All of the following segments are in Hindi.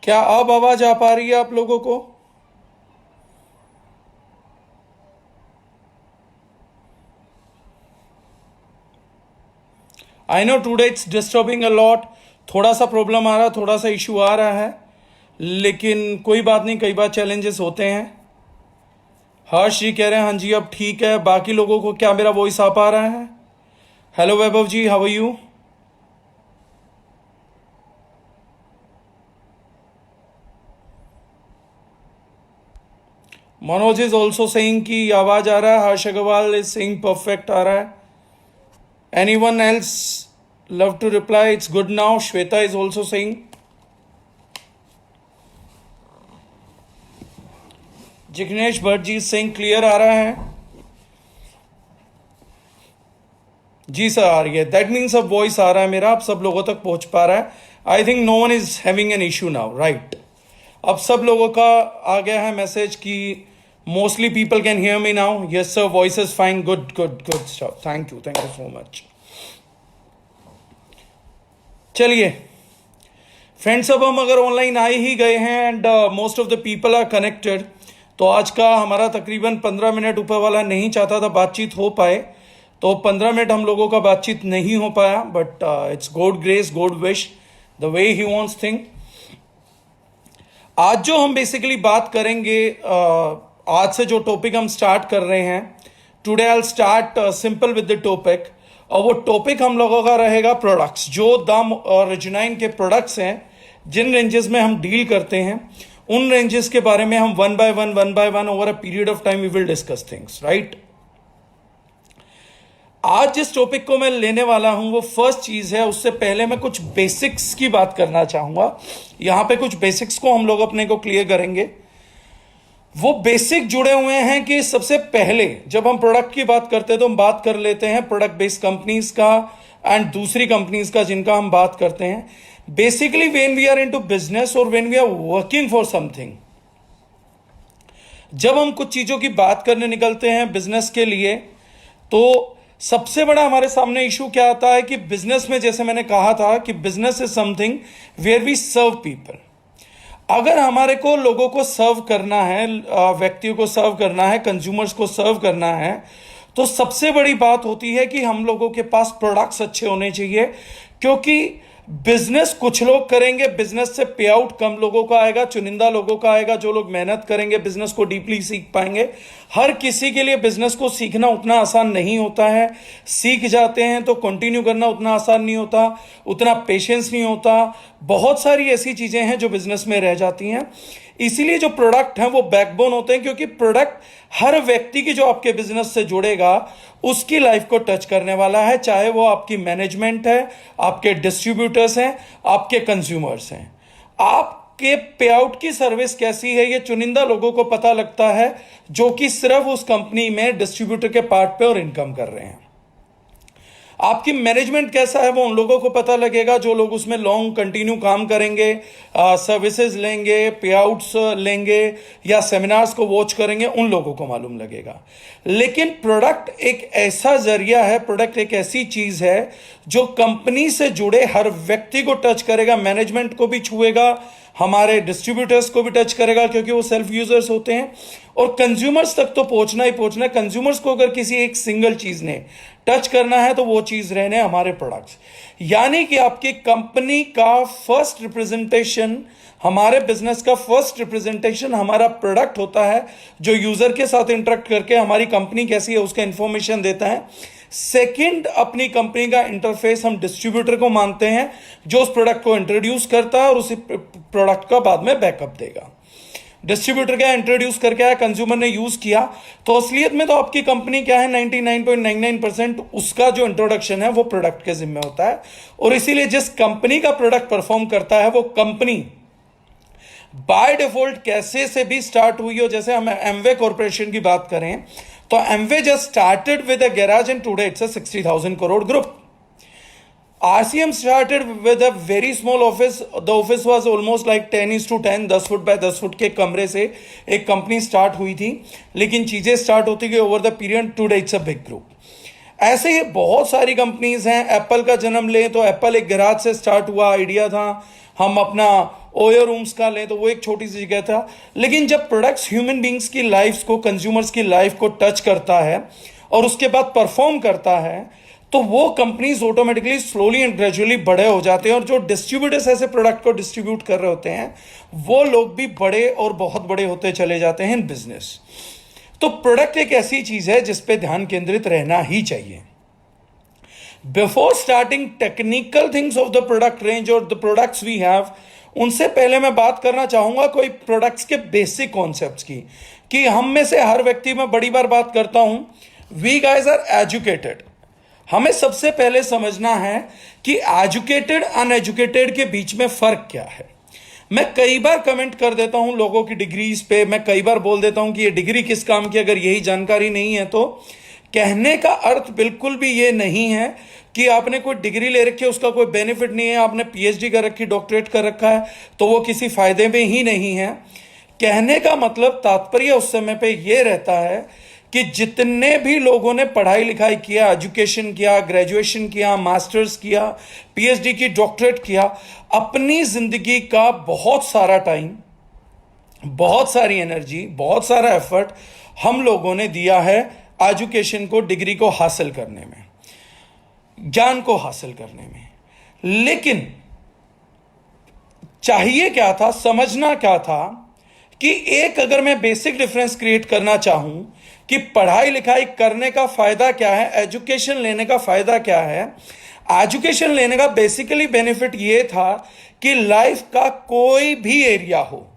क्या अब आवाज आ पा रही है आप लोगों को? I know today it's disturbing a lot. थोड़ा सा प्रॉब्लम आ रहा, थोड़ा सा इशू आ रहा है, लेकिन कोई बात नहीं, कई बार चैलेंजेस होते हैं। हर्ष जी कह रहे हैं हाँ जी अब ठीक है। बाकी लोगों को क्या मेरा वॉइस आ पा रहा है? Hello Vaibhav ji, how are you? Manoj is also saying कि आवाज आ रहा है। Harsh Agarwal is saying perfect आ रहा है। Anyone else love to reply? It's good now. Shweta is also saying. Jignesh Bhatt ji Singh clear आ रहा है? जी सर आ रही है। दैट मीन्स अब वॉइस आ रहा है मेरा, अब सब लोगों तक पहुंच पा रहा है। I think no one is having an issue now, right? अब सब लोगों का आ गया है मैसेज कि mostly people can hear me now. Yes sir, voice is fine. Good good good stuff. Thank you so much. चलिए फ्रेंड्स, अब हम अगर ऑनलाइन आ ही गए हैं and most of the people are connected, तो आज का हमारा तकरीबन 15 मिनट, ऊपर वाला नहीं चाहता था बातचीत हो पाए, तो 15 मिनट हम लोगों का बातचीत नहीं हो पाया, but it's God grace, God wish, the way he wants thing. आज जो हम बेसिकली बात करेंगे, आज से जो टॉपिक हम स्टार्ट कर रहे हैं, today I will start simple with the topic. और वो टॉपिक हम लोगों का रहेगा प्रोडक्ट्स। जो दाम और रेजुनाइन के प्रोडक्ट्स हैं, जिन रेंजेस में हम डील करते हैं, उन रेंजेस के बारे में हम one by one over a period of time we will discuss things, right? आज जिस टॉपिक को मैं लेने वाला हूं वो फर्स्ट चीज है। उससे पहले मैं कुछ बेसिक्स की बात करना चाहूंगा। यहां पे कुछ बेसिक्स को हम लोग अपने को क्लियर करेंगे। वो बेसिक जुड़े हुए हैं कि सबसे पहले जब हम प्रोडक्ट की बात करते हैं तो हम बात कर लेते हैं प्रोडक्ट बेस्ड कंपनीज का एंड दूसरी कंपनीज का जिनका हम बात करते हैं। Basically when we are into business और when we are working for something, जब हम कुछ चीजों की बात करने निकलते हैं बिजनेस के लिए, तो सबसे बड़ा हमारे सामने इशू क्या आता है कि बिजनेस में, जैसे मैंने कहा था कि business is something where we serve people. अगर हमारे को लोगों को सर्व करना है, व्यक्तियों को सर्व करना है, कंज्यूमर्स को सर्व करना है, तो सबसे बड़ी बात होती है कि हम लोगों के पास प्रोडक्ट्स अच्छे होने चाहिए। क्योंकि बिजनेस कुछ लोग करेंगे, बिजनेस से पे आउट कम लोगों का आएगा, चुनिंदा लोगों का आएगा। जो लोग मेहनत करेंगे बिजनेस को डीपली सीख पाएंगे। हर किसी के लिए बिजनेस को सीखना उतना आसान नहीं होता है। सीख जाते हैं तो कंटिन्यू करना उतना आसान नहीं होता, उतना पेशेंस नहीं होता। बहुत सारी ऐसी चीजें हैं जो बिजनेस में रह जाती हैं। इसीलिए जो प्रोडक्ट हैं वो बैकबोन होते हैं, क्योंकि प्रोडक्ट हर व्यक्ति की जो आपके बिजनेस से जुड़ेगा उसकी लाइफ को टच करने वाला है। चाहे वो आपकी मैनेजमेंट है, आपके डिस्ट्रीब्यूटर्स हैं, आपके कंज्यूमर्स हैं। आपके पे आउट की सर्विस कैसी है ये चुनिंदा लोगों को पता लगता है, जो कि सिर्फ उस कंपनी में डिस्ट्रीब्यूटर के पार्ट पे और इनकम कर रहे हैं। आपकी मैनेजमेंट कैसा है वो उन लोगों को पता लगेगा जो लोग उसमें लॉन्ग कंटिन्यू काम करेंगे, सर्विसेज लेंगे, पे आउट्स लेंगे या सेमिनार्स को वॉच करेंगे, उन लोगों को मालूम लगेगा। लेकिन प्रोडक्ट एक ऐसा जरिया है, प्रोडक्ट एक ऐसी चीज है जो कंपनी से जुड़े हर व्यक्ति को टच करेगा, मैनेजमेंट को भी छुएगा, हमारे डिस्ट्रीब्यूटर्स को भी टच करेगा क्योंकि वो सेल्फ यूजर्स होते हैं, और कंज्यूमर्स तक तो पहुंचना ही पहुंचना है। कंज्यूमर्स को अगर किसी एक सिंगल चीज ने टच करना है तो वो चीज रहने हमारे प्रोडक्ट्स। यानी कि आपकी कंपनी का फर्स्ट रिप्रेजेंटेशन, हमारे बिजनेस का फर्स्ट रिप्रेजेंटेशन हमारा प्रोडक्ट होता है, जो यूजर के साथ इंटरेक्ट करके हमारी कंपनी कैसी है उसका इंफॉर्मेशन देता है। सेकंड, अपनी कंपनी का इंटरफेस हम डिस्ट्रीब्यूटर को मानते हैं, जो उस प्रोडक्ट को इंट्रोड्यूस करता है और उसी प्रोडक्ट का बाद में बैकअप देगा। डिस्ट्रीब्यूटर क्या इंट्रोड्यूस करके आया, कंज्यूमर ने यूज किया, तो असलियत में तो आपकी कंपनी क्या है, 99.99% उसका जो इंट्रोडक्शन है वो प्रोडक्ट के जिम्मे होता है। और इसीलिए जिस कंपनी का प्रोडक्ट परफॉर्म करता है वो कंपनी बाय डिफॉल्ट कैसे से भी स्टार्ट हुई हो। जैसे हम एमवे कॉर्पोरेशन की बात करें तो Amway just started with a garage and today it's a 60,000 crore group. RCM started with a very small office. The office was almost like 10:10, 10 foot by 10 foot के कमरे से एक कंपनी स्टार्ट हुई थी, लेकिन चीजें स्टार्ट होती गई over the period. Today it's a big group. ऐसे ही बहुत सारी कंपनीज हैं। एप्पल का जन्म लें तो एप्पल एक गैराज से स्टार्ट हुआ, आइडिया था, हम अपना ओयो रूम्स का लें तो वो एक छोटी सी जगह था, लेकिन जब प्रोडक्ट्स ह्यूमन बींग्स की लाइफ को, कंज्यूमर्स की लाइफ को टच करता है और उसके बाद परफॉर्म करता है, तो वो companies automatically slowly and gradually बड़े हो जाते हैं, और जो डिस्ट्रीब्यूटर्स ऐसे प्रोडक्ट को डिस्ट्रीब्यूट कर रहे होते हैं वो लोग भी बड़े और बहुत बड़े होते चले जाते हैं इन बिजनेस। तो प्रोडक्ट एक ऐसी चीज है जिस पे ध्यान केंद्रित रहना ही चाहिए। Before starting technical things of the product range और द प्रोडक्ट्स वी हैव, उनसे पहले मैं बात करना चाहूंगा कोई प्रोडक्ट्स के बेसिक कॉन्सेप्ट्स की, कि हम में से हर व्यक्ति, में बड़ी बार बात करता हूं, वी गाइज आर एजुकेटेड। हमें सबसे पहले समझना है कि एजुकेटेड अनएजुकेटेड के बीच में फर्क क्या है। मैं कई बार कमेंट कर देता हूं लोगों की डिग्रीज पे, मैं कई बार बोल देता हूं कि ये डिग्री किस काम की, अगर यही जानकारी नहीं है तो। कहने का अर्थ बिल्कुल भी ये नहीं है कि आपने कोई डिग्री ले रखी है उसका कोई बेनिफिट नहीं है, आपने पीएचडी कर रखी, डॉक्टरेट कर रखा है तो वो किसी फायदे में ही नहीं है। कहने का मतलब, तात्पर्य उस समय पे ये रहता है कि जितने भी लोगों ने पढ़ाई लिखाई किया, एजुकेशन किया, ग्रेजुएशन किया, मास्टर्स किया, पीएचडी की, डॉक्टरेट किया, अपनी जिंदगी का बहुत सारा टाइम, बहुत सारी एनर्जी, बहुत सारा एफर्ट हम लोगों ने दिया है एजुकेशन को, डिग्री को हासिल करने में, ज्ञान को हासिल करने में। लेकिन चाहिए क्या था, समझना क्या था कि एक, अगर मैं बेसिक डिफरेंस क्रिएट करना चाहूं कि पढ़ाई लिखाई करने का फायदा क्या है, एजुकेशन लेने का फायदा क्या है। एजुकेशन लेने का बेसिकली बेनिफिट यह था कि लाइफ का कोई भी एरिया हो,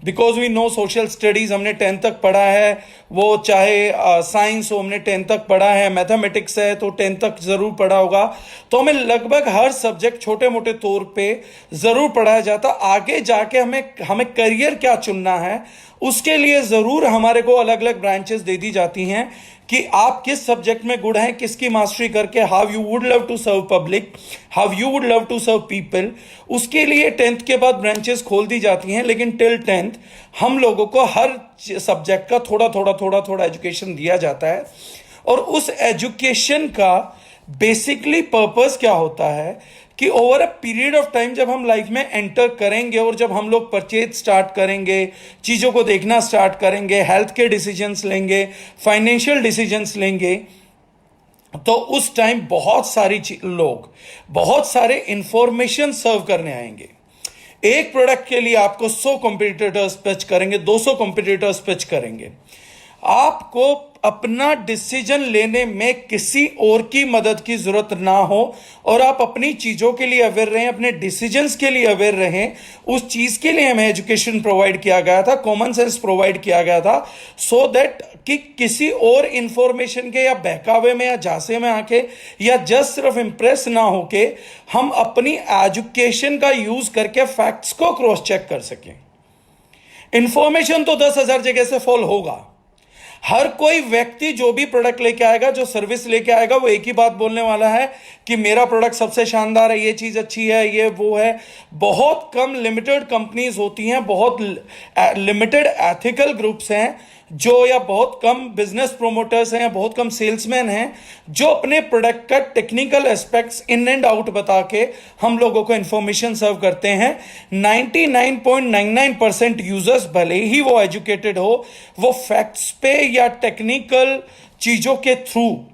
because we know social studies हमने 10th तक पढ़ा है, वो चाहे साइंस हो हमने 10th तक पढ़ा है, मैथमेटिक्स है तो 10th तक जरूर पढ़ा होगा, तो हमें लगभग हर सब्जेक्ट छोटे मोटे तौर पे जरूर पढ़ाया जाता। आगे जाके हमें करियर क्या चुनना है उसके लिए जरूर हमारे को अलग अलग ब्रांचेस दे दी जाती हैं कि आप किस सब्जेक्ट में गुड हैं, किसकी मास्टरी करके how you would love to serve public, how you would love to serve people, उसके लिए 10th के बाद ब्रांचेस खोल दी जाती हैं। लेकिन टिल 10th हम लोगों को हर सब्जेक्ट का थोड़ा एजुकेशन दिया जाता है। और उस एजुकेशन का बेसिकली पर्पस क्या होता है कि over a period of time जब हम लाइफ में एंटर करेंगे और जब हम लोग परचेज स्टार्ट करेंगे, चीज़ों को देखना स्टार्ट करेंगे, हेल्थ के डिसीजंस लेंगे, फाइनेंशियल डिसीजंस लेंगे, तो उस टाइम बहुत सारी लोग बहुत सारे इंफॉर्मेशन सर्व करने आएंगे। एक प्रोडक्ट के लिए आपको 100 कॉम्पिटिटर्स पिच करेंगे, 200 कॉम्पिटिटर्स पिच करेंगे। आपको अपना डिसीजन लेने में किसी और की मदद की जरूरत ना हो और आप अपनी चीजों के लिए अवेयर रहें, अपने डिसीजंस के लिए अवेयर रहें। उस चीज के लिए हमें एजुकेशन प्रोवाइड किया गया था, कॉमन सेंस प्रोवाइड किया गया था, सो दैट कि किसी और इंफॉर्मेशन के या बहकावे में या झांसे में आके या जस्ट सिर्फ इंप्रेस ना होके हम अपनी एजुकेशन का यूज करके फैक्ट्स को क्रॉस चेक कर सकें। इंफॉर्मेशन तो 10,000 जगह से फॉल होगा। हर कोई व्यक्ति जो भी प्रोडक्ट लेके आएगा, जो सर्विस लेके आएगा, वो एक ही बात बोलने वाला है कि मेरा प्रोडक्ट सबसे शानदार है, ये चीज अच्छी है, ये वो है। बहुत कम लिमिटेड कंपनीज होती हैं, बहुत लिमिटेड एथिकल ग्रुप्स हैं जो, या बहुत कम बिजनेस प्रोमोटर्स हैं, या बहुत कम सेल्समैन हैं जो अपने प्रोडक्ट का technical aspects in and out बता के हम लोगों को इंफॉर्मेशन सर्व करते हैं। 99.99% यूजर्स, भले ही वो एजुकेटेड हो, वो फैक्ट्स पे या टेक्निकल चीजों के थ्रू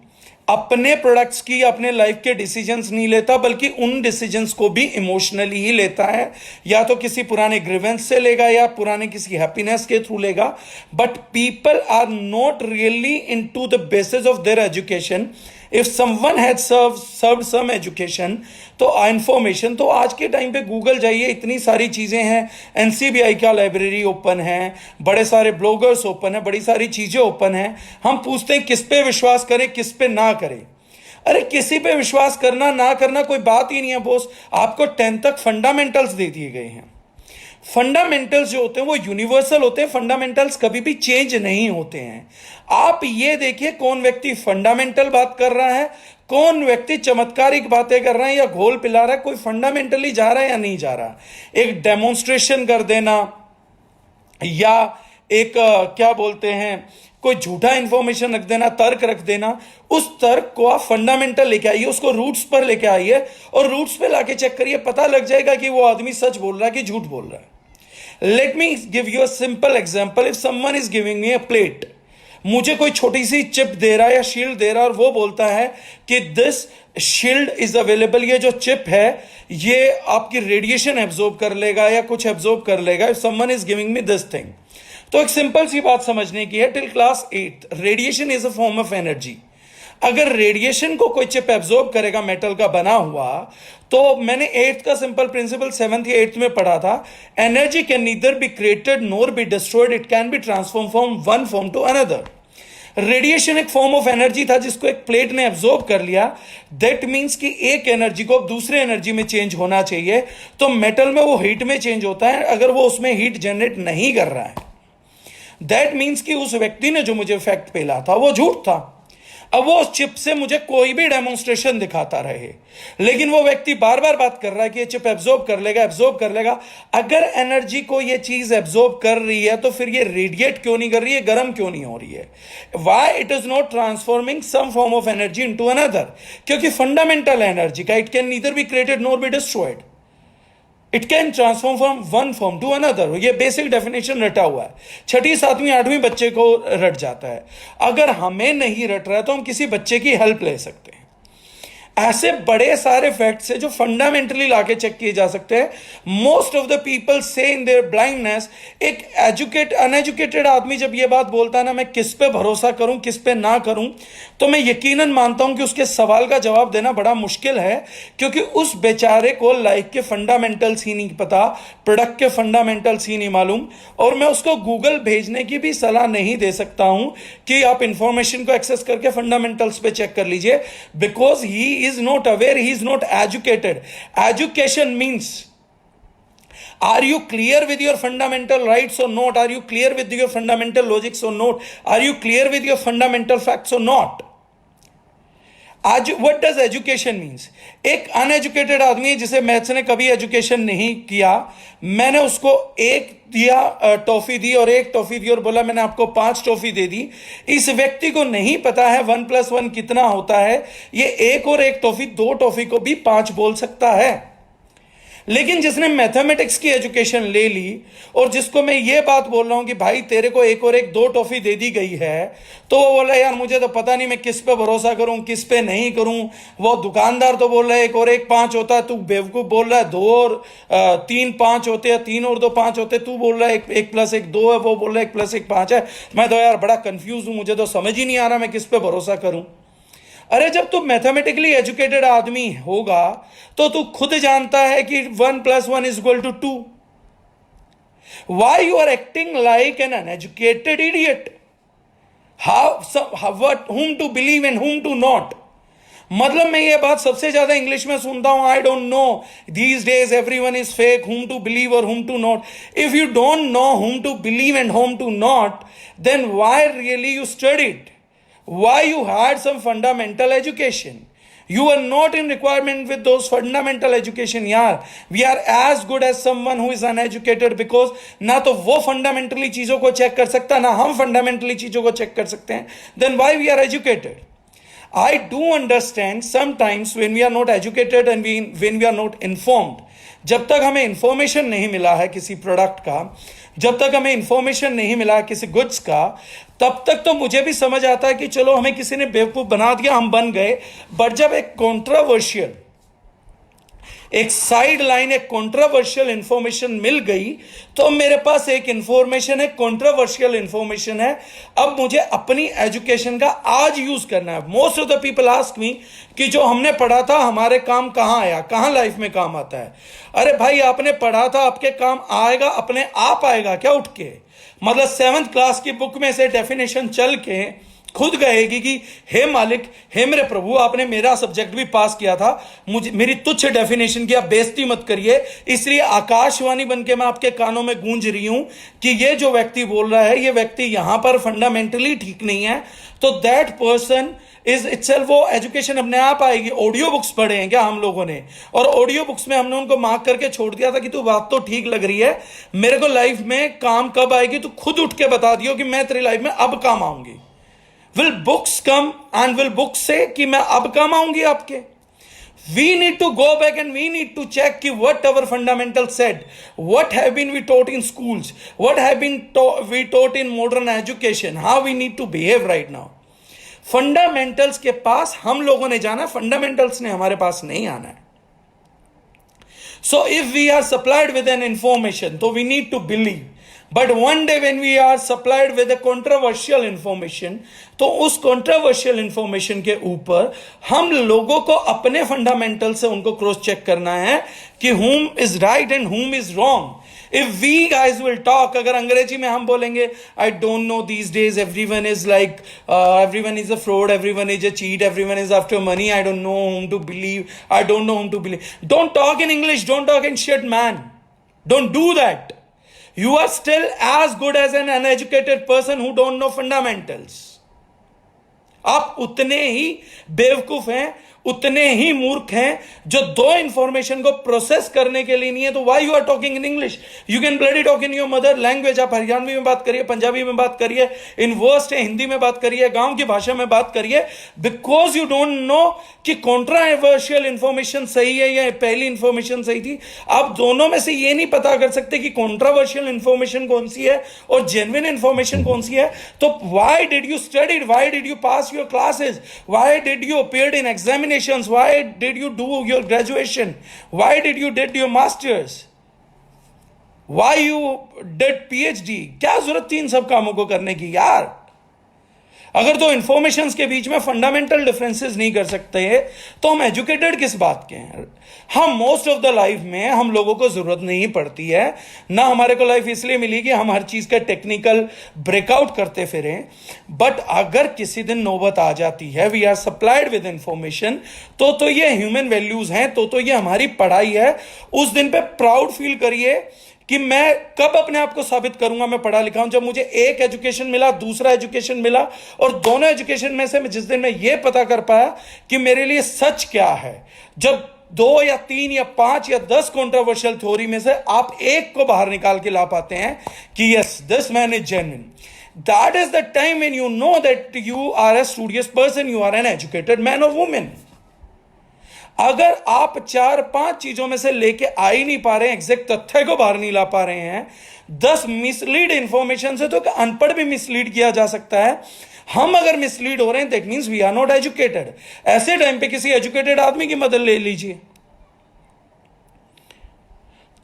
अपने प्रोडक्ट्स की, अपने लाइफ के डिसीजंस नहीं लेता, बल्कि उन डिसीजंस को भी इमोशनली ही लेता है। या तो किसी पुराने ग्रीवेंस से लेगा या पुराने किसी हैप्पीनेस के थ्रू लेगा। But people are not really into the basis of their education. If someone had served some education तो इंफॉर्मेशन, तो आज के टाइम पे गूगल जाइए, इतनी सारी चीजें हैं, एनसीबीआई का लाइब्रेरी ओपन है, बड़े सारे ब्लॉगर्स ओपन है, बड़ी सारी चीजें ओपन है। हम पूछते हैं किस पे विश्वास करें, किस पे ना करें। अरे किसी पे विश्वास करना ना करना कोई बात ही नहीं है बॉस। आपको 10th तक फंडामेंटल्स दे दिए गए हैं। फंडामेंटल्स जो होते हैं वो यूनिवर्सल होते हैं, फंडामेंटल्स कभी भी चेंज नहीं होते हैं। आप ये देखिए कौन व्यक्ति फंडामेंटल बात कर रहा है, कौन व्यक्ति चमत्कारिक बातें कर रहा है या घोल पिला रहा है, कोई फंडामेंटली जा रहा है या नहीं जा रहा। एक डेमोन्स्ट्रेशन कर देना या एक क्या बोलते हैं, कोई झूठा इंफॉर्मेशन रख देना, तर्क रख देना, उस तर्क को आप फंडामेंटल लेके आइए, उसको रूट्स पर लेके आइए और रूट्स पे लाके चेक करिए, पता लग जाएगा कि वो आदमी सच बोल रहा है कि झूठ बोल रहा है। Let me give you a simple example. If someone is giving me a plate, मुझे कोई छोटी सी चिप दे रहा है या शील्ड दे रहा है और वो बोलता है कि दिस शील्ड इज अवेलेबल, ये जो चिप है ये आपकी रेडिएशन एब्जॉर्ब कर लेगा या कुछ एब्जॉर्ब कर लेगा. If someone is giving me this thing, तो एक सिंपल सी बात समझने की है. Till class 8 radiation is a form of energy. अगर रेडिएशन को कोई चिप एब्जॉर्ब करेगा मेटल का बना हुआ, तो मैंने 8th का सिंपल प्रिंसिपल 7th या 8th में पढ़ा था. Energy can neither be created nor be destroyed, it can be transform from one form to another. Radiation एक फॉर्म ऑफ एनर्जी था जिसको एक प्लेट ने एब्जॉर्ब कर लिया. दैट मीन्स कि एक एनर्जी को दूसरे एनर्जी में चेंज होना चाहिए, तो मेटल में वो हीट में चेंज होता है अगर वो उसमें हीट जनरेट नहीं कर रहा है. दैट मीन्स कि उस व्यक्ति ने जो मुझे फैक्ट पेला था वो झूठ था. अब वो उस चिप से मुझे कोई भी डेमोन्स्ट्रेशन दिखाता रहे, लेकिन वो व्यक्ति बार बार बात कर रहा है कि ये चिप एब्जॉर्ब कर लेगा, एब्जॉर्ब कर लेगा. अगर एनर्जी को ये चीज एब्जॉर्ब कर रही है तो फिर ये रेडिएट क्यों नहीं कर रही है, गर्म क्यों नहीं हो रही है? Why it is not transforming some form of energy into another? क्योंकि फंडामेंटल एनर्जी का it can neither be created nor be destroyed, it can transform from one form to another. ये बेसिक डेफिनेशन रटा हुआ है, 6ठी 7वीं 8वीं बच्चे को रट जाता है. अगर हमें नहीं रट रहा है तो हम किसी बच्चे की हेल्प ले सकते हैं. ऐसे बड़े सारे फैक्ट्स है जो फंडामेंटली लाके चेक किए जा सकते हैं. मोस्ट ऑफ द पीपल से इन देयर ब्लाइंडनेस. एक अनएजुकेटेड आदमी जब ये बात बोलता है ना, मैं किस पे भरोसा करूं किस पे ना करूं, तो मैं यकीनन मानता हूं कि उसके सवाल का जवाब देना बड़ा मुश्किल है, क्योंकि उस बेचारे को लाइफ के फंडामेंटल्स ही नहीं पता, प्रोडक्ट के फंडामेंटल्स ही नहीं मालूम. और मैं उसको गूगल भेजने की भी सलाह नहीं दे सकता हूं कि आप इंफॉर्मेशन को एक्सेस करके फंडामेंटल्स पे चेक कर लीजिए, because he is not aware, he is not educated. Education means, are you clear with your fundamental rights or not? Are you clear with your fundamental logics or not? Are you clear with your fundamental facts or not? What does education means? एक अनएजुकेटेड आदमी जिसे मैथ्स ने कभी एजुकेशन नहीं किया, मैंने उसको एक दिया टॉफी दी और एक टॉफी दी और बोला मैंने आपको 5 टॉफी दे दी. इस व्यक्ति को नहीं पता है 1 + 1 कितना होता है. ये एक और एक टॉफी 2 टॉफी को भी 5 बोल सकता है. लेकिन जिसने मैथमेटिक्स की एजुकेशन ले ली और जिसको मैं ये बात बोल रहा हूं कि भाई तेरे को एक और एक 2 टॉफी दे दी गई है, तो वो बोला यार मुझे तो पता नहीं मैं किस पे भरोसा करूं किस पे नहीं करूं. वो दुकानदार तो बोल रहा है 1 और 1 5 होता है, तू बेवकूफ बोल रहा है 2 और 3 5 होते हैं, 3 और 2 5 होते. तू बोल रहा है 1 + 1 2 है, वो बोल रहा है 1 + 1 5 है. मैं तो यार बड़ा कंफ्यूज हूं, मुझे तो समझ ही नहीं आ रहा मैं किस पे भरोसा करूं. अरे जब तू मैथमेटिकली एजुकेटेड आदमी होगा तो तू खुद जानता है कि 1 + 1 = 2. Why you are acting like an uneducated idiot? Whom to believe and whom to not? मतलब मैं ये बात सबसे ज्यादा इंग्लिश में सुनता हूं. I don't know, these days everyone is fake, whom to believe or whom to not. If you don't know whom to believe and whom to not, then why really you studied? Why you had some fundamental education? You are not in requirement with those fundamental education यार. We are as good as someone who is uneducated, because ना तो वो fundamentally चीजों को चेक कर सकता, ना हम fundamentally चीजों को चेक कर सकते हैं. Then why we are educated? I do understand sometimes when we are not educated and when we are not informed. जब तक हमें इंफॉर्मेशन नहीं मिला है किसी प्रोडक्ट का, जब तक हमें इंफॉर्मेशन नहीं मिला है किसी गुड्स का, तब तक तो मुझे भी समझ आता है कि चलो हमें किसी ने बेवकूफ बना दिया, हम बन गए. बट जब एक कॉन्ट्रोवर्शियल, एक साइड लाइन, एक कॉन्ट्रोवर्शियल इंफॉर्मेशन मिल गई, तो मेरे पास एक इंफॉर्मेशन है, कॉन्ट्रोवर्शियल इंफॉर्मेशन है. अब मुझे अपनी एजुकेशन का आज यूज करना है. Most of the people ask me कि जो हमने पढ़ा था हमारे काम कहां आया, कहां लाइफ में काम आता है. अरे भाई आपने पढ़ा था, आपके काम आएगा, अपने आप आएगा क्या उठ के? मतलब 7th क्लास की बुक में से डेफिनेशन चल के खुद कहेगी कि हे मालिक, हे मेरे प्रभु, आपने मेरा सब्जेक्ट भी पास किया था, मुझे मेरी तुच्छ डेफिनेशन की आप बेइज्जती मत करिए. इसलिए आकाशवाणी बनके मैं आपके कानों में गूंज रही हूं कि ये जो व्यक्ति बोल रहा है, ये व्यक्ति यहां पर फंडामेंटली ठीक नहीं है. तो दैट पर्सन इज इटसेल्फ, वो एजुकेशन अपने आप आएगी. ऑडियो बुक्स पढ़े हैं क्या हम लोगों ने? और ऑडियो बुक्स में हमने उनको मार्क करके छोड़ दिया था कि तू बात तो ठीक लग रही है, मेरे को लाइफ में काम कब आएगी तू खुद उठ के बता दियो कि मैं तेरी लाइफ में अब काम आऊंगी. Will books come and will books say कि मैं अब काम आऊंगी आपके? We need to go back and we need to check ki what our fundamentals said, what have been we taught in schools, what have been we taught in modern education, how we need to behave right now. Fundamentals के पास हम लोगों ने जाना, फंडामेंटल्स ने हमारे पास नहीं आना है. So if we are supplied with an information, so we need to believe. But one day when we are supplied with a controversial information, तो उस controversial information के ऊपर हम लोगों को अपने फंडामेंटल से उनको क्रॉस चेक करना है कि whom is right and whom is wrong. If we guys will talk, अगर अंग्रेजी में हम बोलेंगे, I don't know these days everyone is like, everyone is a fraud, everyone is a cheat, everyone is after money, I don't know whom to believe, I don't know whom to believe. Don't talk in English, don't talk in shit, man. Don't do that. You are still as good as an uneducated person who don't know fundamentals. आप उतने ही बेवकूफ हैं, उतने ही मूर्ख हैं जो दो इंफॉर्मेशन को प्रोसेस करने के लिए नहीं है. तो why you are talking in English? You can bloody talk in your mother language. आप हरियाणवी में बात करिए, पंजाबी में बात करिए, इन वर्स्ट है हिंदी में बात करिए, गांव की भाषा में बात करिए. बिकॉज यू डोंट नो कि कॉन्ट्रावर्शियल इंफॉर्मेशन सही है या पहली इंफॉर्मेशन सही थी. आप दोनों में से ये नहीं पता कर सकते कि कॉन्ट्रावर्शियल इंफॉर्मेशन कौन सी है और जेन्युइन इंफॉर्मेशन कौन सी है. तो why did you study, why did you pass your classes, why did you appeared in examination, why did you do your graduation, why did you did your masters, why you did PhD? क्या जरूरत थी इन सब कामों को करने की यार? अगर तो इंफॉर्मेशंस के बीच में फंडामेंटल डिफरेंसेस नहीं कर सकते हैं तो हम एजुकेटेड किस बात के हैं? हम मोस्ट ऑफ द लाइफ में हम लोगों को जरूरत नहीं पड़ती है ना. हमारे को लाइफ इसलिए मिली कि हम हर चीज का टेक्निकल ब्रेकआउट करते फिरें. बट अगर किसी दिन नौबत आ जाती है, we are supplied with information, तो ये ह्यूमन वैल्यूज हैं, तो ये हमारी पढ़ाई है. उस दिन पे प्राउड फील करिए कि मैं कब अपने आप को साबित करूंगा मैं पढ़ा लिखा हूं, जब मुझे एक एजुकेशन मिला, दूसरा एजुकेशन मिला, और दोनों एजुकेशन में से जिस दिन मैं ये पता कर पाया कि मेरे लिए सच क्या है. जब 2 या 3 या 5 या 10 कंट्रोवर्शियल थ्योरी में से आप एक को बाहर निकाल के ला पाते हैं कि yes this man is genuine, that is the time when you know that you are a studious person, you are an educated man और वुमेन. अगर आप 4-5 चीजों में से लेके आ ही नहीं पा रहे हैं, एग्जैक्ट तथ्य को बाहर नहीं ला पा रहे हैं, 10 मिसलीड इंफॉर्मेशन से तो अनपढ़ भी मिसलीड किया जा सकता है. हम अगर मिसलीड हो रहे हैं that means we are not educated. ऐसे टाइम पे किसी एजुकेटेड आदमी की मदद ले लीजिए.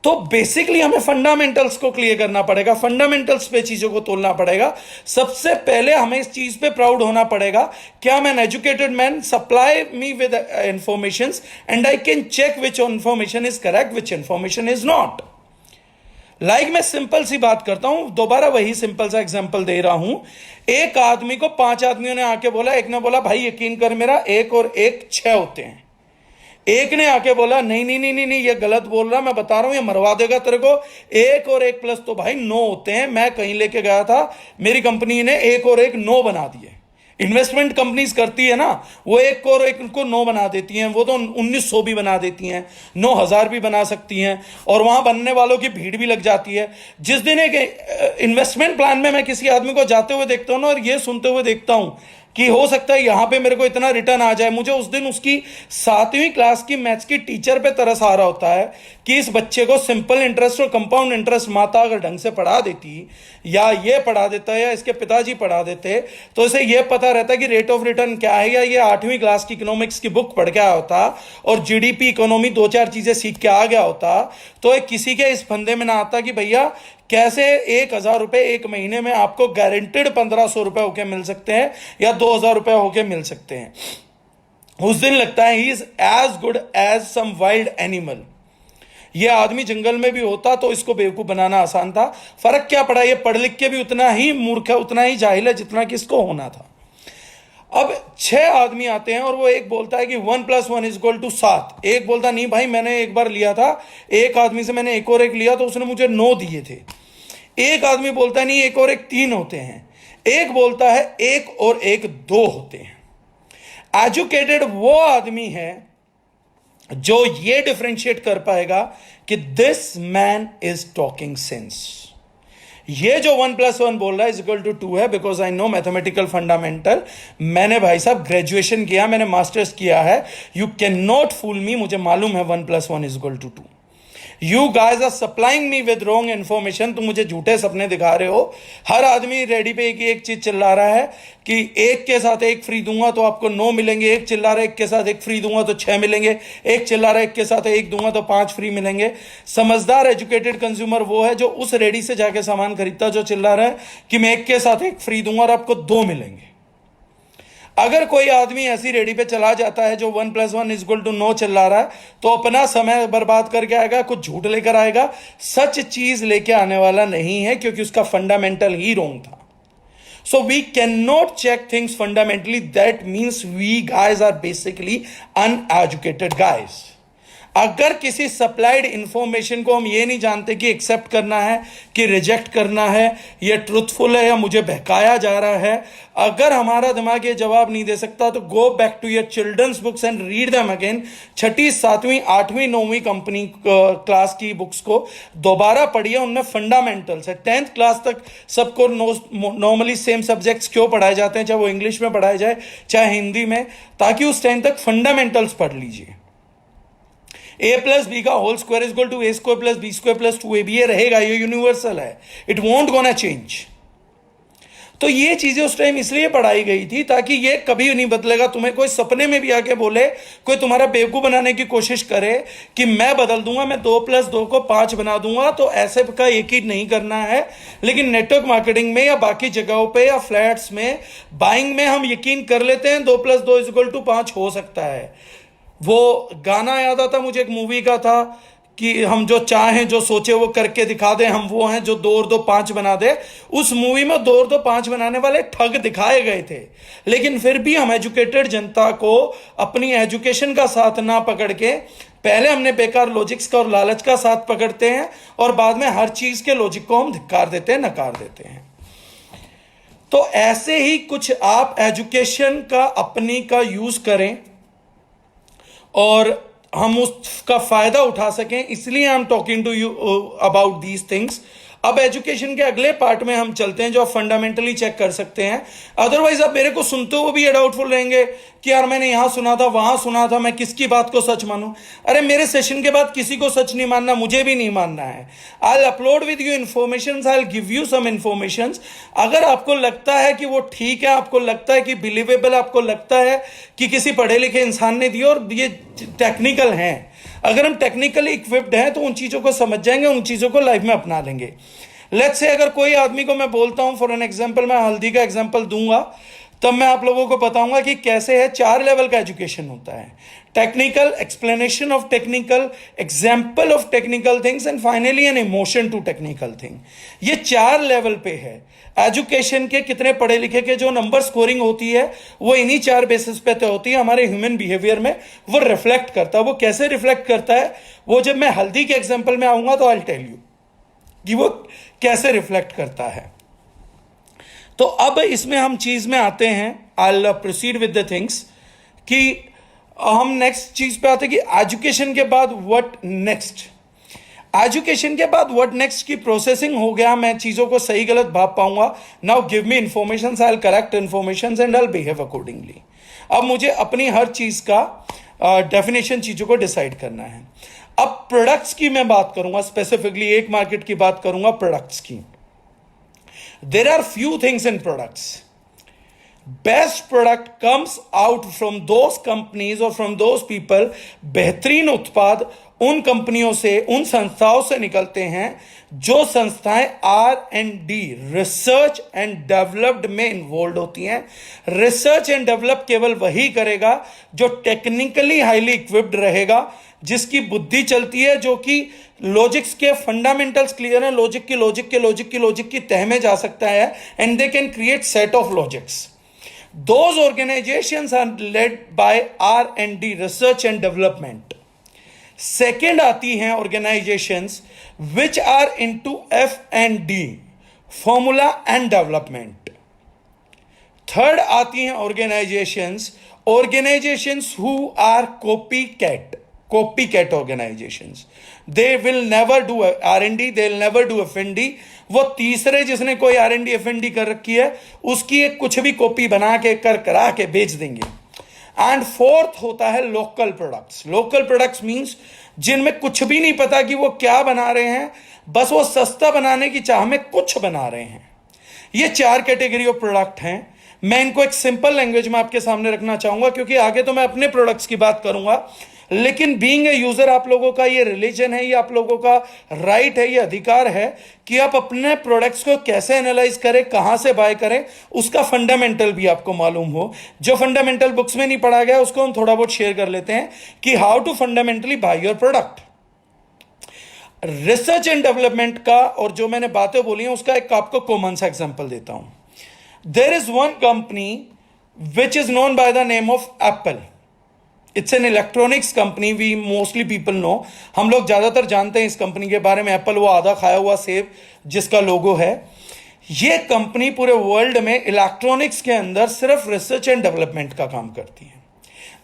तो बेसिकली हमें फंडामेंटल्स को क्लियर करना पड़ेगा, फंडामेंटल्स पे चीजों को तोलना पड़ेगा. सबसे पहले हमें इस चीज पे प्राउड होना पड़ेगा कि I am an educated man, supply me with information and I can check which information is correct, which information is not. Like मैं सिंपल सी बात करता हूं, दोबारा वही सिंपल सा एग्जांपल दे रहा हूं. एक आदमी को 5 आदमियों ने आके बोला, एक ने बोला भाई यकीन कर मेरा 1 और 1 6 होते हैं. एक ने आके बोला नहीं नहीं नहीं नहीं नहीं ये गलत बोल रहा, मैं बता रहा हूं ये मरवा देगा तेरे को, 1 और 1 प्लस तो भाई 9 होते हैं. मैं कहीं लेके गया था, मेरी कंपनी ने 1 और 1 9 बना दिए. इन्वेस्टमेंट कंपनीज करती है ना, वो 1 और 1 को 9 बना देती हैं, वो तो 1900 भी बना देती हैं, 9000 भी बना सकती हैं, और वहां बनने वालों की भीड़ भी लग जाती है. जिस दिन एक इन्वेस्टमेंट प्लान में मैं किसी आदमी को जाते हुए देखता हूं ना, और ये सुनते हुए देखता हूं कि हो सकता है यहां पे मेरे को इतना रिटर्न आ जाए, मुझे उस दिन उसकी 7वीं क्लास की मैथ्स की टीचर पे तरस आ रहा होता है कि इस बच्चे को सिंपल इंटरेस्ट और कंपाउंड इंटरेस्ट माता अगर ढंग से पढ़ा देती, या ये पढ़ा देता या इसके पिताजी पढ़ा देते, तो इसे ये पता रहता कि रेट ऑफ रिटर्न क्या है, या ये 8वीं क्लास की इकोनॉमिक्स की बुक पढ़ के आया होता और जीडीपी इकोनॉमी 2-4 चीजें सीख के आ गया होता, तो एक किसी के इस फंदे में ना आता कि भैया कैसे 1000 रुपए एक महीने में आपको गारंटेड 1500 रुपए होके मिल सकते हैं या 2000 रुपए होके मिल सकते हैं. उस दिन लगता है he is as good as some wild animal. ये आदमी जंगल में भी होता तो इसको बेवकूफ बनाना आसान था. फर्क क्या पड़ा, ये पढ़ लिख के भी उतना ही मूर्ख है, उतना ही जाहिल है जितना कि इसको होना था. अब 6 आदमी आते हैं और वो एक बोलता है कि 1 + 1 = 7. एक बोलता नहीं भाई मैंने एक बार लिया था, एक आदमी से मैंने 1 और 1 लिया तो उसने मुझे 9 दिए थे. एक आदमी बोलता है नहीं 1 और 1 3 होते हैं. एक बोलता है 1 और 1 2 होते हैं. एजुकेटेड वो आदमी है जो ये डिफरेंशिएट कर पाएगा कि this man is talking sense. ये जो 1+1 बोल रहा है इज इक्वल टू 2 है, because I know mathematical fundamental. मैंने भाई साहब ग्रेजुएशन किया, मैंने मास्टर्स किया है। You can not fool me, मुझे मालूम है 1+1 is equal to 2। You guys are supplying me with wrong information. तुम मुझे झूठे सपने दिखा रहे हो। हर आदमी रेडी पे एक चीज चिल्ला रहा है कि एक के साथ एक फ्री दूंगा तो आपको 9 मिलेंगे, एक चिल्ला रहा है एक के साथ एक फ्री दूंगा तो 6 मिलेंगे, एक चिल्ला रहा है एक के साथ एक दूंगा तो 5 फ्री मिलेंगे। समझदार एजुकेटेड कंज्यूमर वो है जो उस रेडी से जाके सामान खरीदता, जो चिल्ला रहा है कि मैं एक के साथ एक फ्री दूंगा और आपको 2 मिलेंगे। अगर कोई आदमी ऐसी रेडी पे चला जाता है जो 1+1 इज इक्वल टू 9 चिल्ला रहा है, तो अपना समय बर्बाद करके आएगा, कुछ झूठ लेकर आएगा, सच चीज लेके आने वाला नहीं है, क्योंकि उसका फंडामेंटल ही रॉन्ग था। So we cannot check things fundamentally. That means we guys are basically uneducated guys. अगर किसी सप्लाइड इंफॉर्मेशन को हम ये नहीं जानते कि एक्सेप्ट करना है कि रिजेक्ट करना है, ये ट्रूथफुल है या मुझे बहकाया जा रहा है, अगर हमारा दिमाग ये जवाब नहीं दे सकता, तो go back to your children's books and read them again. 6ठी 7वीं 8वीं 9वीं कंपनी क्लास की बुक्स को दोबारा पढ़िए, उनमें फंडामेंटल्स है। 10th क्लास तक सबको नॉर्मली सेम सब्जेक्ट्स क्यों पढ़ाए जाते हैं, चाहे वो इंग्लिश में पढ़ाए जाए चाहे हिंदी में, ताकि उस टाइम तक फंडामेंटल्स पढ़ लीजिए। a+b का whole square is equal to a² + b² + 2ab, ये रहेगा, ये यूनिवर्सल है, इट वोंट गोना चेंज। तो ये चीजें उस टाइम इसलिए पढ़ाई गई थी ताकि ये कभी नहीं बदलेगा। तुम्हें कोई सपने में भी आके बोले, कोई तुम्हारा बेवकूफ बनाने की कोशिश करे कि मैं बदल दूंगा, मैं 2 + 2 को 5 बना दूंगा, तो ऐसे का एक ही नहीं करना है। लेकिन नेटवर्क मार्केटिंग में या बाकी जगहों पे या फ्लैट्स में बाइंग में हम यकीन कर लेते हैं 2 + 2 = 5 हो सकता है। वो गाना याद आता मुझे, एक मूवी का था कि हम जो चाहें जो सोचे वो करके दिखा दें, हम वो हैं जो 2 और 2 5 बना दे। उस मूवी में 2 और 2 5 बनाने वाले ठग दिखाए गए थे, लेकिन फिर भी हम एजुकेटेड जनता को अपनी एजुकेशन का साथ ना पकड़ के पहले हमने बेकार लॉजिक्स का और लालच का साथ पकड़ते हैं, और बाद में हर चीज के लॉजिक को हम धिक्कार देते हैं, नकार देते हैं। तो ऐसे ही कुछ आप एजुकेशन का अपनी का यूज करें और हम उसका फायदा उठा सकें, इसलिए I am talking to you about these things. अब एजुकेशन के अगले पार्ट में हम चलते हैं जो आप फंडामेंटली चेक कर सकते हैं। अदरवाइज आप मेरे को सुनते हुए भी ये डाउटफुल रहेंगे कि यार मैंने यहां सुना था, वहां सुना था, मैं किसकी बात को सच मानूं। अरे मेरे सेशन के बाद किसी को सच नहीं मानना, मुझे भी नहीं मानना है। I upload with you information, I give you some information. अगर आपको लगता है कि वो ठीक है, आपको लगता है कि बिलीवेबल, आपको लगता है कि किसी पढ़े लिखे इंसान ने दिया और ये टेक्निकल हैं, अगर हम टेक्निकली इक्विप्ड हैं तो उन चीजों को समझ जाएंगे, उन चीजों को लाइफ में अपना लेंगे। लेट्स से अगर कोई आदमी को मैं बोलता हूं, फॉर एन एग्जांपल मैं हल्दी का एग्जांपल दूंगा, तब मैं आप लोगों को बताऊंगा कि कैसे है। 4 लेवल का एजुकेशन होता है: technical, explanation of technical, example of technical things, and finally an emotion to technical thing. ये 4 लेवल पे है एजुकेशन के। कितने पढ़े लिखे के जो नंबर स्कोरिंग होती है वो इन्हीं 4 बेसिस पे तो होती है। हमारे ह्यूमन बिहेवियर में वो रिफ्लेक्ट करता है। वो कैसे रिफ्लेक्ट करता है, वो जब मैं हल्दी के एग्जाम्पल में आऊंगा तो आई विल टेल यू कि वो कैसे रिफ्लेक्ट करता है। तो अब इसमें हम चीज में आते हैं, I will proceed with the things, कि हम नेक्स्ट चीज पे आते हैं कि एजुकेशन के बाद व्हाट नेक्स्ट। एजुकेशन के बाद व्हाट नेक्स्ट की प्रोसेसिंग हो गया, मैं चीजों को सही गलत भाप पाऊंगा। Now give me information, I will correct information and I will behave accordingly. अब मुझे अपनी हर चीज का डेफिनेशन चीजों को डिसाइड करना है। अब प्रोडक्ट्स की मैं बात करूंगा, स्पेसिफिकली एक मार्केट की बात करूंगा, प्रोडक्ट्स की। There are few things in products. Best product comes out from those companies और फ्रॉम दोज पीपल। बेहतरीन उत्पाद उन कंपनियों से, उन संस्थाओं से निकलते हैं जो संस्थाएं R&D, रिसर्च एंड डेवलप्ड में इन्वॉल्व होती हैं। रिसर्च एंड डेवलप केवल वही करेगा जो टेक्निकली हाईली इक्विप्ड रहेगा, जिसकी बुद्धि चलती है, जो कि लॉजिक्स के फंडामेंटल्स क्लियर है, लॉजिक की तह में जा सकता है, and they can create set of logics. Those organizations are led by R&D, research and development. Second आती हैं organizations which are into F&D, formula and development. Third आती हैं organizations who are copycat. Copycat organisations, they will never do R&D, they will never do F&D। वो तीसरे जिसने कोई R&D F&D कर रखी है उसकी एक कुछ भी कॉपी बना के करा के बेच देंगे। एंड फोर्थ होता है local products. Local products means जिनमें कुछ भी नहीं पता कि वो क्या बना रहे हैं, बस वो सस्ता बनाने की चाह में कुछ बना रहे हैं। ये 4 कैटेगरी ऑफ प्रोडक्ट हैं। मैं इनको एक सिंपल लैंग्वेज में आपके सामने रखना चाहूंगा क्योंकि आगे तो मैं अपने प्रोडक्ट्स की बात करूंगा, लेकिन बीइंग ए यूजर आप लोगों का ये रिलीजन है, ये आप लोगों का राइट है, ये अधिकार है कि आप अपने प्रोडक्ट्स को कैसे एनालाइज करें, कहां से बाय करें, उसका फंडामेंटल भी आपको मालूम हो। जो फंडामेंटल बुक्स में नहीं पढ़ा गया उसको हम थोड़ा बहुत शेयर कर लेते हैं कि how to fundamentally buy your product. Research and development का और जो मैंने बातें बोली हैं उसका एक आपको कॉमन सा एग्जांपल देता हूं। There is one company which is known by the name of Apple. It's an electronics company, we mostly people know, हम लोग ज्यादातर जानते हैं इस कंपनी के बारे में। एप्पल वो आधा खाया हुआ सेब जिसका लोगो है। ये कंपनी पूरे वर्ल्ड में इलेक्ट्रॉनिक्स के अंदर सिर्फ रिसर्च एंड डेवलपमेंट का काम करती है।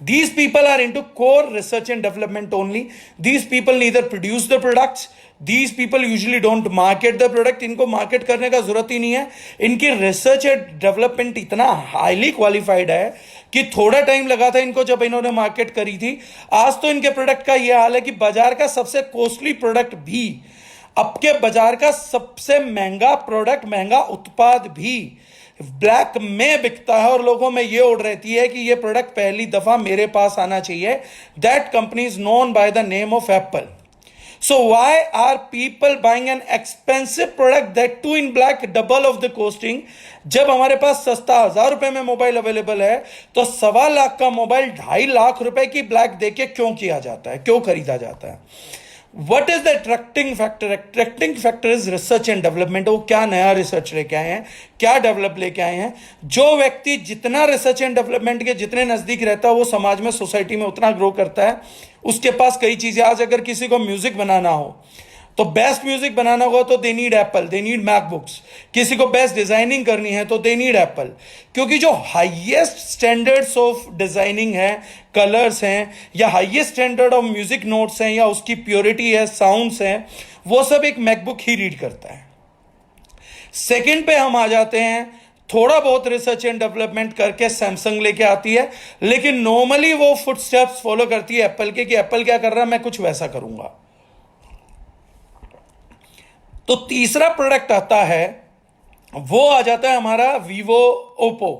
These people are into core research and development only. These people neither produce the products. These people usually don't market the product. इनको मार्केट करने का जरूरत ही नहीं है। इनकी रिसर्च एंड डेवलपमेंट इतना हाईली क्वालिफाइड है कि थोड़ा टाइम लगा था इनको जब इन्होंने मार्केट करी थी। आज तो इनके प्रोडक्ट का यह हाल है कि बाजार का सबसे कॉस्टली प्रोडक्ट भी, अब के बाजार का सबसे महंगा प्रोडक्ट, महंगा उत्पाद भी ब्लैक में बिकता है और लोगों में ये उड़ रहती है कि ये प्रोडक्ट पहली दफा मेरे पास आना चाहिए। That company is known by the name of Apple. So why are people buying an expensive product that too in black, double of the costing? जब हमारे पास सस्ता 1000 रुपए में मोबाइल अवेलेबल है तो 1.25 लाख का मोबाइल 2.5 लाख रुपए की ब्लैक देके क्यों किया जाता है, क्यों खरीदा जाता है? What is the attracting factor? Attracting factor is research and development. वो क्या नया रिसर्च लेके आए हैं, क्या डेवलप लेके आए हैं। जो व्यक्ति जितना रिसर्च एंड डेवलपमेंट के जितने नजदीक रहता है वो समाज में, सोसाइटी में उतना ग्रो करता है। उसके पास कई चीजें, आज अगर किसी को म्यूजिक बनाना हो तो बेस्ट म्यूजिक बनाना होगा तो they need Apple, they need MacBooks. किसी को बेस्ट डिजाइनिंग करनी है तो दे नीड एप्पल, क्योंकि जो हाईएस्ट स्टैंडर्ड्स ऑफ डिजाइनिंग है, कलर्स हैं, या highest standard of music notes हैं, या उसकी प्योरिटी है, साउंड्स हैं, वो सब एक मैकबुक ही रीड करता है। सेकंड पे हम आ जाते हैं, थोड़ा बहुत रिसर्च एंड डेवलपमेंट करके सैमसंग लेके आती है, लेकिन नॉर्मली वो फुटस्टेप्स फॉलो करती है एप्पल के कि एप्पल क्या कर रहा है मैं कुछ वैसा करूंगा। तो तीसरा प्रोडक्ट आता है, वो आ जाता है हमारा वीवो, ओप्पो।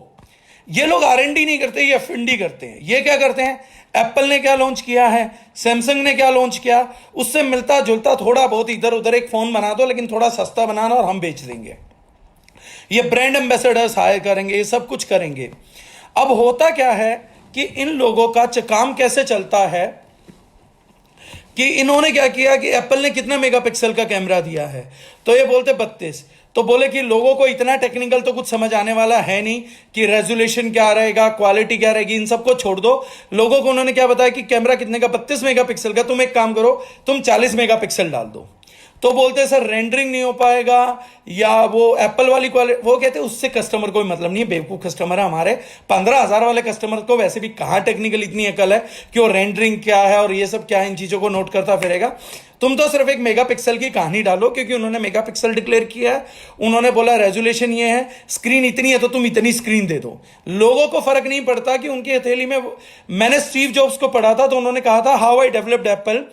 ये लोग R&D नहीं करते, ये F&D करते हैं। ये क्या करते हैं, एप्पल ने क्या लॉन्च किया है, सैमसंग ने क्या लॉन्च किया, उससे मिलता जुलता थोड़ा बहुत इधर उधर एक फोन बना दो, लेकिन थोड़ा सस्ता बनाना और हम बेच देंगे। ये ब्रांड एम्बेसडर्स हायर करेंगे, ये सब कुछ करेंगे। अब होता क्या है कि इन लोगों का काम कैसे चलता है कि इन्होंने क्या किया कि एप्पल ने कितना मेगापिक्सल का कैमरा दिया है, तो ये बोलते 32। तो बोले कि लोगों को इतना टेक्निकल तो कुछ समझ आने वाला है नहीं कि रेजोल्यूशन क्या रहेगा, क्वालिटी क्या रहेगी, इन सबको छोड़ दो। लोगों को उन्होंने क्या बताया कि कैमरा कितने का, 32 मेगापिक्सल का। तुम एक काम करो, तुम 40 मेगापिक्सल डाल दो। तो बोलते सर रेंडरिंग नहीं हो पाएगा, या वो एप्पल वाली क्वालिटी, वो कहते उससे कस्टमर को मतलब नहीं है, बेवकूफ कस्टमर है हमारे। 15,000 वाले कस्टमर को वैसे भी कहां टेक्निकल इतनी अकल है कि वो रेंडरिंग क्या है और ये सब क्या है, इन चीजों को नोट करता फिरेगा। तुम तो सिर्फ एक मेगापिक्सल की कहानी डालो, क्योंकि उन्होंने मेगापिक्सल डिक्लेयर किया है, उन्होंने बोला रेजोल्यूशन ये है, स्क्रीन इतनी है तो तुम इतनी स्क्रीन दे दो। लोगों को फर्क नहीं पड़ता कि उनकी हथेली में, मैंने स्टीव जॉब्स को पढ़ा था तो उन्होंने कहा था हाउ आई डेवलप्ड एप्पल,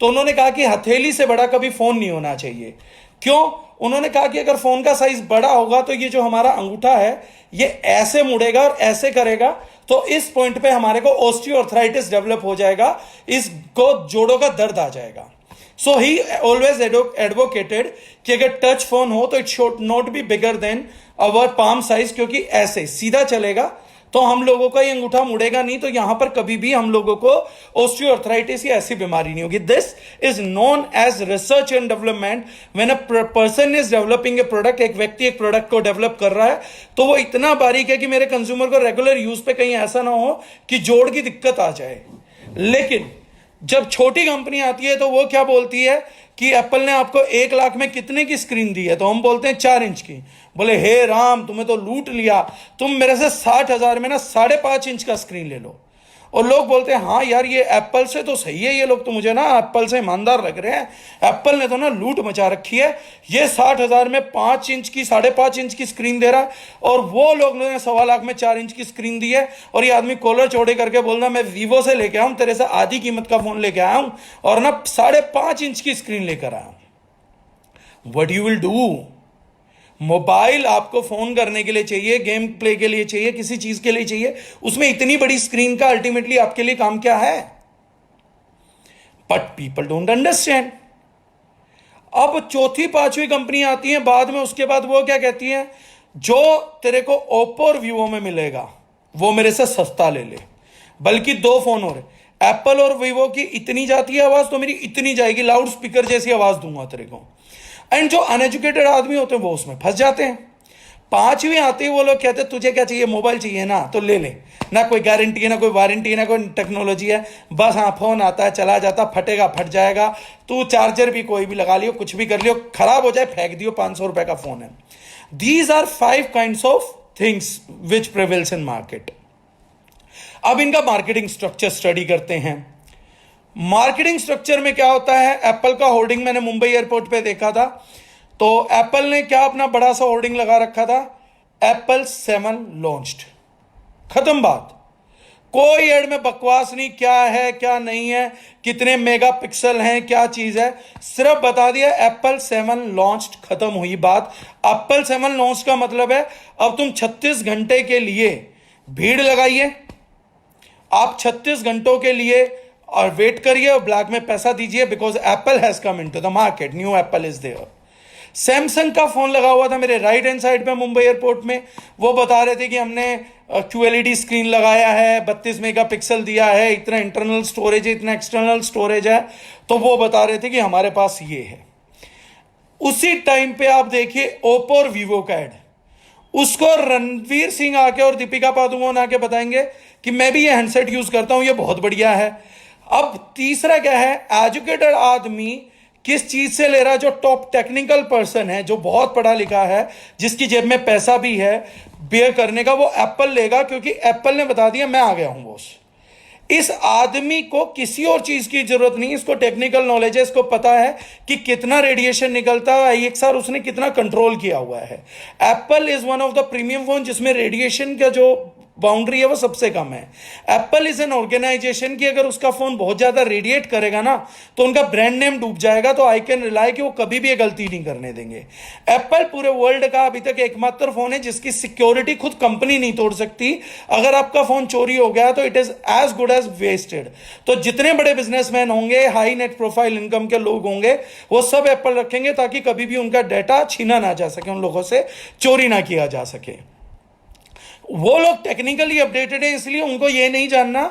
तो उन्होंने कहा कि हथेली से बड़ा कभी फोन नहीं होना चाहिए। क्यों? उन्होंने कहा कि अगर फोन का साइज बड़ा होगा तो ये जो हमारा अंगूठा है ये ऐसे मुड़ेगा और ऐसे करेगा, तो इस पॉइंट पे हमारे को ऑस्टियोआर्थराइटिस डेवलप हो जाएगा, इसको जोड़ों का दर्द आ जाएगा। सो ही ऑलवेज एडवोकेटेड कि अगर टच फोन हो तो it should not be bigger than our palm size, क्योंकि ऐसे सीधा चलेगा तो हम लोगों का ये अंगूठा मुड़ेगा नहीं, तो यहां पर कभी भी हम लोगों को ऑस्टियोआर्थराइटिस या ऐसी बीमारी नहीं होगी। This is known as research and development. When a person is developing a product, एक व्यक्ति एक प्रोडक्ट को डेवलप कर रहा है तो वो इतना बारीक है कि मेरे कंज्यूमर को रेगुलर यूज पे कहीं ऐसा ना हो कि जोड़ की दिक्कत आ जाए। लेकिन जब छोटी कंपनी आती है तो वो क्या बोलती है कि एप्पल ने आपको 1 लाख में कितने की स्क्रीन दी है, तो हम बोलते हैं 4 इंच की। बोले हे राम, तुम्हें तो लूट लिया, तुम मेरे से 60,000 में ना 5.5 इंच का स्क्रीन ले लो। और लोग बोलते हैं हाँ यार ये एप्पल से तो सही है, ये लोग तो मुझे ना एप्पल से ईमानदार लग रहे हैं, एप्पल ने तो ना लूट मचा रखी है, ये 60,000 में 5 इंच की 5.5 इंच की स्क्रीन दे रहा है, और वो लोग ने 1.25 लाख में 4 इंच की स्क्रीन दी है, और ये आदमी कॉलर चौड़े करके बोल रहा मैं वीवो से लेके आऊं, तेरे से आधी कीमत का फोन लेके आया हूं और ना 5.5 इंच की स्क्रीन लेकर आया हूं। What you will do? Mobile आपको फोन करने के लिए चाहिए, गेम प्ले के लिए चाहिए, किसी चीज के लिए चाहिए, उसमें इतनी बड़ी स्क्रीन का अल्टीमेटली आपके लिए काम क्या है? But people don't understand. अब चौथी पांचवी कंपनी आती है बाद में, उसके बाद वो क्या कहती है, जो तेरे को ओप्पो और वीवो में मिलेगा वो मेरे से सस्ता ले ले, बल्कि 2 फोन और एप्पल और वीवो की इतनी जाती है आवाज तो मेरी इतनी जाएगी, लाउड स्पीकर जैसी आवाज दूंगा तेरे को। एंड जो अनएजुकेटेड आदमी होते हैं वो उसमें फंस जाते हैं। पांचवी आती है वो लोग कहते हैं तुझे क्या चाहिए, मोबाइल चाहिए ना तो ले ले, ना कोई गारंटी है, ना कोई वारंटी है, ना कोई टेक्नोलॉजी है, बस हाँ फोन आता है चला जाता, फटेगा फट जाएगा, तू चार्जर भी कोई भी लगा लियो, कुछ भी कर लियो, खराब हो जाए फेंक दियो, 500 रुपए का फोन है। These are 5 kinds of things which prevails in market. अब इनका मार्केटिंग स्ट्रक्चर स्टडी करते हैं। मार्केटिंग स्ट्रक्चर में क्या होता है, एप्पल का होर्डिंग मैंने मुंबई एयरपोर्ट पे देखा था, तो एप्पल ने क्या अपना बड़ा सा होर्डिंग लगा रखा था, एप्पल 7 लॉन्च्ड, खत्म बात। कोई एड में बकवास नहीं, क्या है क्या नहीं है, कितने मेगापिक्सल हैं, क्या चीज है, सिर्फ बता दिया एप्पल 7 लॉन्च्ड, खत्म हुई बात। एप्पल 7 लॉन्च का मतलब है अब तुम 36 घंटे के लिए भीड़ लगाइए, आप 36 घंटों के लिए और वेट करिए और ब्लैक में पैसा दीजिए, because Apple has come into the market, new Apple is there. Samsung का फोन लगा हुआ था मेरे राइट हैंड साइड पे मुंबई एयरपोर्ट में, वो बता रहे थे कि हमने QLED स्क्रीन लगाया है, 32 मेगापिक्सल दिया है, इतना इंटरनल स्टोरेज है, इतना एक्सटर्नल स्टोरेज है, तो वो बता रहे थे कि हमारे पास ये है। उसी टाइम पे आप देखिए ओप्पो और वीवो का एड, उसको रणवीर सिंह आके और दीपिका पादुकोण आके बताएंगे कि मैं भी ये हैंडसेट यूज करता हूं, ये बहुत बढ़िया है। अब तीसरा क्या है, एजुकेटेड आदमी किस चीज से ले रहा है, जो टॉप टेक्निकल पर्सन है, जो बहुत पढ़ा लिखा है, जिसकी जेब में पैसा भी है बेयर करने का, वो एप्पल लेगा, क्योंकि एप्पल ने बता दिया मैं आ गया हूं बॉस। इस आदमी को किसी और चीज की जरूरत नहीं, इसको टेक्निकल नॉलेज है, इसको पता है कि कितना रेडिएशन निकलता है, एक साल उसने कितना कंट्रोल किया हुआ है। Apple is one of the premium phone जिसमें रेडिएशन का जो बाउंड्री है वो सबसे कम है। एप्पल इज एन ऑर्गेनाइजेशन की अगर उसका फोन बहुत ज्यादा रेडिएट करेगा ना तो उनका ब्रांड नेम डूब जाएगा, तो आई कैन रिलाई कि वो कभी भी ये गलती नहीं करने देंगे। एप्पल पूरे वर्ल्ड का अभी तक एकमात्र फोन है जिसकी सिक्योरिटी खुद कंपनी नहीं तोड़ सकती। अगर आपका फोन चोरी हो गया तो it is as good as wasted. तो जितने बड़े बिजनेसमैन होंगे, हाई नेट प्रोफाइल इनकम के लोग होंगे, वो सब एप्पल रखेंगे ताकि कभी भी उनका डाटा छीना ना जा सके, उन लोगों से चोरी ना किया जा सके। वो लोग टेक्निकली अपडेटेड है, इसलिए उनको ये नहीं जानना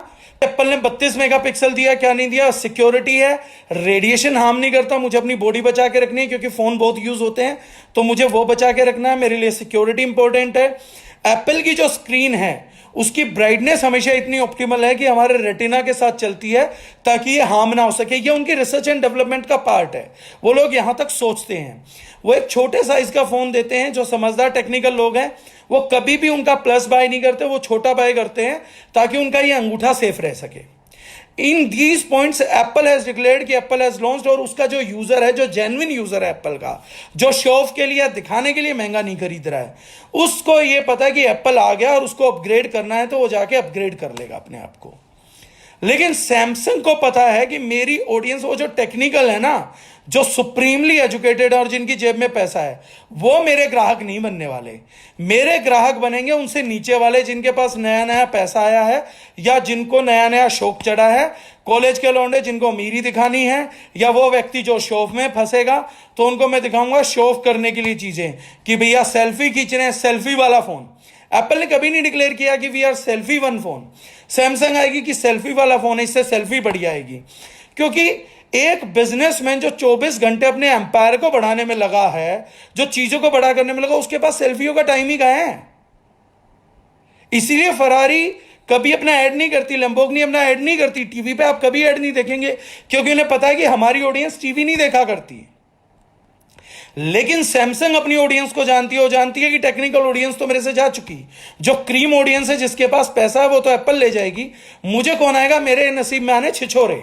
एप्पल ने 32 मेगापिक्सल दिया क्या नहीं दिया, सिक्योरिटी है, रेडिएशन हार्म नहीं करता, मुझे अपनी बॉडी बचा के रखनी है क्योंकि फोन बहुत यूज होते हैं, तो मुझे वो बचा के रखना है, मेरे लिए सिक्योरिटी इंपॉर्टेंट है। एप्पल की जो स्क्रीन है उसकी ब्राइटनेस हमेशा इतनी ऑप्टिमल है कि हमारे रेटिना के साथ चलती है ताकि ये हार्म ना हो सके। ये उनकी रिसर्च एंड डेवलपमेंट का पार्ट है, वो लोग यहां तक सोचते हैं। वो एक छोटे साइज का फोन देते हैं, जो समझदार टेक्निकल लोग हैं वो कभी भी उनका प्लस बाय नहीं करते, वो छोटा बाय करते हैं ताकि उनका ये अंगूठा सेफ रह सके। In these points Apple has declared कि एप्पल हैज लॉन्च्ड, और उसका जो यूजर है, जो जेन्युइन यूजर है एप्पल का, जो शो ऑफ के लिए या दिखाने के लिए महंगा नहीं खरीद रहा है, उसको ये पता है कि एप्पल आ गया और उसको अपग्रेड करना है तो वो जाके अपग्रेड कर लेगा अपने आप को। लेकिन सैमसंग को पता है कि मेरी ऑडियंस, वो जो टेक्निकल है ना, जो सुप्रीमली एजुकेटेड है और जिनकी जेब में पैसा है, वो मेरे ग्राहक नहीं बनने वाले। मेरे ग्राहक बनेंगे उनसे नीचे वाले, जिनके पास नया नया पैसा आया है या जिनको नया नया शौक चढ़ा है, कॉलेज के लौंडे जिनको अमीरी दिखानी है, या वो व्यक्ति जो शौक में फंसेगा, तो उनको मैं दिखाऊंगा शौक करने के लिए चीजें कि भैया सेल्फी खींच रहे हैं, सेल्फी वाला फोन। एप्पल ने कभी नहीं डिक्लेयर किया कि we are selfie one phone. Samsung आएगी कि सेल्फी वाला फोन है, इससे सेल्फी बढ़िया आएगी, क्योंकि एक बिजनेसमैन जो 24 घंटे अपने एम्पायर को बढ़ाने में लगा है, जो चीजों को बड़ा करने में लगा, उसके पास सेल्फियों का टाइम ही कहां है। इसीलिए फरारी कभी अपना ऐड नहीं करती, लैम्बोर्गिनी अपना ऐड नहीं करती, टीवी पे आप कभी ऐड नहीं देखेंगे, क्योंकि उन्हें पता है कि हमारी ऑडियंस टीवी नहीं देखा करती। लेकिन सैमसंग अपनी ऑडियंस को जानती है, वो जानती है कि टेक्निकल ऑडियंस तो मेरे से जा चुकी, जो क्रीम ऑडियंस है जिसके पास पैसा है वो तो एप्पल ले जाएगी, मुझे कौन आएगा मेरे नसीब में आने छिछोरे,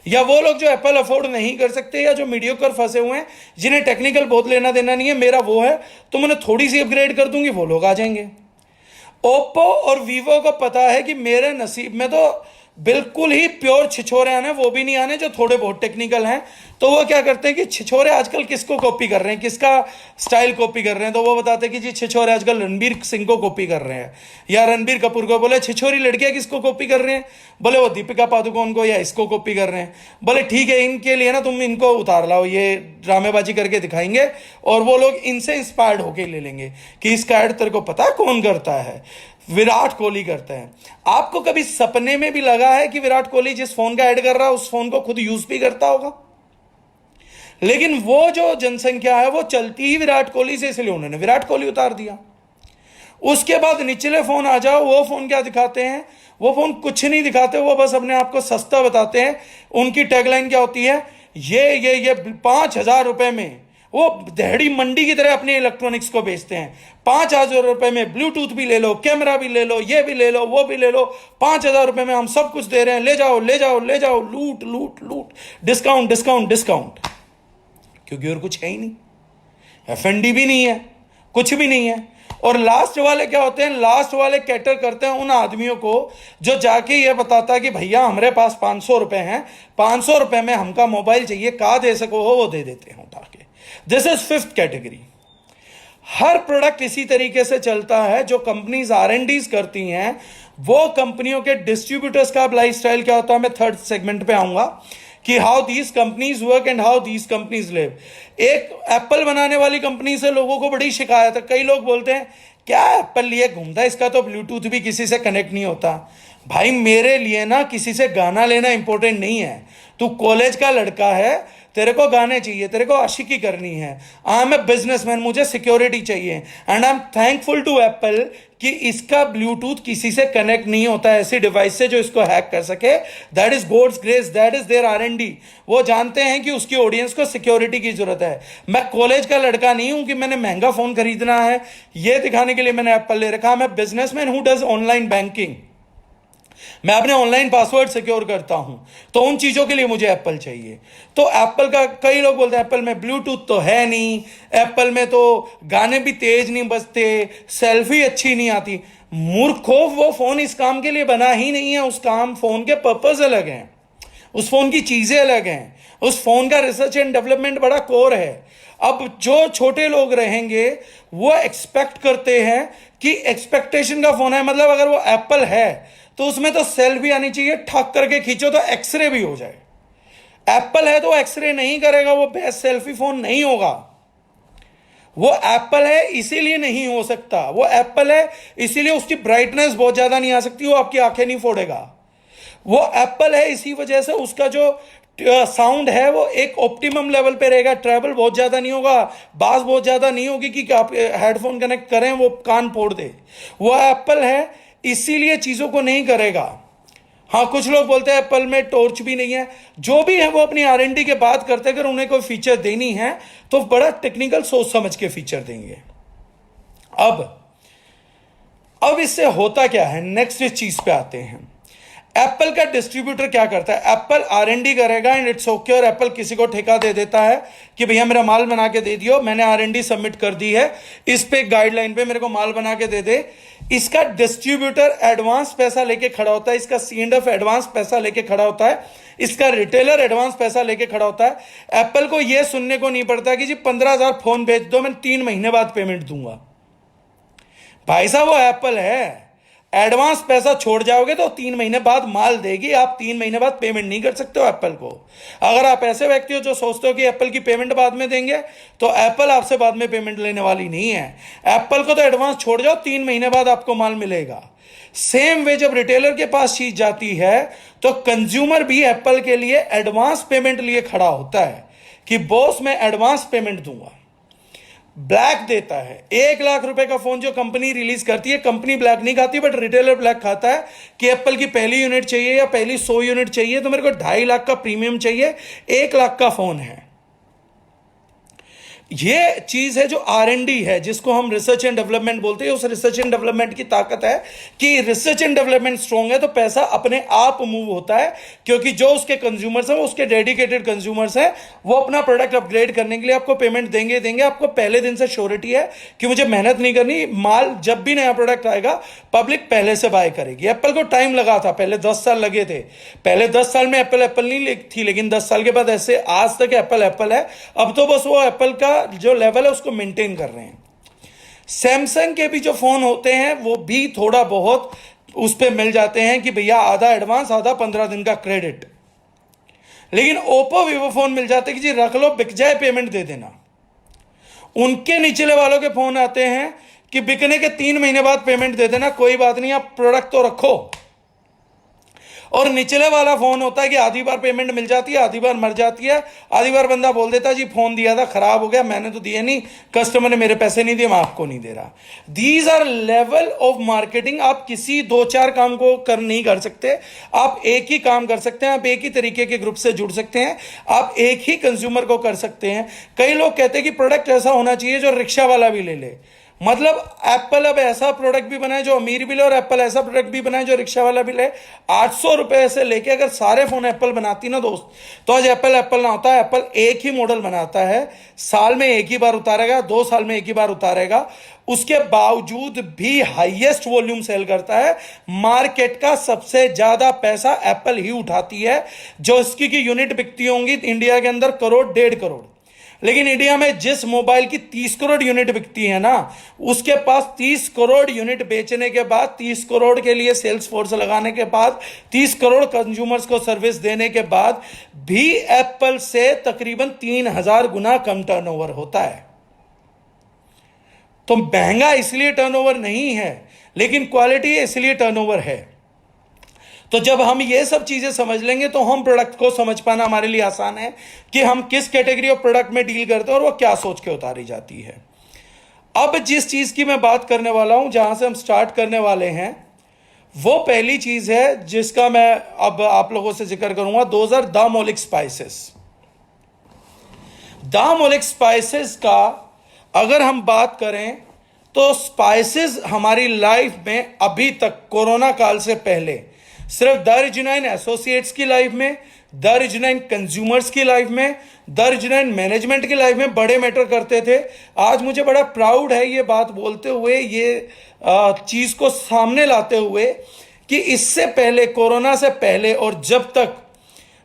या वो लोग जो एप्पल अफोर्ड नहीं कर सकते, या जो मीडियोकर फंसे हुए हैं जिन्हें टेक्निकल बहुत लेना देना नहीं है, मेरा वो है तो मैं थोड़ी सी अपग्रेड कर दूंगी, वो लोग आ जाएंगे। ओप्पो और वीवो को पता है कि मेरे नसीब में तो बिल्कुल ही प्योर छिछोरे आने, वो भी नहीं आने जो थोड़े बहुत टेक्निकल हैं। तो वो क्या करते हैं कि छिछोरे आजकल किसको कॉपी कर रहे हैं, किसका स्टाइल कॉपी कर रहे हैं, तो वो बताते हैं कि जी छिछोरे आजकल रणबीर सिंह को कॉपी कर रहे हैं, या रणबीर कपूर को। बोले छिछोरी लड़कियां किसको कॉपी कर रहे हैं, बोले वो दीपिका पादुकोण को या इसको कॉपी कर रहे हैं। बोले ठीक है, इनके लिए ना तुम इनको उतार लाओ, ये ड्रामेबाजी करके दिखाएंगे और वो लोग इनसे इंस्पायर्ड होके ले लेंगे कि इसका ऐड तेरे को पता है कौन करता है, विराट कोहली करता है। आपको कभी सपने में भी लगा है कि विराट कोहली जिस फोन का ऐड कर रहा है उस फोन को खुद यूज भी करता होगा? लेकिन वो जो जनसंख्या है वो चलती ही विराट कोहली से, इसलिए उन्होंने विराट कोहली उतार दिया। उसके बाद निचले फोन आ जाओ, वो फोन क्या दिखाते हैं, वो फोन कुछ नहीं दिखाते, वो बस अपने आप को सस्ता बताते हैं। उनकी टैगलाइन क्या होती है, ये 5,000 रुपए में वो दहड़ी मंडी की तरह अपने इलेक्ट्रॉनिक्स को बेचते हैं। 5,000 रुपए में ब्लूटूथ भी ले लो, कैमरा भी ले लो, ये भी ले लो, वो भी ले लो, 5,000 रुपए में हम सब कुछ दे रहे हैं, ले जाओ ले जाओ ले जाओ, लूट लूट लूट, डिस्काउंट डिस्काउंट डिस्काउंट। क्योंकि और कुछ है ही नहीं, एफएनडी भी नहीं है, कुछ भी नहीं है। और लास्ट वाले क्या होते हैं, लास्ट वाले कैटर करते हैं उन आदमियों को जो जाके ये बताता है कि भैया हमारे पास 500 रुपए हैं, 500 रुपए में हमका मोबाइल चाहिए, कहा दे सको हो, वो दे देते हैं उठा के। This is fifth category. Her product इसी तरीके से चलता है। जो कंपनीज R&Ds करती हैं वो कंपनियों के डिस्ट्रीब्यूटर्स का लाइफस्टाइल क्या होता है, मैं थर्ड सेगमेंट पे आऊंगा कि how these companies work and how these companies live. एक एप्पल बनाने वाली कंपनी से लोगों को बड़ी शिकायत है। कई लोग बोलते हैं क्या एप्पल लिए घूमता है, इसका तो ब्लूटूथ भी किसी से कनेक्ट नहीं होता। भाई मेरे लिए ना किसी से गाना लेना इंपॉर्टेंट नहीं है। तू कॉलेज का लड़का है, तेरे को गाने चाहिए, तेरे को आशिकी करनी है। आई एम ए बिजनेसमैन, मुझे सिक्योरिटी चाहिए and I am thankful to Apple कि इसका ब्लूटूथ किसी से कनेक्ट नहीं होता है ऐसी डिवाइस से जो इसको हैक कर सके। That is God's grace, that is their R&D। वो जानते हैं कि उसकी ऑडियंस को सिक्योरिटी की जरूरत है। मैं कॉलेज का लड़का नहीं हूं कि मैंने महंगा फोन खरीदना है, ये दिखाने के लिए मैंने एप्पल ले रखा। मैं बिजनेसमैन हूं डज ऑनलाइन बैंकिंग, मैं अपने ऑनलाइन पासवर्ड सिक्योर करता हूं, तो उन चीजों के लिए मुझे एप्पल चाहिए। तो एप्पल का कई लोग बोलते हैं एप्पल में ब्लूटूथ तो है नहीं, एप्पल में तो गाने भी तेज नहीं बजते, सेल्फी अच्छी नहीं आती। मूर्खो, वो फोन इस काम के लिए बना ही नहीं है। उस काम फोन के पर्पस अलग हैं, उस फोन की चीजें अलग हैं, उस फोन का रिसर्च एंड डेवलपमेंट बड़ा कोर है। अब जो छोटे लोग रहेंगे वो एक्सपेक्ट करते हैं कि एक्सपेक्टेशन का फोन है, मतलब अगर वो एप्पल है तो उसमें तो सेल्फी आनी चाहिए, ठक करके खींचो तो एक्सरे भी हो जाए। एप्पल है तो एक्सरे नहीं करेगा, वो बेस्ट सेल्फी फोन नहीं होगा। वो एप्पल है इसीलिए नहीं हो सकता, वो एप्पल है इसीलिए उसकी ब्राइटनेस बहुत ज्यादा नहीं आ सकती, वो आपकी आंखें नहीं फोड़ेगा। वो एप्पल है इसी वजह से उसका जो साउंड है वो एक ऑप्टिमम लेवल पे रहेगा, ट्रैवल बहुत ज्यादा नहीं होगा, बास बहुत ज्यादा नहीं होगी कि आप हेडफोन कनेक्ट करें वो कान फोड़ दे। वो एप्पल है इसीलिए चीजों को नहीं करेगा। हाँ, कुछ लोग बोलते हैं एप्पल में टॉर्च भी नहीं है। जो भी है वो अपनी R&D के बात करते हैं, अगर उन्हें कोई फीचर देनी है तो बड़ा टेक्निकल सोच समझ के फीचर देंगे। अब इससे होता क्या है, नेक्स्ट इस चीज पे आते हैं। एप्पल का डिस्ट्रीब्यूटर क्या करता है, एप्पल R&D करेगा एंड इट्स ओके, और एप्पल किसी को ठेका दे देता है कि भैया मेरा माल बना के दे दियो, मैंने R&D सबमिट कर दी है, इस पे गाइडलाइन पे मेरे को माल बना के दे दे। इसका डिस्ट्रीब्यूटर एडवांस पैसा लेके खड़ा होता है, इसका C&F एडवांस पैसा लेके खड़ा होता है, इसका रिटेलर एडवांस पैसा लेके खड़ा होता है। एप्पल को यह सुनने को नहीं पड़ता कि जी 15,000 फोन बेच दो, मैं 3 महीने बाद पेमेंट दूंगा। भाई साहब वो एप्पल है, एडवांस पैसा छोड़ जाओगे तो 3 महीने बाद माल देगी, आप 3 महीने बाद पेमेंट नहीं कर सकते हो एप्पल को। अगर आप ऐसे व्यक्ति हो जो सोचते हो कि एप्पल की पेमेंट बाद में देंगे, तो एप्पल आपसे बाद में पेमेंट लेने वाली नहीं है। एप्पल को तो एडवांस छोड़ जाओ, 3 महीने बाद आपको माल मिलेगा। सेम वे जब रिटेलर के पास चीज जाती है तो कंज्यूमर भी एप्पल के लिए एडवांस पेमेंट लिए खड़ा होता है कि बॉस मैं एडवांस पेमेंट दूंगा। ब्लैक देता है 1 लाख रुपए का फोन जो कंपनी रिलीज करती है, कंपनी ब्लैक नहीं खाती बट रिटेलर ब्लैक खाता है कि एप्पल की पहली यूनिट चाहिए या पहली 100 यूनिट चाहिए तो मेरे को 2.5 लाख का प्रीमियम चाहिए, 1 लाख का फोन है। ये चीज है जो R&D है, जिसको हम रिसर्च एंड डेवलपमेंट बोलते हैं। उस रिसर्च एंड डेवलपमेंट की ताकत है कि रिसर्च एंड डेवलपमेंट स्ट्रांग है तो पैसा अपने आप मूव होता है, क्योंकि जो उसके कंज्यूमर्स हैं, वो उसके डेडिकेटेड कंज्यूमर्स हैं, वो अपना प्रोडक्ट अपग्रेड करने के लिए आपको पेमेंट देंगे। आपको पहले दिन से श्योरिटी है कि मुझे मेहनत नहीं करनी, माल जब भी नया प्रोडक्ट आएगा पब्लिक पहले से बाय करेगी। एप्पल को टाइम लगा था, पहले 10 साल लगे थे। पहले 10 साल में एप्पल नहीं थी, लेकिन 10 साल के बाद ऐसे आज तक एप्पल है। अब तो बस वो एप्पल का जो लेवल है उसको मेंटेन कर रहे हैं। सैमसंग के भी जो फोन होते हैं वो भी थोड़ा बहुत उस पे मिल जाते हैं कि भैया आधा एडवांस, आधा 15 दिन का क्रेडिट। लेकिन ओप्पो वीवो फोन मिल जाते हैं कि जी रख लो, बिक जाए, पेमेंट दे देना। उनके निचले वालों के फोन आते हैं कि बिकने के 3 महीने बाद पेमेंट दे देना, कोई बात नहीं, आप प्रोडक्ट तो रखो। और निचले वाला फोन होता है कि आधी बार पेमेंट मिल जाती है, आधी बार मर जाती है, आधी बार बंदा बोल देता है जी फोन दिया था खराब हो गया, मैंने तो दिया नहीं, कस्टमर ने मेरे पैसे नहीं दिए, मैं आपको नहीं दे रहा। These are level of marketing. आप किसी 2-4 काम को नहीं कर सकते, आप एक ही काम कर सकते हैं, आप एक ही तरीके के ग्रुप से जुड़ सकते हैं, आप एक ही कंज्यूमर को कर सकते हैं। कई लोग कहते हैं कि प्रोडक्ट ऐसा होना चाहिए जो रिक्शा वाला भी ले ले। मतलब एप्पल अब ऐसा प्रोडक्ट भी बनाए जो अमीर भी ले, और एप्पल ऐसा प्रोडक्ट भी बनाए जो रिक्शा वाला भी ले। 800 रुपए से लेके अगर सारे फोन एप्पल बनाती ना दोस्त, तो आज एप्पल ना होता है। एप्पल एक ही मॉडल बनाता है, साल में एक ही बार उतारेगा, 2 साल में एक ही बार उतारेगा, उसके बावजूद भी हाईएस्ट वॉल्यूम सेल करता है। मार्केट का सबसे ज्यादा पैसा एप्पल ही उठाती है, जो इसकी की यूनिट बिकती होंगी इंडिया के अंदर 1-1.5 करोड़। लेकिन इंडिया में जिस मोबाइल की 30 करोड़ यूनिट बिकती है ना, उसके पास 30 करोड़ यूनिट बेचने के बाद, 30 करोड़ के लिए सेल्स फोर्स लगाने के बाद, 30 करोड़ कंज्यूमर्स को सर्विस देने के बाद भी एप्पल से तकरीबन 3000 गुना कम टर्नओवर होता है। तो महंगा इसलिए टर्नओवर नहीं है, लेकिन क्वालिटी इसलिए टर्नओवर है। तो जब हम ये सब चीजें समझ लेंगे तो हम प्रोडक्ट को समझ पाना हमारे लिए आसान है कि हम किस कैटेगरी ऑफ प्रोडक्ट में डील करते हैं और वो क्या सोच के उतारी जाती है। अब जिस चीज की मैं बात करने वाला हूं, जहां से हम स्टार्ट करने वाले हैं, वो पहली चीज है जिसका मैं अब आप लोगों से जिक्र करूंगा। 2000 द मौलिक स्पाइसेस। द मौलिक स्पाइसेस का अगर हम बात करें तो स्पाइसेस हमारी लाइफ में अभी तक कोरोना काल से पहले सिर्फ द रिजनाइन एसोसिएट्स की लाइफ में, द रिजनाइन कंज्यूमर्स की लाइफ में, द रिजनाइन मैनेजमेंट की लाइफ में बड़े मैटर करते थे। आज मुझे बड़ा प्राउड है ये बात बोलते हुए, ये चीज को सामने लाते हुए कि इससे पहले, कोरोना से पहले और जब तक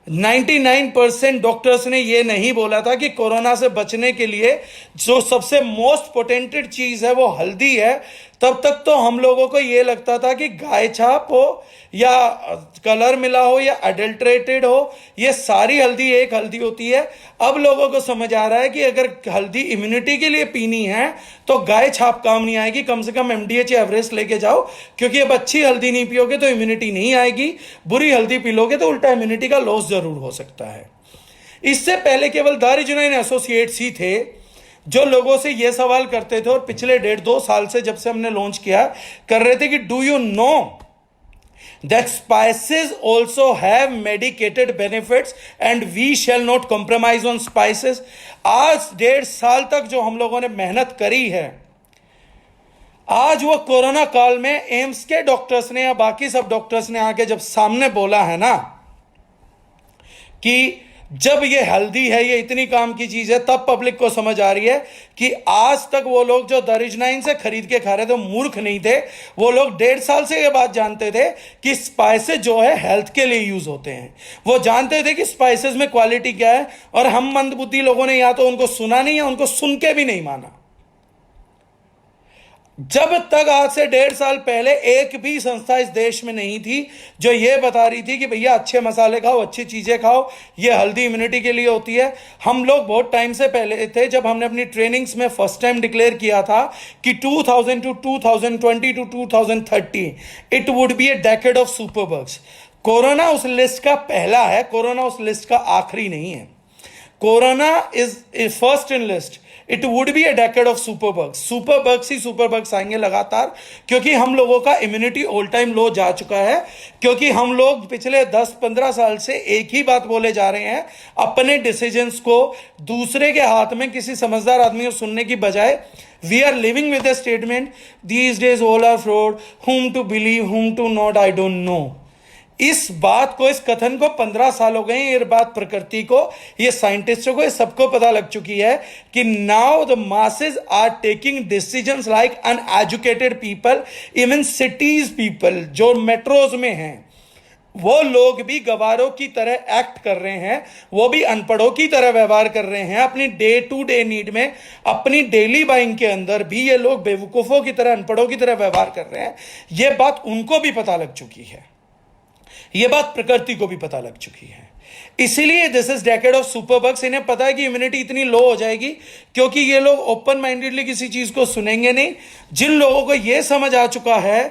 99% डॉक्टर्स ने यह नहीं बोला था कि कोरोना से बचने के लिए जो सबसे मोस्ट पोटेंटेड चीज है वो हल्दी है, तब तक तो हम लोगों को यह लगता था कि गाय छाप हो या कलर मिला हो या अडल्ट्रेटेड हो, ये सारी हल्दी एक हल्दी होती है। अब लोगों को समझ आ रहा है कि अगर हल्दी इम्यूनिटी के लिए पीनी है तो गाय छाप काम नहीं आएगी, कम से कम एमडीएच या एवरेस्ट लेके जाओ, क्योंकि अब अच्छी हल्दी नहीं पियोगे तो इम्यूनिटी नहीं आएगी, बुरी हल्दी पी लोगे तो उल्टा इम्यूनिटी का लॉस जरूर हो सकता है। इससे पहले केवल द रिजनाइन एसोसिएट्स ही थे जो लोगों से यह सवाल करते थे, और पिछले 1.5-2 साल से जब से हमने लॉन्च किया कर रहे थे कि do you know that spices also have medicated benefits and we shall not compromise on spices। आज 1.5 साल तक जो हम लोगों ने मेहनत करी है, आज वो कोरोना काल में एम्स के डॉक्टर्स ने या बाकी सब डॉक्टर्स ने आके जब सामने बोला है ना कि जब ये हल्दी है, ये इतनी काम की चीज है, तब पब्लिक को समझ आ रही है कि आज तक वो लोग जो द रिजनाइन से खरीद के खा रहे थे मूर्ख नहीं थे। वो लोग 1.5 साल से ये बात जानते थे कि स्पाइसेस जो है हेल्थ के लिए यूज होते हैं। वो जानते थे कि स्पाइसेस में क्वालिटी क्या है, और हम मंदबुद्धि लोगों ने या तो उनको सुना नहीं या उनको सुन के भी नहीं माना। जब तक आज से 1.5 साल पहले एक भी संस्था इस देश में नहीं थी जो ये बता रही थी कि भैया अच्छे मसाले खाओ, अच्छी चीजें खाओ, ये हल्दी इम्यूनिटी के लिए होती है। हम लोग बहुत टाइम से पहले थे जब हमने अपनी ट्रेनिंग्स में फर्स्ट टाइम डिक्लेयर किया था कि 2000 to 2020 to 2030 it would be a decade of superbugs. Corona उस लिस्ट का पहला है, कोरोना उस लिस्ट का आखिरी नहीं है। Corona is first in list it would be a decade of super bugs he super bugs आएंगे लगातार, क्योंकि हम लोगों का इम्यूनिटी ऑल टाइम लो जा चुका है, क्योंकि हम लोग पिछले 10-15 साल से एक ही बात बोले जा रहे हैं, अपने डिसीजंस को दूसरे के हाथ में किसी समझदार आदमी को सुनने की बजाय we are living with a statement, these days all are fraud, whom to believe whom to not I don't know। इस बात को, इस कथन को 15 साल हो गए। ये बात प्रकृति को, ये साइंटिस्टों को, ये सबको पता लग चुकी है कि now the masses are taking decisions like uneducated people, even cities people जो मेट्रोज में हैं, वो लोग भी गवारों की तरह एक्ट कर रहे हैं, वो भी अनपढ़ों की तरह व्यवहार कर रहे हैं अपनी डे टू डे नीड में, अपनी डेली बाइंग के अंदर भी ये लोग बेवकूफों की तरह, अनपढ़ों की तरह व्यवहार कर रहे हैं। ये बात उनको भी पता लग चुकी है, ये बात प्रकृति को भी पता लग चुकी है। इसीलिए this is decade of super bugs. इन्हें पता है कि इम्यूनिटी इतनी लो हो जाएगी, क्योंकि ये लोग ओपन माइंडेडली किसी चीज को सुनेंगे नहीं। जिन लोगों को यह समझ आ चुका है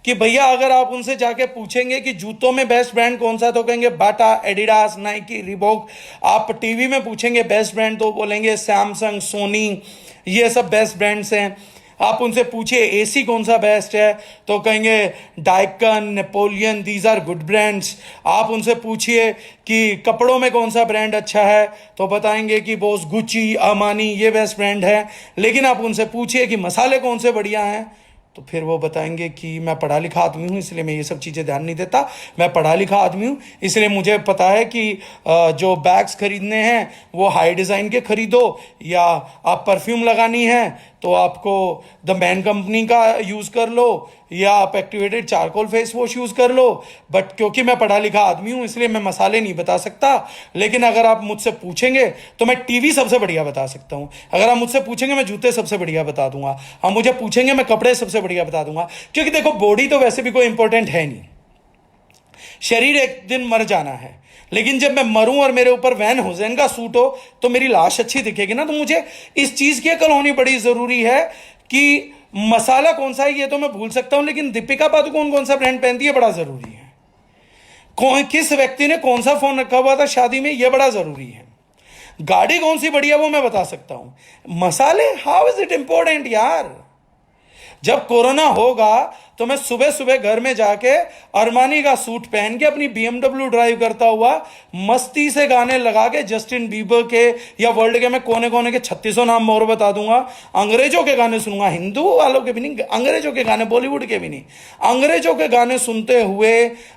कि भैया अगर आप उनसे जाके पूछेंगे कि जूतों में बेस्ट ब्रांड कौन सा, तो कहेंगे बाटा, एडिडास, नाइकी, रिबॉक। आप टीवी में पूछेंगे बेस्ट ब्रांड, तो बोलेंगे सैमसंग, सोनी, ये सब बेस्ट ब्रांड्स हैं। आप उनसे पूछिए एसी कौन सा बेस्ट है, तो कहेंगे डाइकन, Napoleon, these are good brands. आप उनसे पूछिए कि कपड़ों में कौन सा ब्रांड अच्छा है, तो बताएंगे कि बोस, गुची, अमानी, ये बेस्ट ब्रांड है। लेकिन आप उनसे पूछिए कि मसाले कौन से बढ़िया हैं, तो फिर वो बताएंगे कि मैं पढ़ा लिखा आदमी हूँ, इसलिए मैं ये सब चीज़ें ध्यान नहीं देता। मैं पढ़ा लिखा आदमी हूँ, इसलिए मुझे पता है कि जो बैग्स खरीदने हैं वो हाई डिज़ाइन के खरीदो, या आप परफ्यूम लगानी है तो आपको द मैन कंपनी का यूज़ कर लो, या आप activated charcoal face wash use कर लो। बट क्योंकि मैं पढ़ा लिखा आदमी हूँ, इसलिए मैं मसाले नहीं बता सकता। लेकिन अगर आप मुझसे पूछेंगे तो मैं टीवी सबसे बढ़िया बता सकता हूँ। अगर आप मुझसे पूछेंगे मैं जूते सबसे बढ़िया बता दूंगा। आप मुझे पूछेंगे मैं कपड़े सबसे बढ़िया बता दूंगा। क्योंकि देखो, बॉडी तो वैसे भी कोई इंपॉर्टेंट है नहीं, शरीर एक दिन मर जाना है। लेकिन जब मैं मरूं और मेरे ऊपर वैन हुसैन का सूट हो तो मेरी लाश अच्छी दिखेगी ना। तो मुझे इस चीज की अकल होनी बड़ी जरूरी है कि मसाला कौन सा है ये तो मैं भूल सकता हूं, लेकिन दीपिका पादुकोण कौन सा ब्रांड पहनती है बड़ा जरूरी है। किस व्यक्ति ने कौन सा फोन रखा हुआ था शादी में, यह बड़ा जरूरी है। गाड़ी कौन सी बढ़िया वो मैं बता सकता हूं। मसाले, हाउ इज इट इंपॉर्टेंट यार। जब कोरोना होगा तो मैं सुबह सुबह घर में जाके अरमानी का सूट पहन के अपनी BMW ड्राइव करता हुआ मस्ती से गाने लगा के जस्टिन बीबर के या वर्ल्ड के मैं कोने कोने के 3600 नाम और बता दूंगा। अंग्रेजों के गाने सुनूंगा, हिंदू वालों के भी नहीं, अंग्रेजों के गाने, बॉलीवुड के भी नहीं, अंग्रेजों के गाने सुनते हुए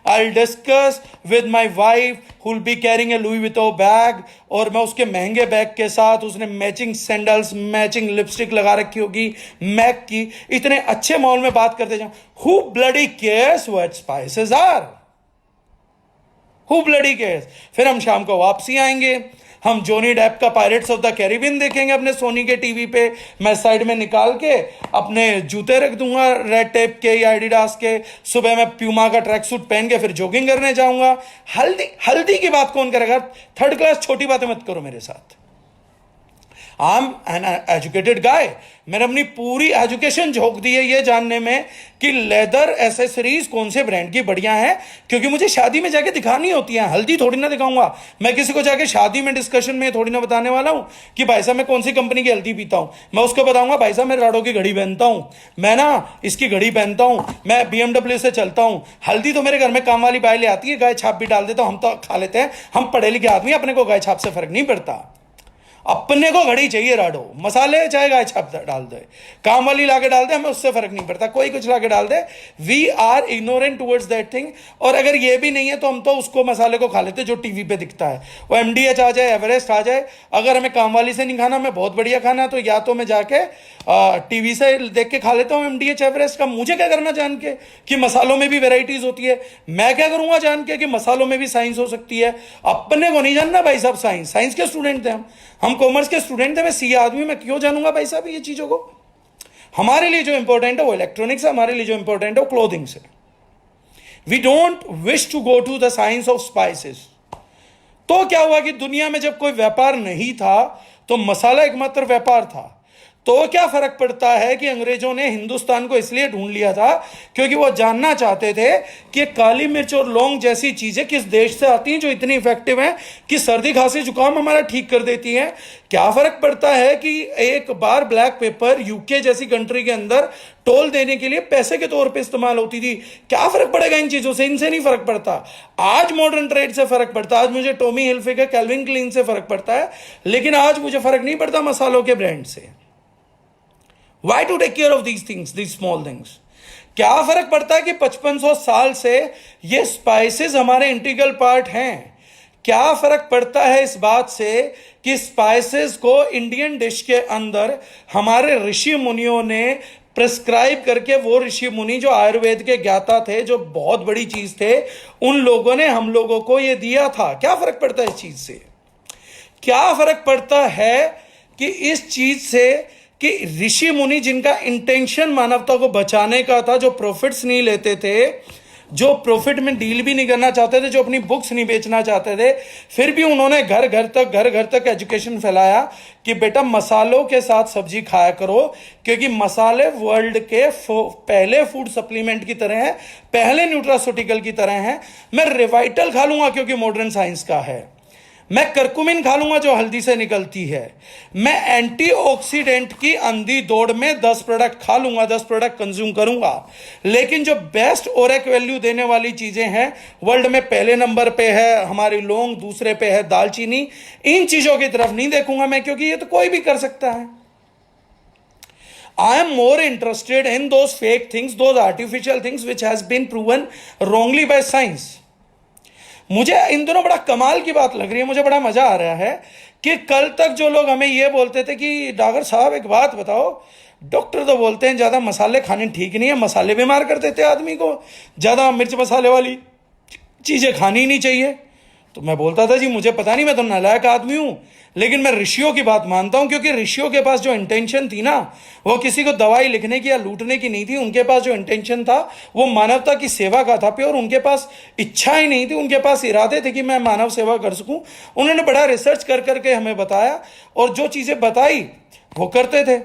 I discuss with my wife who will be carrying a Louis Vuitton bag, और मैं उसके महंगे बैग के साथ, उसने मैचिंग सैंडल्स, मैचिंग लिपस्टिक लगा रखी होगी मैक की, इतने अच्छे माहौल में बात करते जाऊं। Who bloody cares what spices are? Who bloody cares? फिर हम शाम को वापसी आएंगे, हम जॉनी डेप का पायरेट्स ऑफ द कैरिबियन देखेंगे अपने सोनी के टीवी पे। मैं साइड में निकाल के अपने जूते रख दूंगा रेड टेप के या एडिडास के। सुबह मैं प्यूमा का ट्रैक सूट पहन के फिर जॉगिंग करने जाऊंगा। हल्दी की बात कौन करेगा? थर्ड क्लास छोटी बातें मत करो मेरे साथ। आई एम एन एजुकेटेड गाय। मैंने अपनी पूरी एजुकेशन झोंक दी है ये जानने में कि लेदर एसेसरीज कौन से ब्रांड की बढ़िया है, क्योंकि मुझे शादी में जाके दिखानी होती है। हल्दी थोड़ी ना दिखाऊंगा मैं किसी को जाके शादी में, डिस्कशन में थोड़ी ना बताने वाला हूं कि भाई साहब मैं कौन सी कंपनी की हल्दी पीता हूं। मैं उसको बताऊंगा भाई साहब मैं राडो की घड़ी पहनता हूं, मैं ना इसकी घड़ी पहनता हूं, मैं BMW से चलता हूं। हल्दी तो मेरे घर में काम वाली बाई ले आती है, गाय छाप भी डाल देता हूं, हम तो खा लेते हैं। हम पढ़े लिखे आदमी, अपने को गाय छाप से फर्क नहीं पड़ता। अपने को घड़ी चाहिए राडो, मसाले चाहे गाय छाप डाल दे, काम वाली लाके डाल दे, हमें उससे फर्क नहीं पड़ता, कोई कुछ लाके डाल दे। We are ignorant towards that thing. और अगर ये भी नहीं है तो हम तो उसको मसाले को खा लेते जो टीवी पे दिखता है। वो MDH आ जाए, एवरेस्ट आ जाए। अगर हमें काम वाली से नहीं खाना, हमें बहुत बढ़िया खाना है, तो या तो मैं जाके टीवी से देख के खा लेता हूँ MDH, एवरेस्ट का। मुझे क्या करना जान के कि मसालों में भी वेराइटीज होती है? मैं क्या करूंगा जान के कि मसालों में भी साइंस हो सकती है? अपने को नहीं जानना भाई साहब। साइंस के स्टूडेंट थे हम कॉमर्स के स्टूडेंट थे। मैं CA आदमी, मैं क्यों जानूंगा भाई साहब ये चीजों को? हमारे लिए जो इंपॉर्टेंट है वो इलेक्ट्रॉनिक्स है, हमारे लिए जो इंपॉर्टेंट है वो क्लोथिंग से। We don't wish to go to the science of spices. तो क्या हुआ कि दुनिया में जब कोई व्यापार नहीं था तो मसाला एकमात्र व्यापार था। तो क्या फर्क पड़ता है कि अंग्रेजों ने हिंदुस्तान को इसलिए ढूंढ लिया था क्योंकि वो जानना चाहते थे कि काली मिर्च और लौंग जैसी चीजें किस देश से आती हैं जो इतनी इफेक्टिव हैं कि सर्दी खांसी जुकाम हमारा ठीक कर देती हैं। क्या फर्क पड़ता है कि एक बार ब्लैक पेपर यूके जैसी कंट्री के अंदर टोल देने के लिए पैसे के तौर पे इस्तेमाल होती थी। क्या फर्क पड़ेगा इन चीजों से? इनसे नहीं फर्क पड़ता। आज मॉडर्न ट्रेड से फर्क पड़ता है, आज मुझे टॉमी हिलफिगर कैल्विन क्लीन से फर्क पड़ता है, लेकिन आज मुझे फर्क नहीं पड़ता मसालों के ब्रांड से। Why to take care of these things, these small things? क्या फर्क पड़ता है कि 5500 साल से ये स्पाइसेस हमारे इंटीग्रल पार्ट हैं? क्या फर्क पड़ता है इस बात से कि स्पाइसेस को इंडियन डिश के अंदर हमारे ऋषि मुनियों ने प्रिस्क्राइब करके, वो ऋषि मुनि जो आयुर्वेद के ज्ञाता थे, जो बहुत बड़ी चीज थे, उन लोगों ने हम लोगों को ये दिया था। क्या फर्क पड़ता है इस चीज से? क्या फर्क पड़ता है कि इस चीज से कि ऋषि मुनि जिनका इंटेंशन मानवता को बचाने का था, जो प्रॉफिट्स नहीं लेते थे, जो प्रॉफिट में डील भी नहीं करना चाहते थे, जो अपनी बुक्स नहीं बेचना चाहते थे, फिर भी उन्होंने घर घर तक एजुकेशन फैलाया कि बेटा मसालों के साथ सब्जी खाया करो, क्योंकि मसाले वर्ल्ड के पहले फूड सप्लीमेंट की तरह हैं, पहले न्यूट्रास्यूटिकल की तरह हैं। मैं रिवाइटल खा लूंगा क्योंकि मॉडर्न साइंस का है, मैं करकुमिन खा लूंगा जो हल्दी से निकलती है, मैं एंटीऑक्सीडेंट की अंधी दौड़ में 10 प्रोडक्ट खा लूंगा, 10 प्रोडक्ट कंज्यूम करूंगा, लेकिन जो बेस्ट ओरेक वैल्यू देने वाली चीजें हैं वर्ल्ड में पहले नंबर पे है हमारी लौंग, दूसरे पे है दालचीनी, इन चीजों की तरफ नहीं देखूंगा मैं, क्योंकि ये तो कोई भी कर सकता है। I am more interested in those fake things, those artificial things which has been proven wrongly by science। मुझे इन दोनों बड़ा कमाल की बात लग रही है, मुझे बड़ा मजा आ रहा है कि कल तक जो लोग हमें ये बोलते थे कि डॉक्टर साहब एक बात बताओ, डॉक्टर तो बोलते हैं ज्यादा मसाले खाने ठीक नहीं है, मसाले बीमार कर देते आदमी को, ज्यादा मिर्च मसाले वाली चीजें खानी ही नहीं चाहिए। तो मैं बोलता था जी मुझे पता नहीं, मैं तो नालायक आदमी हूं, लेकिन मैं ऋषियों की बात मानता हूं, क्योंकि ऋषियों के पास जो इंटेंशन थी ना, वो किसी को दवाई लिखने की या लूटने की नहीं थी। उनके पास जो इंटेंशन था वो मानवता की सेवा का था प्योर। उनके पास इच्छा ही नहीं थी, उनके पास इरादे थे कि मैं मानव सेवा कर सकूं। उन्होंने बड़ा रिसर्च कर करके हमें बताया, और जो चीजें बताई वो करते थे।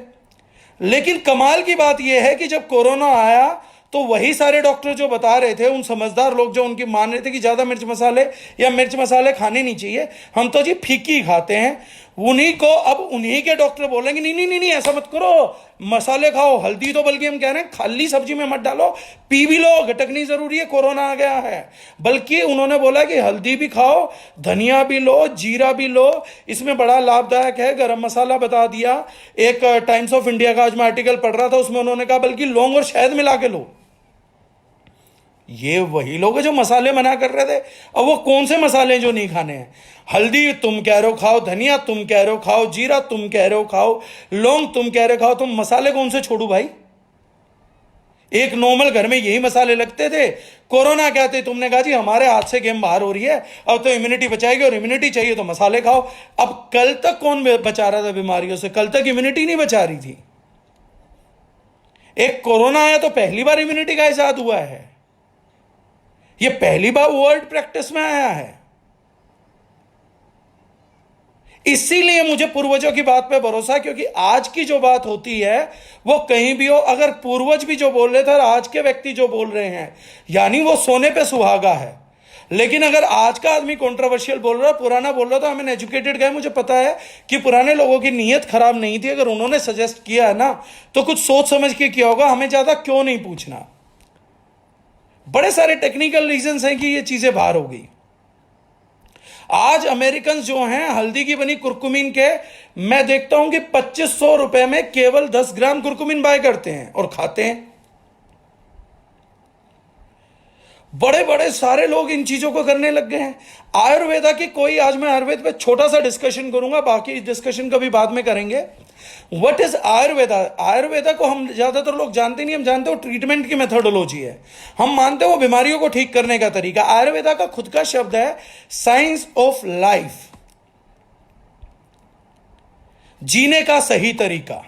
लेकिन कमाल की बात यह है कि जब कोरोना आया तो वही सारे डॉक्टर जो बता रहे थे, उन समझदार लोग जो उनकी मान रहे थे कि ज्यादा मिर्च मसाले या मिर्च मसाले खाने नहीं चाहिए, हम तो जी फीकी खाते हैं, उन्हीं को अब उन्हीं के डॉक्टर बोलेंगे नहीं नहीं नहीं नहीं ऐसा मत करो, मसाले खाओ, हल्दी तो बल्कि हम कह रहे हैं खाली सब्जी में मत डालो, पी भी लो, गटकनी जरूरी है, कोरोना आ गया है। बल्कि उन्होंने बोला कि हल्दी भी खाओ, धनिया भी लो, जीरा भी लो, इसमें बड़ा लाभदायक है। गरम मसाला बता दिया। एक टाइम्स ऑफ इंडिया का आज मैं आर्टिकल पढ़ रहा था, उसमें उन्होंने कहा बल्कि लौंग और शहद मिला के लो। ये वही लोग हैं जो मसाले मना कर रहे थे। अब वो कौन से मसाले जो नहीं खाने हैं? हल्दी तुम कह रहे हो खाओ, धनिया तुम कह रहे हो खाओ, जीरा तुम कह रहे हो खाओ, लौंग तुम कह रहे हो खाओ, तुम मसाले कौन से छोड़ू भाई? एक नॉर्मल घर में यही मसाले लगते थे। कोरोना क्या थे, तुमने कहा जी हमारे हाथ से गेम बाहर हो रही है, अब तो इम्यूनिटी बचाएगी और इम्यूनिटी चाहिए तो मसाले खाओ। अब कल तक कौन बचा रहा था बीमारियों से? कल तक इम्यूनिटी नहीं बचा रही थी। एक कोरोना आया तो पहली बार इम्यूनिटी का इजाद हुआ है, ये पहली बार वर्ल्ड प्रैक्टिस में आया है। इसीलिए मुझे पूर्वजों की बात पे भरोसा है, क्योंकि आज की जो बात होती है वो कहीं भी हो, अगर पूर्वज भी जो बोल रहे थे और आज के व्यक्ति जो बोल रहे हैं, यानी वो सोने पे सुहागा है। लेकिन अगर आज का आदमी कंट्रोवर्शियल बोल रहा है, पुराना बोल रहा, तो हमें एजुकेटेड गए, मुझे पता है कि पुराने लोगों की नीयत खराब नहीं थी। अगर उन्होंने सजेस्ट किया है ना तो कुछ सोच समझ के किया होगा, हमें ज्यादा क्यों नहीं पूछना। बड़े सारे टेक्निकल रीजंस हैं कि ये चीजें बाहर हो गई। आज अमेरिकन जो हैं हल्दी की बनी कुरकुमिन के, मैं देखता हूं कि 2500 रुपए में केवल 10 ग्राम कुरकुमिन बाय करते हैं और खाते हैं। बड़े बड़े सारे लोग इन चीजों को करने लग गए हैं। आयुर्वेदा की कोई, आज मैं आयुर्वेद पे छोटा सा डिस्कशन करूंगा, बाकी डिस्कशन कभी बाद में करेंगे। What is Ayurveda? आयुर्वेदा को हम ज्यादातर लोग जानते नहीं, हम जानते हो ट्रीटमेंट की मेथोडोलॉजी है, हम मानते हो बीमारियों को ठीक करने का तरीका। आयुर्वेदा का खुद का शब्द है साइंस ऑफ लाइफ, जीने का सही तरीका।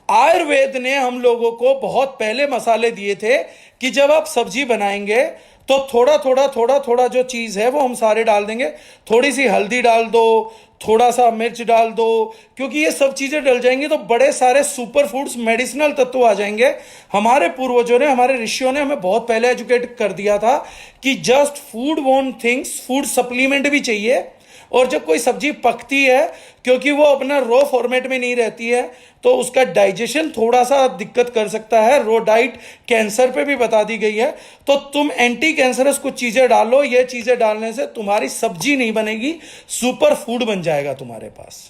आयुर्वेद ने हम लोगों को बहुत पहले मसाले दिए थे कि जब आप सब्जी बनाएंगे तो थोड़ा थोड़ा थोड़ा थोड़ा जो चीज है वो हम सारे डाल देंगे। थोड़ी सी हल्दी डाल दो, थोड़ा सा मिर्च डाल दो, क्योंकि ये सब चीजें डल जाएंगी तो बड़े सारे सुपर फूड्स, मेडिसिनल तत्व आ जाएंगे। हमारे पूर्वजों ने, हमारे ऋषियों ने हमें बहुत पहले एजुकेट कर दिया था कि just food want things, food supplement भी चाहिए। और जब कोई सब्जी पकती है, क्योंकि वो अपना रॉ फॉर्मेट में नहीं रहती है, तो उसका डाइजेशन थोड़ा सा दिक्कत कर सकता है। रॉ डाइट कैंसर पे भी बता दी गई है। तो तुम एंटी कैंसरस कुछ चीजें डालो, ये चीजें डालने से तुम्हारी सब्जी नहीं बनेगी, सुपर फूड बन जाएगा तुम्हारे पास।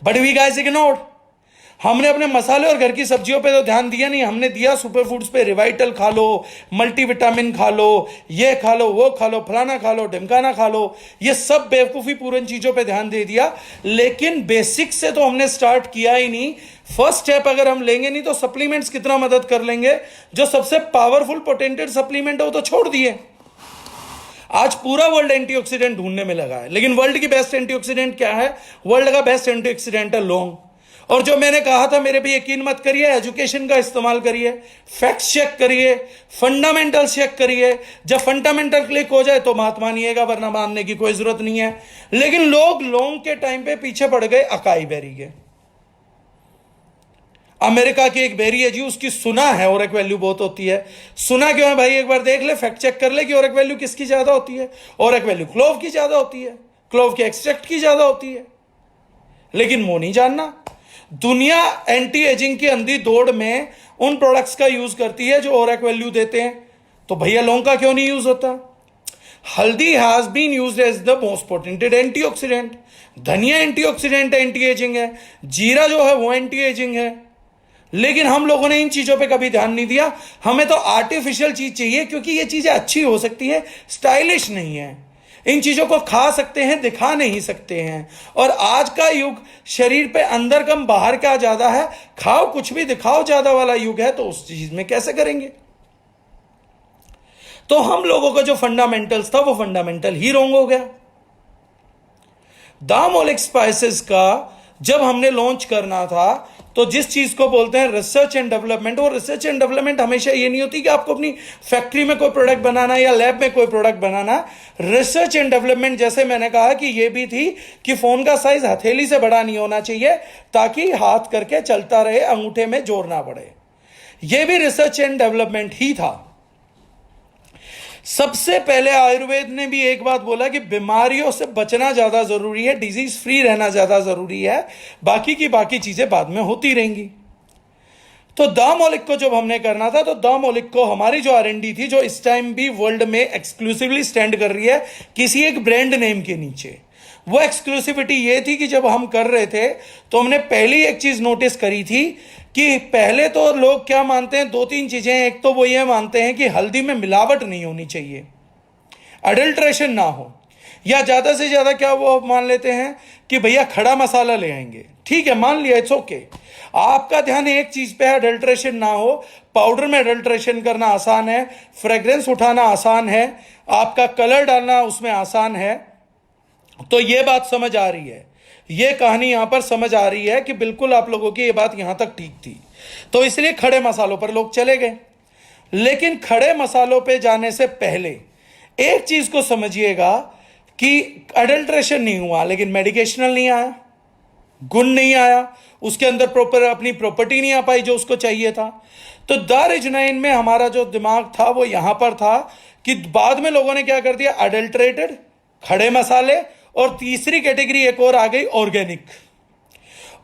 But we guys ignored. हमने अपने मसाले और घर की सब्जियों पे तो ध्यान दिया नहीं, हमने दिया सुपर फूड्स पे। रिवाइटल खा लो, मल्टीविटामिन खा लो, ये खा लो, वो खा लो, फलाना खा लो, ढिमकाना खा लो, ये सब बेवकूफ़ी पूर्ण चीज़ों पे ध्यान दे दिया। लेकिन बेसिक से तो हमने स्टार्ट किया ही नहीं। फर्स्ट स्टेप अगर हम लेंगे नहीं तो सप्लीमेंट्स कितना मदद कर लेंगे। जो सबसे पावरफुल पोटेंटेड सप्लीमेंट है वो तो छोड़ दिए। आज पूरा वर्ल्ड एंटीऑक्सीडेंट ढूंढने में लगा है, लेकिन वर्ल्ड की बेस्ट एंटीऑक्सीडेंट क्या है? वर्ल्ड का बेस्ट एंटीऑक्सीडेंट है लौंग। और जो मैंने कहा था, मेरे पे यकीन मत करिए, एजुकेशन का इस्तेमाल करिए, फैक्ट्स चेक करिए, फंडामेंटल चेक करिए। जब फंडामेंटल क्लिक हो जाए तो बात मानिएगा, वरना मानने की कोई जरूरत नहीं है। लेकिन लोग लौंग के टाइम पे पीछे पड़ गए अकाई बेरी के। अमेरिका की एक बेरी है जी, उसकी सुना है ओरेक वैल्यू बहुत होती है। सुना क्यों है भाई? एक बार देख ले, फैक्ट चेक कर ले कि ओरेक वैल्यू किसकी ज्यादा होती है। ओरेक वैल्यू क्लोव की ज्यादा होती है, क्लोव के एक्सट्रैक्ट की ज्यादा होती है। लेकिन वो नहीं जानना। दुनिया एंटी एजिंग की अंधी दौड़ में उन प्रोडक्ट्स का यूज करती है जो ओरेक वैल्यू देते हैं। तो भैया लौंग का क्यों नहीं यूज होता? Haldi has been used as the most potent antioxidant. धनिया एंटीऑक्सीडेंट, एंटी एजिंग है। जीरा जो है वो एंटी एजिंग है। लेकिन हम लोगों ने इन चीजों पे कभी ध्यान नहीं दिया। हमें तो आर्टिफिशियल चीज चाहिए, क्योंकि ये चीजें अच्छी हो सकती है, स्टाइलिश नहीं है। इन चीजों को खा सकते हैं, दिखा नहीं सकते हैं। और आज का युग शरीर पे अंदर कम बाहर का ज्यादा है, खाओ कुछ भी दिखाओ ज्यादा वाला युग है। तो उस चीज में कैसे करेंगे? तो हम लोगों का जो फंडामेंटल्स था वो फंडामेंटल ही रॉन्ग हो गया। दामोलिक स्पाइसेस का जब हमने लॉन्च करना था, तो जिस चीज को बोलते हैं रिसर्च एंड डेवलपमेंट, वो रिसर्च एंड डेवलपमेंट हमेशा ये नहीं होती कि आपको अपनी फैक्ट्री में कोई प्रोडक्ट बनाना या लैब में कोई product banana. Research and development, जैसे मैंने कहा कि ये भी थी कि फोन का साइज हथेली से बड़ा नहीं होना चाहिए, ताकि हाथ करके चलता रहे, अंगूठे में जोर ना पड़े। ये भी रिसर्च एंड डेवलपमेंट ही था। सबसे पहले आयुर्वेद ने भी एक बात बोला कि बीमारियों से बचना ज्यादा जरूरी है, डिजीज फ्री रहना ज्यादा जरूरी है, बाकी की बाकी चीजें बाद में होती रहेंगी। तो दामोलिक को जब हमने करना था, तो दामोलिक को हमारी जो आरएनडी थी, जो इस टाइम भी वर्ल्ड में एक्सक्लूसिवली स्टैंड कर रही है किसी एक ब्रांड नेम के नीचे, वो एक्सक्लूसिविटी ये थी कि जब हम कर रहे थे तो हमने पहली एक चीज नोटिस करी थी कि पहले तो लोग क्या मानते हैं, दो तीन चीजें। एक तो वो ये मानते हैं कि हल्दी में मिलावट नहीं होनी चाहिए, अडल्ट्रेशन ना हो, या ज्यादा से ज्यादा क्या वो मान लेते हैं कि भैया खड़ा मसाला ले आएंगे। ठीक है, मान लिया, इट्स ओके। आपका ध्यान एक चीज पे है, अडल्ट्रेशन ना हो। पाउडर में अडल्ट्रेशन करना आसान है, फ्रेग्रेंस उठाना आसान है, आपका कलर डालना उसमें आसान है। तो ये बात समझ आ रही है, ये कहानी यहां पर समझ आ रही है कि बिल्कुल आप लोगों की ये बात यहां तक ठीक थी। तो इसलिए खड़े मसालों पर लोग चले गए। लेकिन खड़े मसालों पे जाने से पहले एक चीज को समझिएगा कि अडल्ट्रेशन नहीं हुआ, लेकिन मेडिकेशनल नहीं आया, गुण नहीं आया, उसके अंदर प्रॉपर अपनी प्रॉपर्टी नहीं आ पाई जो उसको चाहिए था। तो दारिजनाइन में हमारा जो दिमाग था वो यहां पर था कि बाद में लोगों ने क्या कर दिया, अडल्ट्रेटेड, खड़े मसाले, और तीसरी कैटेगरी एक और आ गई, ऑर्गेनिक।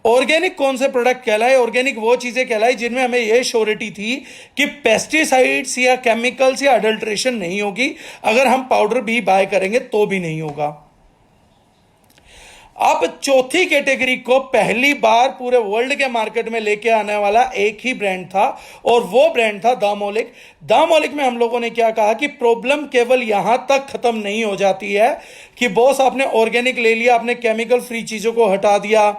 ऑर्गेनिक कौन से प्रोडक्ट कहलाए? ऑर्गेनिक वो चीजें कहलाई जिनमें हमें यह श्योरिटी थी कि पेस्टिसाइड्स या केमिकल्स या अडल्ट्रेशन नहीं होगी। अगर हम पाउडर भी बाय करेंगे तो भी नहीं होगा। अब चौथी कैटेगरी को पहली बार पूरे वर्ल्ड के मार्केट में लेके आने वाला एक ही ब्रांड था, और वो ब्रांड था दामोलिक। दामोलिक में हम लोगों ने क्या कहा कि प्रॉब्लम केवल यहां तक खत्म नहीं हो जाती है कि बॉस आपने ऑर्गेनिक ले लिया, आपने केमिकल फ्री चीजों को हटा दिया,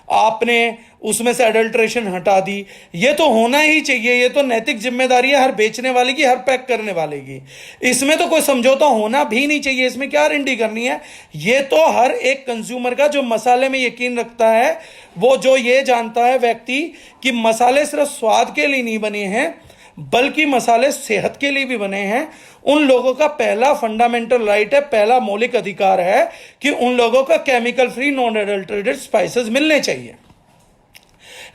आपने उसमें से अडल्ट्रेशन हटा दी। ये तो होना ही चाहिए, ये तो नैतिक जिम्मेदारी है हर बेचने वाले की, हर पैक करने वाले की। इसमें तो कोई समझौता होना भी नहीं चाहिए, इसमें क्या आरएनडी करनी है। ये तो हर एक कंज्यूमर का जो मसाले में यकीन रखता है, वो जो ये जानता है व्यक्ति कि मसाले सिर्फ स्वाद के लिए नहीं बने हैं, बल्कि मसाले सेहत के लिए भी बने हैं। उन लोगों का पहला फंडामेंटल राइट है, पहला मौलिक अधिकार है कि उन लोगों का chemical free non adulterated spices मिलने चाहिए।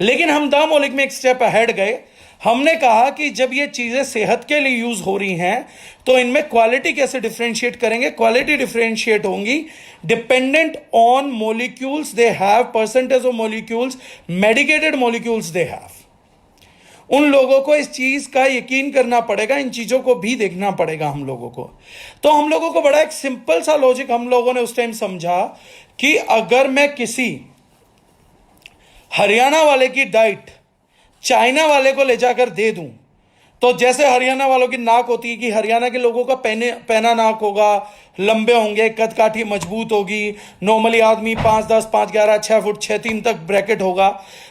लेकिन हम द मौलिक में एक स्टेप अहेड गए। हमने कहा कि जब ये चीजें सेहत के लिए यूज हो रही हैं तो इनमें क्वालिटी कैसे डिफरेंशिएट करेंगे। क्वालिटी डिफरेंशिएट होंगी dependent on molecules they have, percentage of molecules, medicated molecules they have. उन लोगों को इस चीज का यकीन करना पड़ेगा, इन चीजों को भी देखना पड़ेगा हम लोगों को। तो हम लोगों को बड़ा एक सिंपल सा लॉजिक हम लोगों ने उस टाइम समझा कि अगर मैं किसी हरियाणा वाले की डाइट चाइना वाले को ले जाकर दे दूं, तो जैसे हरियाणा वालों की नाक होती है कि हरियाणा के लोगों का पैना नाक होगा, लंबे होंगे, कद काठी मजबूत होगी, नॉर्मली आदमी 5'10", 5'11", 6 फुट 6'3" तक ब्रैकेट होगा।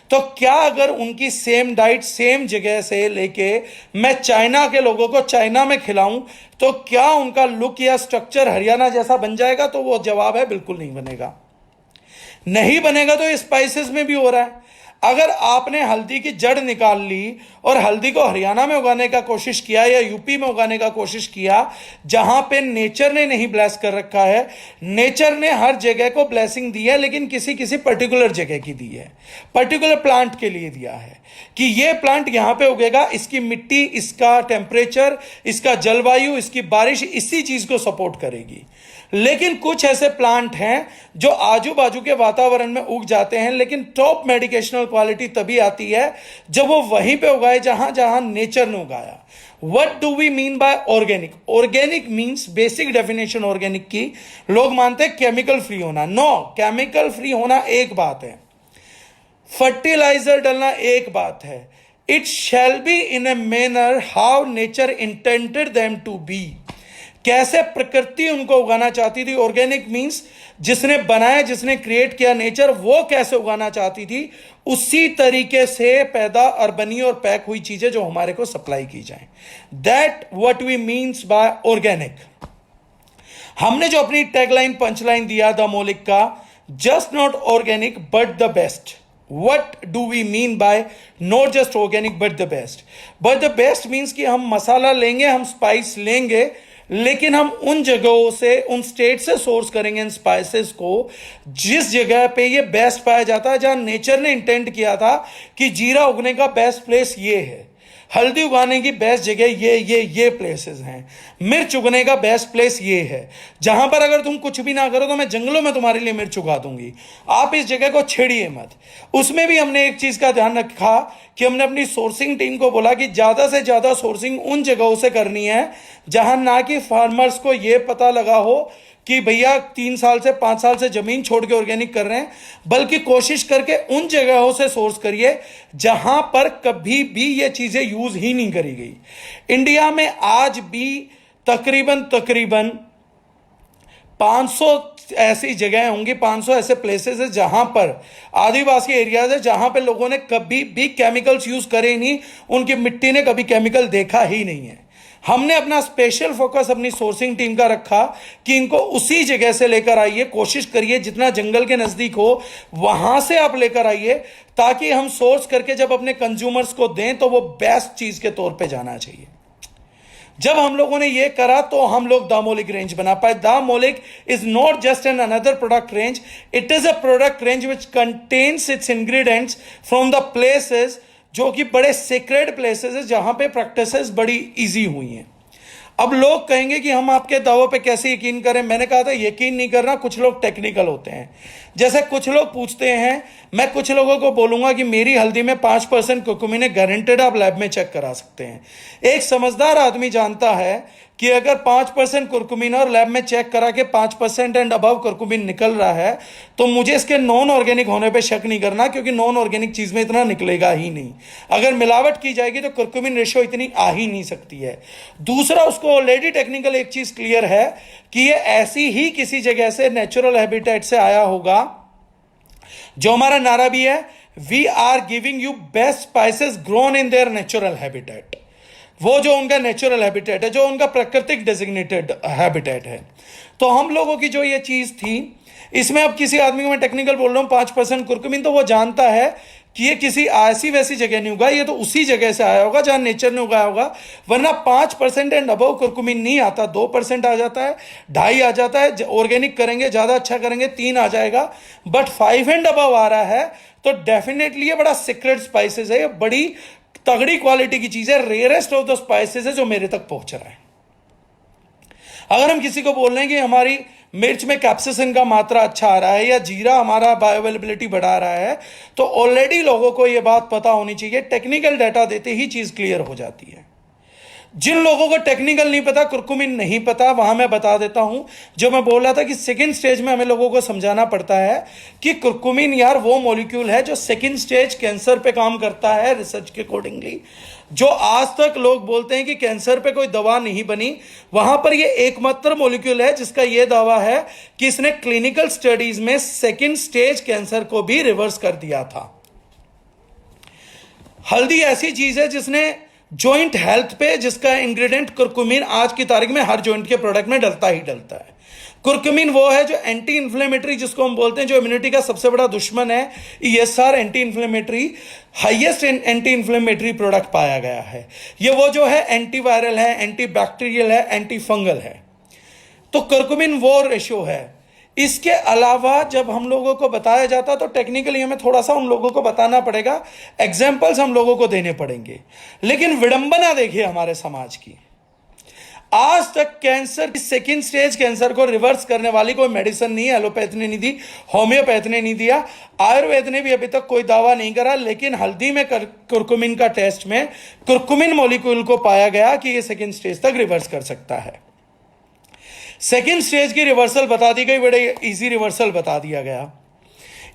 तो क्या अगर उनकी सेम डाइट सेम जगह से लेके मैं चाइना के लोगों को चाइना में खिलाऊं तो क्या उनका लुक या स्ट्रक्चर हरियाणा जैसा बन जाएगा? तो वो जवाब है बिल्कुल नहीं बनेगा। नहीं बनेगा। तो स्पाइसेस में भी हो रहा है। अगर आपने हल्दी की जड़ निकाल ली और हल्दी को हरियाणा में उगाने का कोशिश किया या यूपी में उगाने का कोशिश किया, जहां पे नेचर ने नहीं ब्लेस कर रखा है, नेचर ने हर जगह को ब्लेसिंग दी है लेकिन किसी किसी पर्टिकुलर जगह की दी है, पर्टिकुलर प्लांट के लिए दिया है कि ये प्लांट यहां पे उगेगा, इसकी मिट्टी, इसका टेम्परेचर, इसका जलवायु, इसकी बारिश इसी चीज को सपोर्ट करेगी। लेकिन कुछ ऐसे प्लांट हैं जो आजू बाजू के वातावरण में उग जाते हैं, लेकिन टॉप मेडिकेशनल क्वालिटी तभी आती है जब वो वहीं पे उगाए जहां जहां नेचर ने उगाया। What do we mean by organic? Organic means basic definition organic की लोग मानते हैं केमिकल फ्री होना। नो, केमिकल फ्री होना एक बात है, फर्टिलाइजर डालना एक बात है। It shall be in a manner how nature intended them to be. कैसे प्रकृति उनको उगाना चाहती थी। ऑर्गेनिक मींस जिसने बनाया, जिसने क्रिएट किया नेचर, वो कैसे उगाना चाहती थी उसी तरीके से पैदा और बनी और पैक हुई चीजें जो हमारे को सप्लाई की जाए। That what we means by organic. हमने जो अपनी टैगलाइन पंचलाइन दिया द मौलिक का, just not organic but the best. What do we mean by not just organic but the best? But the best means कि हम मसाला लेंगे, हम स्पाइस लेंगे, लेकिन हम उन जगहों से, उन स्टेट से सोर्स करेंगे इन स्पाइसेस को जिस जगह पे ये बेस्ट पाया जाता है, जहां नेचर ने इंटेंट किया था कि जीरा उगने का बेस्ट प्लेस ये है, हल्दी उगाने की बेस्ट जगह ये प्लेसेस हैं, मिर्च उगने का बेस्ट प्लेस ये है, जहां पर अगर तुम कुछ भी ना करो तो मैं जंगलों में तुम्हारे लिए मिर्च उगा दूंगी, आप इस जगह को छेड़िए मत। उसमें भी हमने एक चीज का ध्यान रखा कि हमने अपनी सोर्सिंग टीम को बोला कि ज्यादा से ज्यादा सोर्सिंग उन जगहों से करनी है जहां ना कि फार्मर्स को यह पता लगा हो कि भैया 3 साल से 5 साल से जमीन छोड़ के ऑर्गेनिक कर रहे हैं, बल्कि कोशिश करके उन जगहों से सोर्स करिए जहां पर कभी भी ये चीजें यूज ही नहीं करी गई। इंडिया में आज भी तकरीबन 500 ऐसी जगह होंगी, 500 ऐसे प्लेसेस है जहां पर आदिवासी एरियाज है जहां पे लोगों ने कभी भी केमिकल्स यूज करे नहीं, उनकी मिट्टी ने कभी केमिकल देखा ही नहीं है। हमने अपना स्पेशल फोकस अपनी सोर्सिंग टीम का रखा कि इनको उसी जगह से लेकर आइए, कोशिश करिए जितना जंगल के नजदीक हो वहां से आप लेकर आइए, ताकि हम सोर्स करके जब अपने कंज्यूमर्स को दें तो वो बेस्ट चीज के तौर पे जाना चाहिए। जब हम लोगों ने ये करा तो हम लोग द मौलिक रेंज बना पाए। द मौलिक is not just an another product range, it is a product range which contains it's ingredients from the places जो कि बड़े सीक्रेट प्लेसेस है, जहां पे प्रैक्टिसेस बड़ी इजी हुई हैं। अब लोग कहेंगे कि हम आपके दावों पे कैसे यकीन करें। मैंने कहा था यकीन नहीं करना, कुछ लोग टेक्निकल होते हैं। जैसे कुछ लोग पूछते हैं, मैं कुछ लोगों को बोलूंगा कि मेरी हल्दी में 5% कुरकुमिन है, गारंटेड, आप लैब में चेक करा सकते हैं। एक समझदार आदमी जानता है कि अगर 5% कुरकुमिन और लैब में चेक करा के 5% एंड अबव कुरकुमिन निकल रहा है तो मुझे इसके नॉन ऑर्गेनिक होने पे शक नहीं करना, क्योंकि नॉन ऑर्गेनिक चीज में इतना निकलेगा ही नहीं। अगर मिलावट की जाएगी तो कुरकुमिन रेशियो इतनी आ ही नहीं सकती है। दूसरा, उसको ऑलरेडी टेक्निकल एक चीज क्लियर है कि ये ऐसी ही किसी जगह से नेचुरल हैबिटेट से आया होगा। जो हमारा नारा भी है, we are giving you best spices grown in their natural habitat. वो जो उनका नेचुरल हैबिटेट है, जो उनका प्राकृतिक डेजिग्नेटेड हैबिटेट है। तो हम लोगों की जो ये चीज थी, इसमें अब किसी आदमी को मैं टेक्निकल बोल रहा हूं 5% कुरकुमिन, तो वो जानता है कि ये किसी ऐसी वैसी जगह नहीं उगा, ये तो उसी जगह से आया होगा जहां नेचर ने उगाया होगा। वरना 5% एंड अबव कुरकुमिन नहीं आता, 2% आ जाता है, 2.5 आ जाता है, ऑर्गेनिक करेंगे ज्यादा अच्छा करेंगे 3 आ जाएगा, बट 5 एंड अबव आ रहा है तो डेफिनेटली ये बड़ा सीक्रेट स्पाइसेस है, ये बड़ी तगड़ी क्वालिटी की चीज है, रेयरेस्ट ऑफ द स्पाइसेस है जो मेरे तक पहुंच रहा है। अगर हम किसी को बोल रहे हैं कि हमारी मिर्च में कैप्सिसिन का मात्रा अच्छा आ रहा है या जीरा हमारा बायोअवेलेबिलिटी बढ़ा रहा है, तो ऑलरेडी लोगों को यह बात पता होनी चाहिए। टेक्निकल डाटा देते ही चीज क्लियर हो जाती है। जिन लोगों को टेक्निकल नहीं पता, कुरकुमिन नहीं पता, वहां मैं बता देता हूं। जो मैं बोल रहा था कि सेकंड स्टेज में हमें लोगों को समझाना पड़ता है कि कुरकुमिन यार वो मॉलिक्यूल है जो सेकंड स्टेज कैंसर पे काम करता है रिसर्च के अकॉर्डिंगली। जो आज तक लोग बोलते हैं कि कैंसर पे कोई दवा नहीं बनी, वहां पर ये एकमात्र मॉलिक्यूल है जिसका यह दावा है कि इसने क्लिनिकल स्टडीज में सेकंड स्टेज कैंसर को भी रिवर्स कर दिया था। हल्दी ऐसी चीज है जिसने जॉइंट हेल्थ पे, जिसका इंग्रेडिएंट कुरकुमिन आज की तारीख में हर जॉइंट के प्रोडक्ट में डलता ही डलता है। कुरकुमिन वो है जो एंटी इंफ्लेमेटरी, जिसको हम बोलते हैं, जो इम्यूनिटी का सबसे बड़ा दुश्मन है, ESR anti inflammatory, highest anti inflammatory product पाया गया है। ये वो जो है एंटीवायरल है, एंटी बैक्टीरियल है, एंटी फंगल है। तो कुरकुमिन वो रेशियो है। इसके अलावा जब हम लोगों को बताया जाता तो टेक्निकली हमें थोड़ा सा उन लोगों को बताना पड़ेगा, एग्जाम्पल्स हम लोगों को देने पड़ेंगे। लेकिन विडंबना देखिए हमारे समाज की, आज तक कैंसर, सेकेंड स्टेज कैंसर को रिवर्स करने वाली कोई मेडिसिन नहीं है। एलोपैथ ने नहीं दी, होम्योपैथ ने नहीं दिया, आयुर्वेद ने भी अभी तक कोई दावा नहीं करा। लेकिन हल्दी में कुरकुमिन का टेस्ट में कुरकुमिन मॉलिक्यूल को पाया गया कि यह सेकेंड स्टेज तक रिवर्स कर सकता है। सेकेंड स्टेज की रिवर्सल बता दी गई, बड़े इजी रिवर्सल बता दिया गया।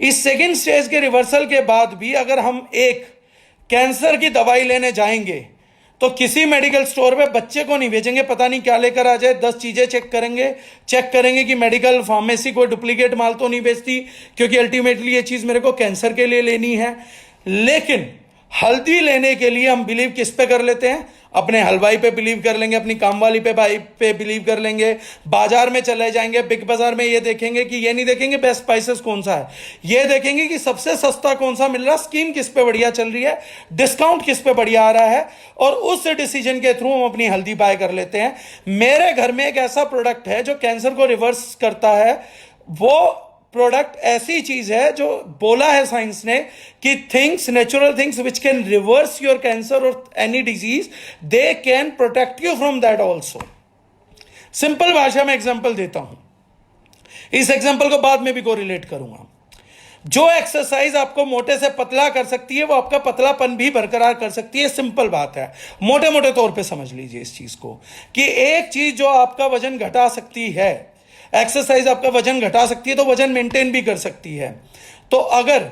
इस सेकेंड स्टेज के रिवर्सल के बाद भी अगर हम एक कैंसर की दवाई लेने जाएंगे तो किसी मेडिकल स्टोर पे बच्चे को नहीं भेजेंगे पता नहीं क्या लेकर आ जाए, 10 चीजें चेक करेंगे कि मेडिकल फार्मेसी कोई डुप्लीकेट माल तो नहीं बेचती, क्योंकि अल्टीमेटली ये चीज मेरे को कैंसर के लिए लेनी है। लेकिन हल्दी लेने के लिए हम बिलीव किस पे कर लेते हैं? अपने हलवाई पे बिलीव कर लेंगे, अपनी कामवाली पे भाई पे बिलीव कर लेंगे। बाजार में चले जाएंगे, बिग बाजार में ये देखेंगे कि ये नहीं देखेंगे बेस्ट स्पाइसेस कौन सा है, ये देखेंगे कि सबसे सस्ता कौन सा मिल रहा, स्कीम किस पे बढ़िया चल रही है, डिस्काउंट किस पे बढ़िया आ रहा है, और उस डिसीजन के थ्रू हम अपनी हल्दी बाय कर लेते हैं। मेरे घर में एक ऐसा प्रोडक्ट है जो कैंसर को रिवर्स करता है। वो प्रोडक्ट ऐसी चीज है जो बोला है साइंस ने कि things, natural things which can reverse your cancer और any disease, they can protect you from that also. Simple भाषा में एग्जांपल देता हूं, इस एग्जांपल को बाद में भी कोरिलेट करूंगा। जो एक्सरसाइज आपको मोटे से पतला कर सकती है वो आपका पतलापन भी बरकरार कर सकती है। सिंपल बात है, मोटे मोटे तौर पे समझ लीजिए इस चीज को कि एक चीज जो आपका वजन घटा सकती है, एक्सरसाइज आपका वजन घटा सकती है तो वजन मेंटेन भी कर सकती है। तो अगर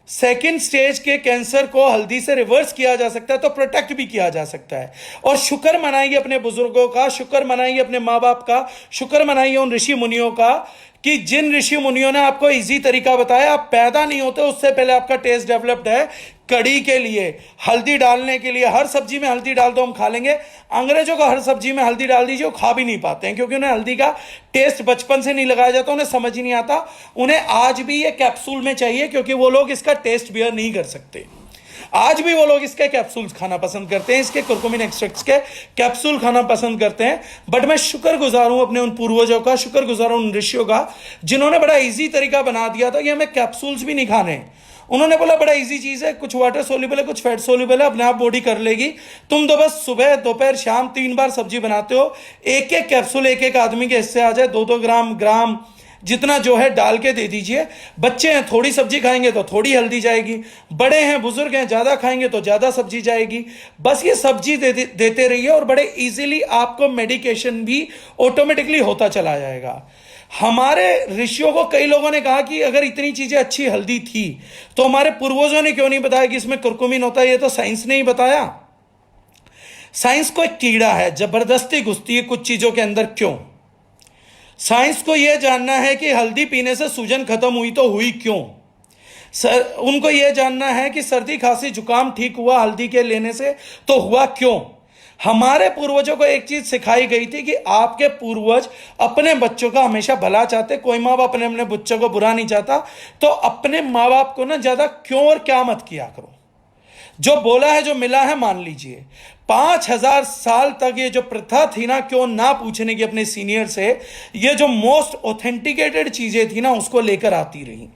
सेकेंड स्टेज के कैंसर को हल्दी से रिवर्स किया जा सकता है तो प्रोटेक्ट भी किया जा सकता है। और शुक्र मनाइए अपने बुजुर्गों का, शुक्र मनाइए अपने माँ बाप का, शुक्र मनाइए उन ऋषि मुनियों का कि जिन ऋषि मुनियों ने आपको इजी तरीका बताया। आप पैदा नहीं होते उससे पहले आपका टेस्ट डेवलप्ड है। कड़ी के लिए, हल्दी डालने के लिए, हर सब्जी में हल्दी डाल दो हम खा लेंगे। अंग्रेजों को हर सब्जी में हल्दी डाल दीजिए, वो खा भी नहीं पाते हैं, क्योंकि उन्हें हल्दी का टेस्ट बचपन से नहीं लगाया जाता, उन्हें समझ ही नहीं आता। उन्हें आज भी ये कैप्सूल में चाहिए, क्योंकि वो लोग इसका टेस्ट बियर नहीं कर सकते। आज भी वो लोग इसके कैप्सूल्स खाना पसंद करते हैं, इसके कुरकुमिन एक्सट्रैक्ट्स के कैप्सूल खाना पसंद करते हैं। बट मैं शुक्रगुजार हूं अपने उन पूर्वजों का, शुक्रगुजार हूं उन ऋषियों का जिन्होंने बड़ा इजी तरीका बना दिया था कि हमें कैप्सूल्स भी नहीं खाने। उन्होंने बोला बड़ा इजी चीज है, कुछ वाटर सोल्यूबल है, कुछ फैट सोल्यूबल है, अपने आप बॉडी कर लेगी। तुम तो बस सुबह, दोपहर, शाम 3 बार सब्जी बनाते हो, एक एक कैप्सूल एक एक आदमी के हिस्से आ जाए, 2-2 ग्राम जितना जो है डाल के दे दीजिए। बच्चे हैं, थोड़ी सब्जी खाएंगे तो थोड़ी हल्दी जाएगी, बड़े हैं, बुजुर्ग हैं, ज्यादा खाएंगे तो ज्यादा सब्जी जाएगी। बस ये सब्जी देते रहिए और बड़े इजीली आपको मेडिकेशन भी ऑटोमेटिकली होता चला जाएगा। हमारे ऋषियों को कई लोगों ने कहा कि अगर इतनी चीजें अच्छी हल्दी थी तो हमारे पूर्वजों ने क्यों नहीं बताया कि इसमें कुरकुमिन होता है? ये तो साइंस ने ही बताया। साइंस को एक कीड़ा है, जबरदस्ती घुसती है कुछ चीजों के अंदर। क्यों? साइंस को यह जानना है कि हल्दी पीने से सूजन खत्म हुई तो हुई क्यों। उनको यह जानना है कि सर्दी खांसी जुकाम ठीक हुआ हल्दी के लेने से तो हुआ क्यों। हमारे पूर्वजों को एक चीज सिखाई गई थी कि आपके पूर्वज अपने बच्चों का हमेशा भला चाहते, कोई माँ बाप अपने अपने बच्चों को बुरा नहीं चाहता। तो अपने माँ बाप को ना ज्यादा क्यों और क्या मत किया करो, जो बोला है जो मिला है मान लीजिए। 5,000 साल तक ये जो प्रथा थी ना क्यों ना पूछने की अपने सीनियर से, ये जो मोस्ट ऑथेंटिकेटेड चीजें थी ना उसको लेकर आती रही।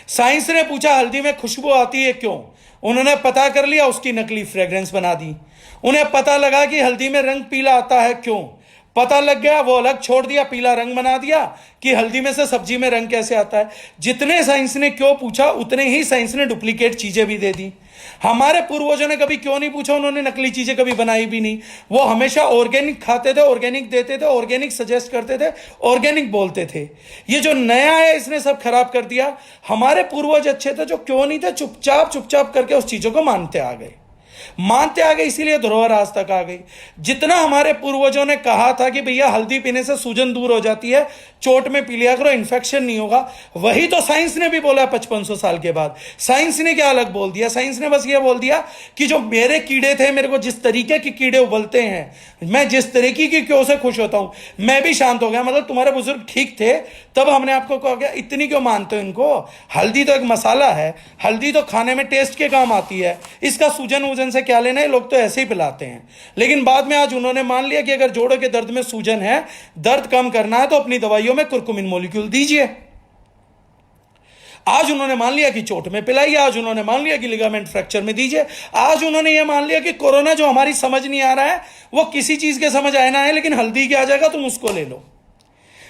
साइंस ने पूछा हल्दी में खुशबू आती है क्यों, उन्होंने पता कर लिया, उसकी नकली फ्रेग्रेंस बना दी। उन्हें पता लगा कि हल्दी में रंग पीला आता है क्यों, पता लग गया, वो अलग छोड़ दिया, पीला रंग बना दिया कि हल्दी में से सब्जी में रंग कैसे आता है। जितने साइंस ने क्यों पूछा उतने ही साइंस ने डुप्लीकेट चीजें भी दे दी। हमारे पूर्वजों ने कभी क्यों नहीं पूछा, उन्होंने नकली चीजें कभी बनाई भी नहीं। वो हमेशा ऑर्गेनिक खाते थे, ऑर्गेनिक देते थे, ऑर्गेनिक सजेस्ट करते थे, ऑर्गेनिक बोलते थे। ये जो नया है इसने सब खराब कर दिया। हमारे पूर्वज अच्छे थे, जो क्यों नहीं थे, चुपचाप चुपचाप करके उस चीजों को मानते आ गए, इसीलिए धरोहर आज तक आ गई। जितना हमारे पूर्वजों ने कहा था कि भैया हल्दी पीने से सूजन दूर हो जाती है, चोट में पी लिया करो, इन्फेक्शन नहीं होगा, वही तो साइंस ने भी बोला 5500 साल के बाद। साइंस ने क्या अलग बोल दिया, साइंस ने बस ये बोल दिया कि जो मेरे कीड़े थे, मेरे को जिस तरीके के कीड़े उबलते हैं, मैं जिस तरीके की क्यों से खुश होता हूं, मैं भी शांत हो गया। मतलब तुम्हारे बुजुर्ग ठीक थे, तब हमने आपको कहा गया इतनी क्यों मानते हो इनको। हल्दी तो एक मसाला है, हल्दी तो खाने में टेस्ट के काम आती है, इसका सूजन वूजन से क्या लेना है, लोग तो ऐसे ही पिलाते हैं। लेकिन बाद में आज उन्होंने मान लिया कि अगर जोड़ों के दर्द में सूजन है, दर्द कम करना है, तो अपनी दवाइयों में कुरकुमिन मॉलिक्यूल दीजिए। आज उन्होंने मान लिया कि चोट में पिलाइए, आज उन्होंने मान लिया कि लिगामेंट फ्रैक्चर में दीजिए, आज उन्होंने यह मान लिया कि कोरोना जो हमारी समझ नहीं आ रहा है वो किसी चीज के समझ आना है, लेकिन हल्दी के आ जाएगा, तुम उसको ले लो।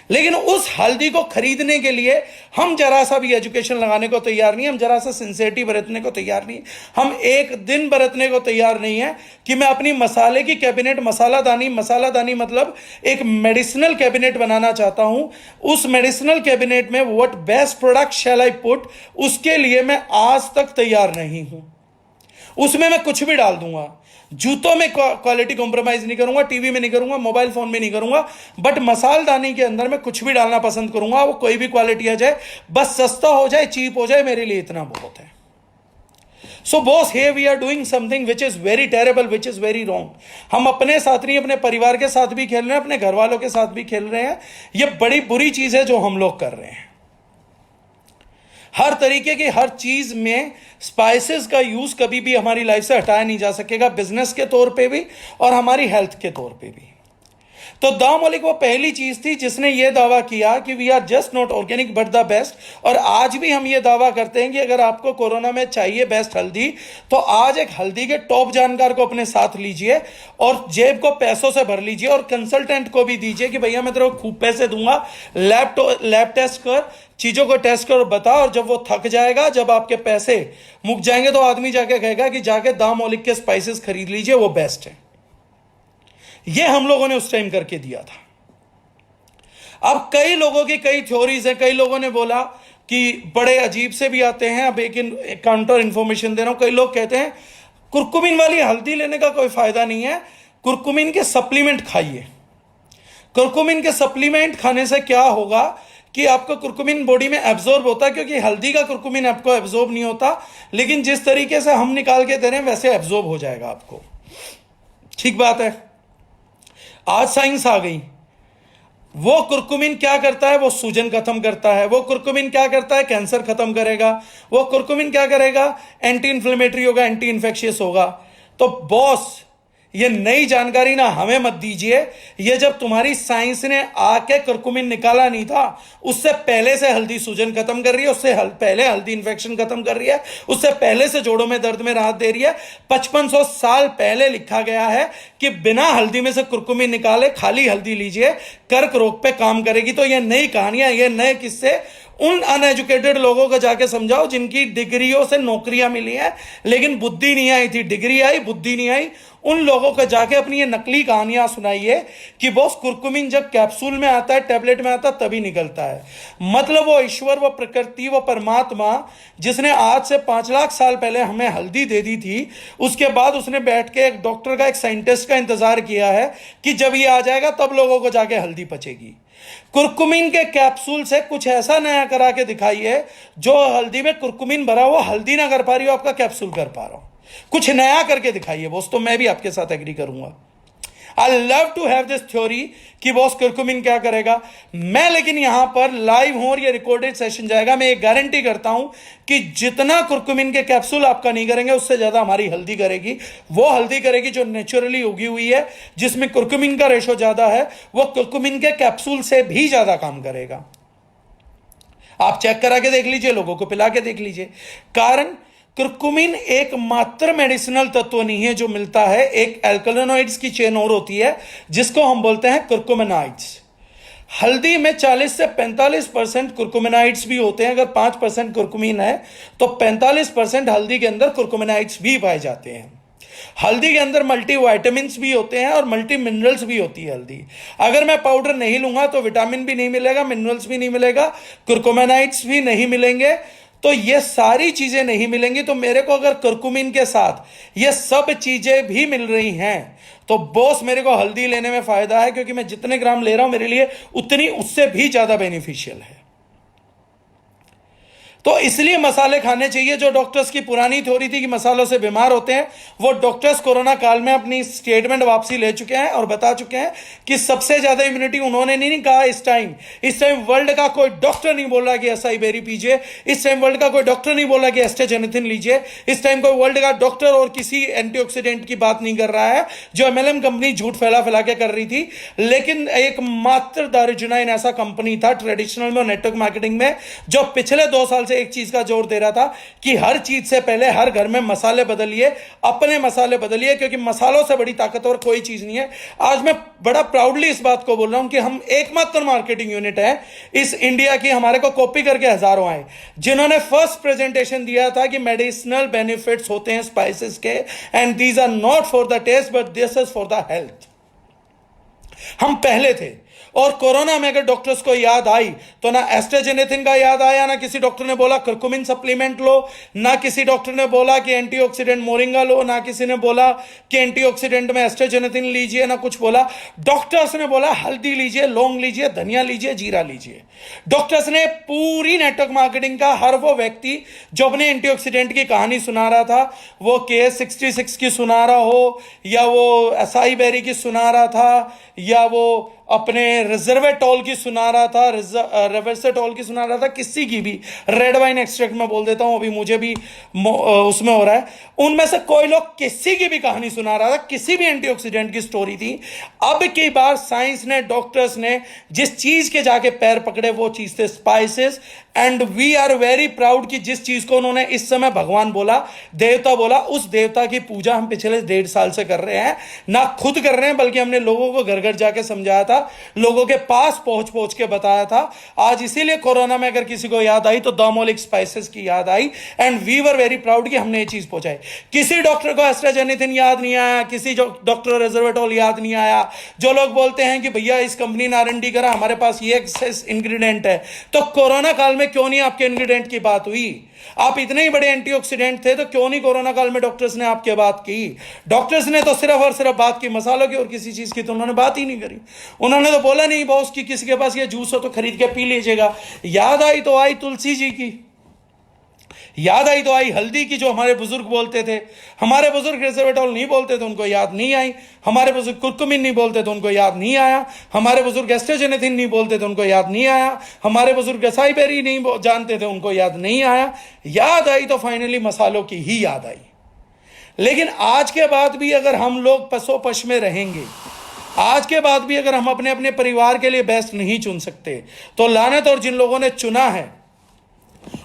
लेकिन उस हल्दी को खरीदने के लिए हम जरा सा भी एजुकेशन लगाने को तैयार नहीं, हम जरा सा सिंसियरिटी बरतने को तैयार नहीं, हम एक दिन बरतने को तैयार नहीं है कि मैं अपनी मसाले की कैबिनेट, मसालादानी मतलब एक मेडिसिनल कैबिनेट बनाना चाहता हूं। उस मेडिसिनल कैबिनेट में what best product shall I put, उसके लिए मैं आज तक तैयार नहीं हूं। उसमें मैं कुछ भी डाल दूंगा, जूतों में क्वालिटी कॉम्प्रोमाइज नहीं करूंगा, टीवी में नहीं करूंगा, मोबाइल फोन में नहीं करूंगा, बट मसालदानी के अंदर मैं कुछ भी डालना पसंद करूंगा। वो कोई भी क्वालिटी आ जाए, बस सस्ता हो जाए, चीप हो जाए, मेरे लिए इतना बहुत है। So boss, here we are doing something which is very terrible, which is very wrong. हम अपने साथ नहीं, अपने परिवार के साथ भी खेल रहे हैं, अपने घर वालों के साथ भी खेल रहे हैं। यह बड़ी बुरी चीज है जो हम लोग कर रहे हैं। हर तरीके की हर चीज में स्पाइसेस का यूज कभी भी हमारी लाइफ से हटाया नहीं जा सकेगा, बिजनेस के तौर पे भी और हमारी हेल्थ के तौर पे भी। तो द मलिक वो पहली चीज थी जिसने ये दावा किया कि we are just not organic but the best. और आज भी हम ये दावा करते हैं कि अगर आपको कोरोना में चाहिए बेस्ट हल्दी, तो आज एक हल्दी के टॉप जानकार को अपने साथ लीजिए और जेब को पैसों से भर लीजिए और कंसल्टेंट को भी दीजिए कि भैया मैं तेरे को खूब पैसे दूंगा, लैब टेस्ट कर, चीजों को टेस्ट कर बता। और जब वो थक जाएगा, जब आपके पैसे मुक जाएंगे, तो आदमी जाके कहेगा कि जाके द मलिक के स्पाइसेस खरीद लीजिए, वो बेस्ट है। ये हम लोगों ने उस टाइम करके दिया था। अब कई लोगों की कई थ्योरीज हैं। कई लोगों ने बोला कि बड़े अजीब से भी आते हैं, अब एक काउंटर इंफॉर्मेशन दे रहा हूं। कई लोग कहते हैं कुरकुमिन वाली हल्दी लेने का कोई फायदा नहीं है, कुरकुमिन के सप्लीमेंट खाइए। कुरकुमिन के सप्लीमेंट खाने से क्या होगा कि आपको कुरकुमिन बॉडी में एब्जॉर्ब होता है, क्योंकि हल्दी का कुरकुमिन आपको एब्जॉर्ब नहीं होता, लेकिन जिस तरीके से हम निकाल के दे रहे हैं वैसे एब्जॉर्ब हो जाएगा आपको। ठीक बात है। आज साइंस आ गई। वो कुरकुमिन क्या करता है, वो सूजन खत्म करता है। वो कुरकुमिन क्या करता है, कैंसर खत्म करेगा। वो कुरकुमिन क्या करेगा, एंटी इन्फ्लेमेटरी होगा, एंटी इन्फेक्शियस होगा। तो बॉस, ये नई जानकारी ना हमें मत दीजिए। ये जब तुम्हारी साइंस ने आके कुरकुमिन निकाला नहीं था, उससे पहले से हल्दी सूजन खत्म कर रही है, उससे पहले हल्दी इन्फेक्शन खत्म कर रही है, उससे पहले से जोड़ों में दर्द में राहत दे रही है। 5500 साल पहले लिखा गया है कि बिना हल्दी में से कुरकुमिन निकाले खाली हल्दी लीजिए, कर्क रोग पे काम करेगी। तो ये नई कहानियां, ये नए किस्से उन अनएजुकेटेड लोगों को जाके समझाओ जिनकी डिग्रियों से नौकरियां मिली है लेकिन बुद्धि नहीं आई थी। डिग्री आई, बुद्धि नहीं आई। उन लोगों को जाके अपनी ये नकली कहानियां सुनाइए कि बॉस कुरकुमिन जब कैप्सूल में आता है, टैबलेट में आता है, तभी निकलता है। मतलब वो ईश्वर, वो प्रकृति, वो परमात्मा जिसने आज से 5 लाख साल पहले हमें हल्दी दे दी थी, उसके बाद उसने बैठ के एक डॉक्टर का, एक साइंटिस्ट का इंतजार किया है कि जब ये आ जाएगा तब लोगों को जाके हल्दी पचेगी। कुरकुमिन के कैप्सूल से कुछ ऐसा नया करा के दिखाइए जो हल्दी में कुरकुमिन भरा हुआ हल्दी ना कर पा रही हो, आपका कैप्सूल कर पा रहा हो। कुछ नया करके दिखाइए बॉस, तो मैं भी आपके साथ एग्री करूंगा। I love to have this theory कि बॉस कुरकुमिन क्या करेगा। मैं लेकिन यहां पर लाइव हूं और ये रिकॉर्डेड सेशन जाएगा, मैं एक गारंटी करता हूं कि जितना कुरकुमिन के कैप्सूल आपका नहीं करेंगे उससे ज्यादा हमारी हल्दी करेगी। वो हल्दी करेगी जो नेचुरली उगी हुई है, जिसमें कुरकुमिन का रेशो ज्यादा है, वो कुरकुमिन के कैप्सूल से भी ज्यादा काम करेगा। आप चेक करा के देख लीजिए, लोगों को पिला के देख लीजिए। कारण कुरकुमिन एक मात्र मेडिसिनल तत्व नहीं है जो मिलता है, एक एल्कलोनॉइड्स की चेन और होती है जिसको हम बोलते हैं कुरकुमिनाइड्स। हल्दी में 40 से 45% कुरकुमिनाइड्स भी होते हैं। अगर 5% कुरकुमिन है तो 45% हल्दी के अंदर कुरकुमिनाइड्स भी पाए जाते हैं। हल्दी के अंदर मल्टी वाइटामिन्स भी होते हैं और मल्टी मिनरल्स भी होती है हल्दी। अगर मैं पाउडर नहीं लूंगा तो विटामिन भी नहीं मिलेगा, मिनरल्स भी नहीं मिलेगा, कुरकुमिनाइड्स भी नहीं मिलेंगे। तो ये सारी चीजें नहीं मिलेंगी। तो मेरे को अगर कुरकुमिन के साथ ये सब चीजें भी मिल रही हैं तो बॉस मेरे को हल्दी लेने में फायदा है, क्योंकि मैं जितने ग्राम ले रहा हूं मेरे लिए उतनी उससे भी ज्यादा बेनिफिशियल है। तो इसलिए मसाले खाने चाहिए। जो डॉक्टर्स की पुरानी थ्योरी थी कि मसालों से बीमार होते हैं, वो डॉक्टर्स कोरोना काल में अपनी स्टेटमेंट वापसी ले चुके हैं और बता चुके हैं कि सबसे ज्यादा इम्यूनिटी उन्होंने नहीं कहा। इस टाइम वर्ल्ड का कोई डॉक्टर नहीं बोल रहा कि असाई बेरी पीजिए। इस टाइम वर्ल्ड का कोई डॉक्टर नहीं बोल रहा कि एस्ट्राजेनेटिन लीजिए। इस टाइम कोई वर्ल्ड का डॉक्टर और किसी एंटीऑक्सीडेंट की बात नहीं कर रहा है, जो एमएलएम कंपनी झूठ फैला फैला के कर रही थी। लेकिन एक मात्र दारुजुनाइन ऐसा कंपनी था ट्रेडिशनल में और नेटवर्क मार्केटिंग में, जो पिछले 2 साल एक चीज का जोर दे रहा था कि हर चीज से पहले हर घर में मसाले बदलिए, अपने मसाले बदलिए, क्योंकि मसालों से बड़ी ताकतवर कोई चीज नहीं है। आज मैं बड़ा प्राउडली इस बात को बोल रहा हूं कि हम एकमात्र मार्केटिंग यूनिट है इस इंडिया की, हमारे को कॉपी करके हजारों आए, जिन्होंने फर्स्ट प्रेजेंटेशन दिया था कि मेडिसिनल बेनिफिट्स होते हैं स्पाइसेस के, and these are not for the taste but this is for the health. हम पहले थे। और कोरोना में अगर डॉक्टर्स को याद आई तो ना एस्ट्राजेनेटिन का याद आया, ना किसी डॉक्टर ने बोला कुरकुमिन सप्लीमेंट लो, ना किसी डॉक्टर ने बोला कि एंटीऑक्सीडेंट मोरिंगा लो, ना किसी ने बोला कि एंटीऑक्सीडेंट में एस्ट्राजेनेटिन लीजिए, ना कुछ बोला। डॉक्टर्स ने बोला हल्दी लीजिए, लौंग लीजिए, धनिया लीजिए, जीरा लीजिए। डॉक्टर्स ने पूरी नेटवर्क मार्केटिंग का हर वो व्यक्ति जो अपने एंटीऑक्सीडेंट की कहानी सुना रहा था, वो KS66 की सुना रहा हो, या वो असाई बेरी की सुना रहा था, या वो अपने रिजर्वेटॉल की सुना रहा था, रेवर्सेटॉल की सुना रहा था, किसी की भी, रेड वाइन एक्सट्रैक्ट में बोल देता हूं, अभी मुझे भी उसमें हो रहा है, उनमें से कोई लोग किसी की भी कहानी सुना रहा था, किसी भी एंटीऑक्सीडेंट की स्टोरी थी। अब की बार साइंस ने, डॉक्टर्स ने जिस चीज के जाके पैर पकड़े वो चीज थे spices. And we are very proud कि जिस चीज को उन्होंने इस समय भगवान बोला, देवता बोला, उस देवता की पूजा हम पिछले 1.5 साल से कर रहे हैं। ना खुद कर रहे हैं, बल्कि हमने लोगों को घर घर जाके समझाया था, लोगों के पास पहुंच पहुंच के बताया था। आज इसीलिए कोरोना में अगर किसी को याद आई तो डोमोलिक स्पाइसेस की याद आई, and we were very proud कि हमने ये चीज पहुंचाई। किसी डॉक्टर को एस्ट्राजेनेटिन याद नहीं आया, किसी डॉक्टर रेजर्वेटॉल याद नहीं आया। जो लोग बोलते हैं कि भैया इस कंपनी ने R&D करा, हमारे पास ये एक्सेस इंग्रेडिएंट है, तो कोरोना काल में क्यों नहीं आपके इंग्रेडिएंट की बात हुई? आप इतने ही बड़े एंटीऑक्सीडेंट थे तो क्यों नहीं कोरोना काल में डॉक्टर्स ने आपके बात की? डॉक्टर्स ने तो सिर्फ और सिर्फ बात की मसालों की, और किसी चीज की तो उन्होंने बात ही नहीं करी। उन्होंने तो बोला नहीं बॉस कि किसी के पास ये जूस हो तो खरीद के पी लीजिएगा। याद आई तो आई तुलसी जी की, याद आई तो आई हल्दी की, जो हमारे बुजुर्ग बोलते थे। हमारे बुजुर्ग रेजर्वेटॉल नहीं बोलते तो उनको याद नहीं आई। हमारे बुजुर्ग कुरकुमिन नहीं बोलते तो उनको याद नहीं आया। हमारे बुजुर्ग एस्ट्राजेनेटिन नहीं बोलते तो उनको याद नहीं आया। हमारे बुजुर्ग असाई बेरी नहीं जानते थे, उनको याद नहीं आया। याद आई तो फाइनली मसालों की ही याद आई। लेकिन आज के बाद भी अगर हम लोग पसोपश में रहेंगे, आज के बाद भी अगर हम अपने अपने परिवार के लिए बेस्ट नहीं चुन सकते, तो लानत। और जिन लोगों ने चुना है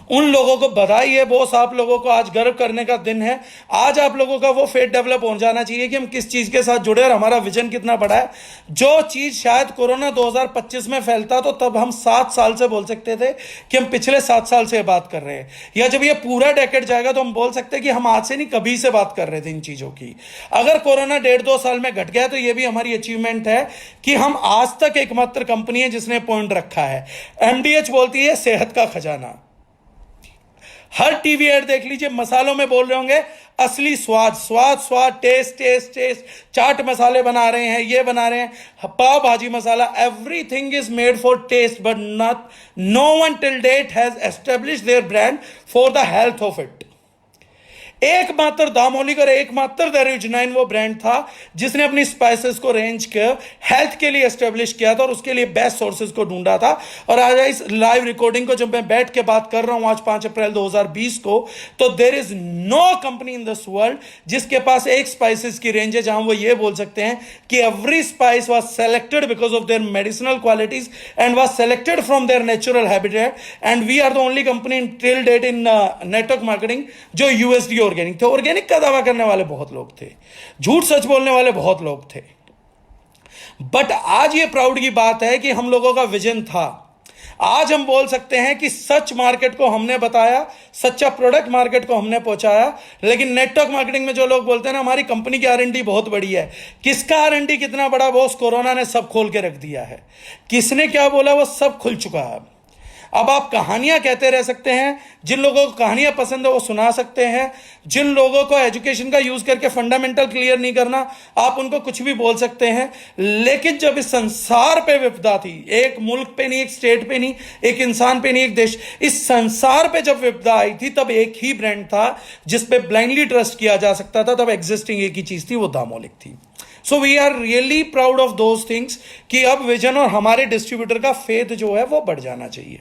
उन लोगों को बधाई है बॉस। आप लोगों को आज गर्व करने का दिन है। आज आप लोगों का वो फेट डेवलप हो जाना चाहिए कि हम किस चीज के साथ जुड़े और हमारा विजन कितना बड़ा है। जो चीज शायद कोरोना 2025 में फैलता तो तब हम 7 साल से बोल सकते थे कि हम पिछले 7 साल से बात कर रहे हैं, या जब ये पूरा डेकेड जाएगा तो हम बोल सकते हैं कि हम आज से नहीं कभी से बात कर रहे थे इन चीजों की। अगर कोरोना 1.5-2 साल में घट गया तो ये भी हमारी अचीवमेंट है कि हम आज तक एकमात्र कंपनी है जिसने पॉइंट रखा है। MDH बोलती है सेहत का खजाना। हर टीवी एड देख लीजिए, मसालों में बोल रहे होंगे असली स्वाद, स्वाद, स्वाद, टेस्ट, टेस्ट, टेस्ट। चाट मसाले बना रहे हैं, ये बना रहे हैं, pav bhaji masala, everything is made for taste, but not, no one till date has establish their brand for the health of it. एकमात्र दामोलिक और एकमात्र दैरुजनाइन वो ब्रांड था जिसने अपनी स्पाइसेस को रेंज कर हेल्थ के लिए एस्टेब्लिश किया था और उसके लिए बेस्ट सोर्सेज को ढूंढा था। और आज इस लाइव रिकॉर्डिंग को जब मैं बैठ के बात कर रहा हूं आज 5 अप्रैल 2020 को, तो there is no company in this world जिसके पास एक स्पाइसेस की रेंज है जहां वो ये बोल सकते हैं कि every spice was selected because of their medicinal qualities and was selected from their natural habitat, and we are the only company in till date in network marketing जो यूएसडी ऑर्गेनिक थे। ऑर्गेनिक का दावा करने वाले बहुत लोग थे, झूठ सच बोलने वाले बहुत लोग थे, बट आज ये प्राउड की बात है कि हम लोगों का विजन था। आज हम बोल सकते हैं कि सच मार्केट को हमने बताया, सच्चा प्रोडक्ट मार्केट को हमने पहुंचाया। लेकिन नेटवर्क मार्केटिंग में जो लोग बोलते हैं ना हमारी कंपनी की आर&डी बहुत बड़ी है, किसका आर&डी कितना बड़ा बॉस, कोरोना ने सब खोल के रख दिया है। किसने क्या बोला वो सब खुल चुका है। अब आप कहानियां कहते रह सकते हैं, जिन लोगों को कहानियां पसंद है वो सुना सकते हैं, जिन लोगों को एजुकेशन का यूज करके फंडामेंटल क्लियर नहीं करना आप उनको कुछ भी बोल सकते हैं। लेकिन जब इस संसार पे विपदा थी, एक मुल्क पे नहीं, एक स्टेट पे नहीं, एक इंसान पे नहीं, एक देश, इस संसार पे जब विपदा आई थी तब एक ही ब्रांड था जिस पे ब्लाइंडली ट्रस्ट किया जा सकता था। तब एग्जिस्टिंग एक ही चीज थी, वो दामोलिक थी। So we are really proud of those things कि अब विजन और हमारे डिस्ट्रीब्यूटर का फेथ जो है वो बढ़ जाना चाहिए।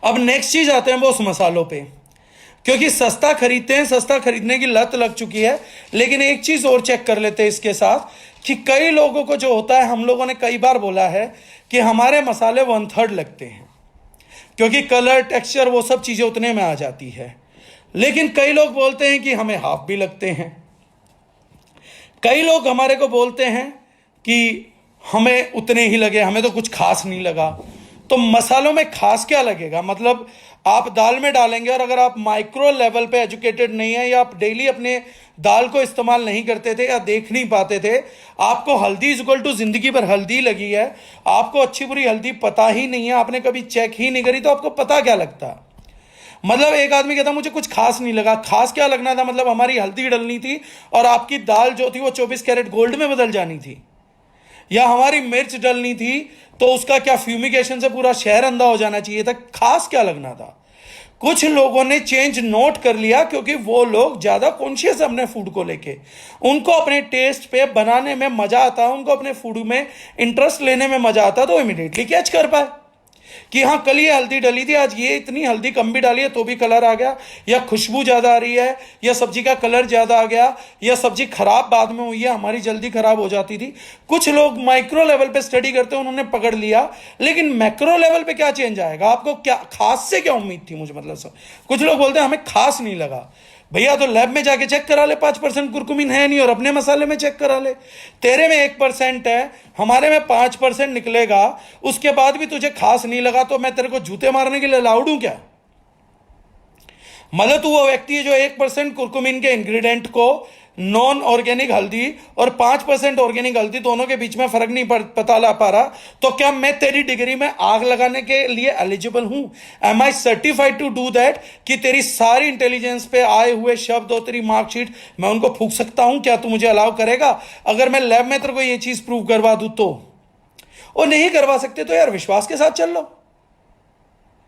अब नेक्स्ट चीज आते हैं वो उस मसालों पे, क्योंकि सस्ता खरीदते हैं, सस्ता खरीदने की लत लग चुकी है। लेकिन एक चीज और चेक कर लेते हैं इसके साथ कि कई लोगों को जो होता है, हम लोगों ने कई बार बोला है कि हमारे मसाले 1/3 लगते हैं क्योंकि कलर टेक्सचर वो सब चीजें उतने में आ जाती है। लेकिन कई लोग बोलते हैं कि हमें हाफ भी लगते हैं। कई लोग हमारे को बोलते हैं कि हमें उतने ही लगे, हमें तो कुछ खास नहीं लगा। तो मसालों में खास क्या लगेगा, मतलब आप दाल में डालेंगे और अगर आप माइक्रो लेवल पे एजुकेटेड नहीं है या आप डेली अपने दाल को इस्तेमाल नहीं करते थे या देख नहीं पाते थे, आपको हल्दी इज इक्वल टू जिंदगी भर हल्दी लगी है, आपको अच्छी बुरी हल्दी पता ही नहीं है, आपने कभी चेक ही नहीं करी, तो आपको पता क्या लगता। मतलब एक आदमी कहता मुझे कुछ खास नहीं लगा, खास क्या लगना था, मतलब हमारी हल्दी डलनी थी और आपकी दाल जो थी वो 24 कैरेट गोल्ड में बदल जानी थी, या हमारी मिर्च डलनी थी तो उसका क्या फ्यूमिगेशन से पूरा शहर अंधा हो जाना चाहिए था। खास क्या लगना था। कुछ लोगों ने चेंज नोट कर लिया क्योंकि वो लोग ज्यादा कॉन्शियस है अपने फूड को लेके, उनको अपने टेस्ट पे बनाने में मजा आता है, उनको अपने फूड में इंटरेस्ट लेने में मजा आता है, तो इमीडिएटली कैच कर पाए कि हाँ कल ये हल्दी डली थी, आज ये इतनी हल्दी कम भी डाली है तो भी कलर आ गया, या खुशबू ज्यादा आ रही है, या सब्जी का कलर ज्यादा आ गया, या सब्जी खराब बाद में हुई है, हमारी जल्दी खराब हो जाती थी। कुछ लोग माइक्रो लेवल पे स्टडी करते हैं, उन्होंने पकड़ लिया, लेकिन मैक्रो लेवल पे क्या चेंज आएगा, आपको क्या खास से क्या उम्मीद थी मुझे, मतलब सब कुछ लोग बोलते हैं हमें खास नहीं लगा। भैया तो लैब में जाके चेक करा ले, 5% कुरकुमिन है नहीं, और अपने मसाले में चेक करा ले, तेरे में 1% है, हमारे में 5% निकलेगा, उसके बाद भी तुझे खास नहीं लगा तो मैं तेरे को जूते मारने के लिए लाउड हूं क्या। मतलब तू वो व्यक्ति है जो 1% कुरकुमिन के इंग्रेडिएंट को नॉन ऑर्गेनिक हल्दी और 5% ऑर्गेनिक हल्दी दोनों के बीच में फर्क नहीं पता ला पा रहा, तो क्या मैं तेरी डिग्री में आग लगाने के लिए एलिजिबल हूं? Am I certified to do that कि तेरी सारी इंटेलिजेंस पे आए हुए शब्द और तेरी मार्कशीट मैं उनको फूंक सकता हूं? क्या तू मुझे अलाउ करेगा अगर मैं लैब में तेरे को ये चीज प्रूव करवा दूं तो? और नहीं करवा सकते तो यार विश्वास के साथ चल लो,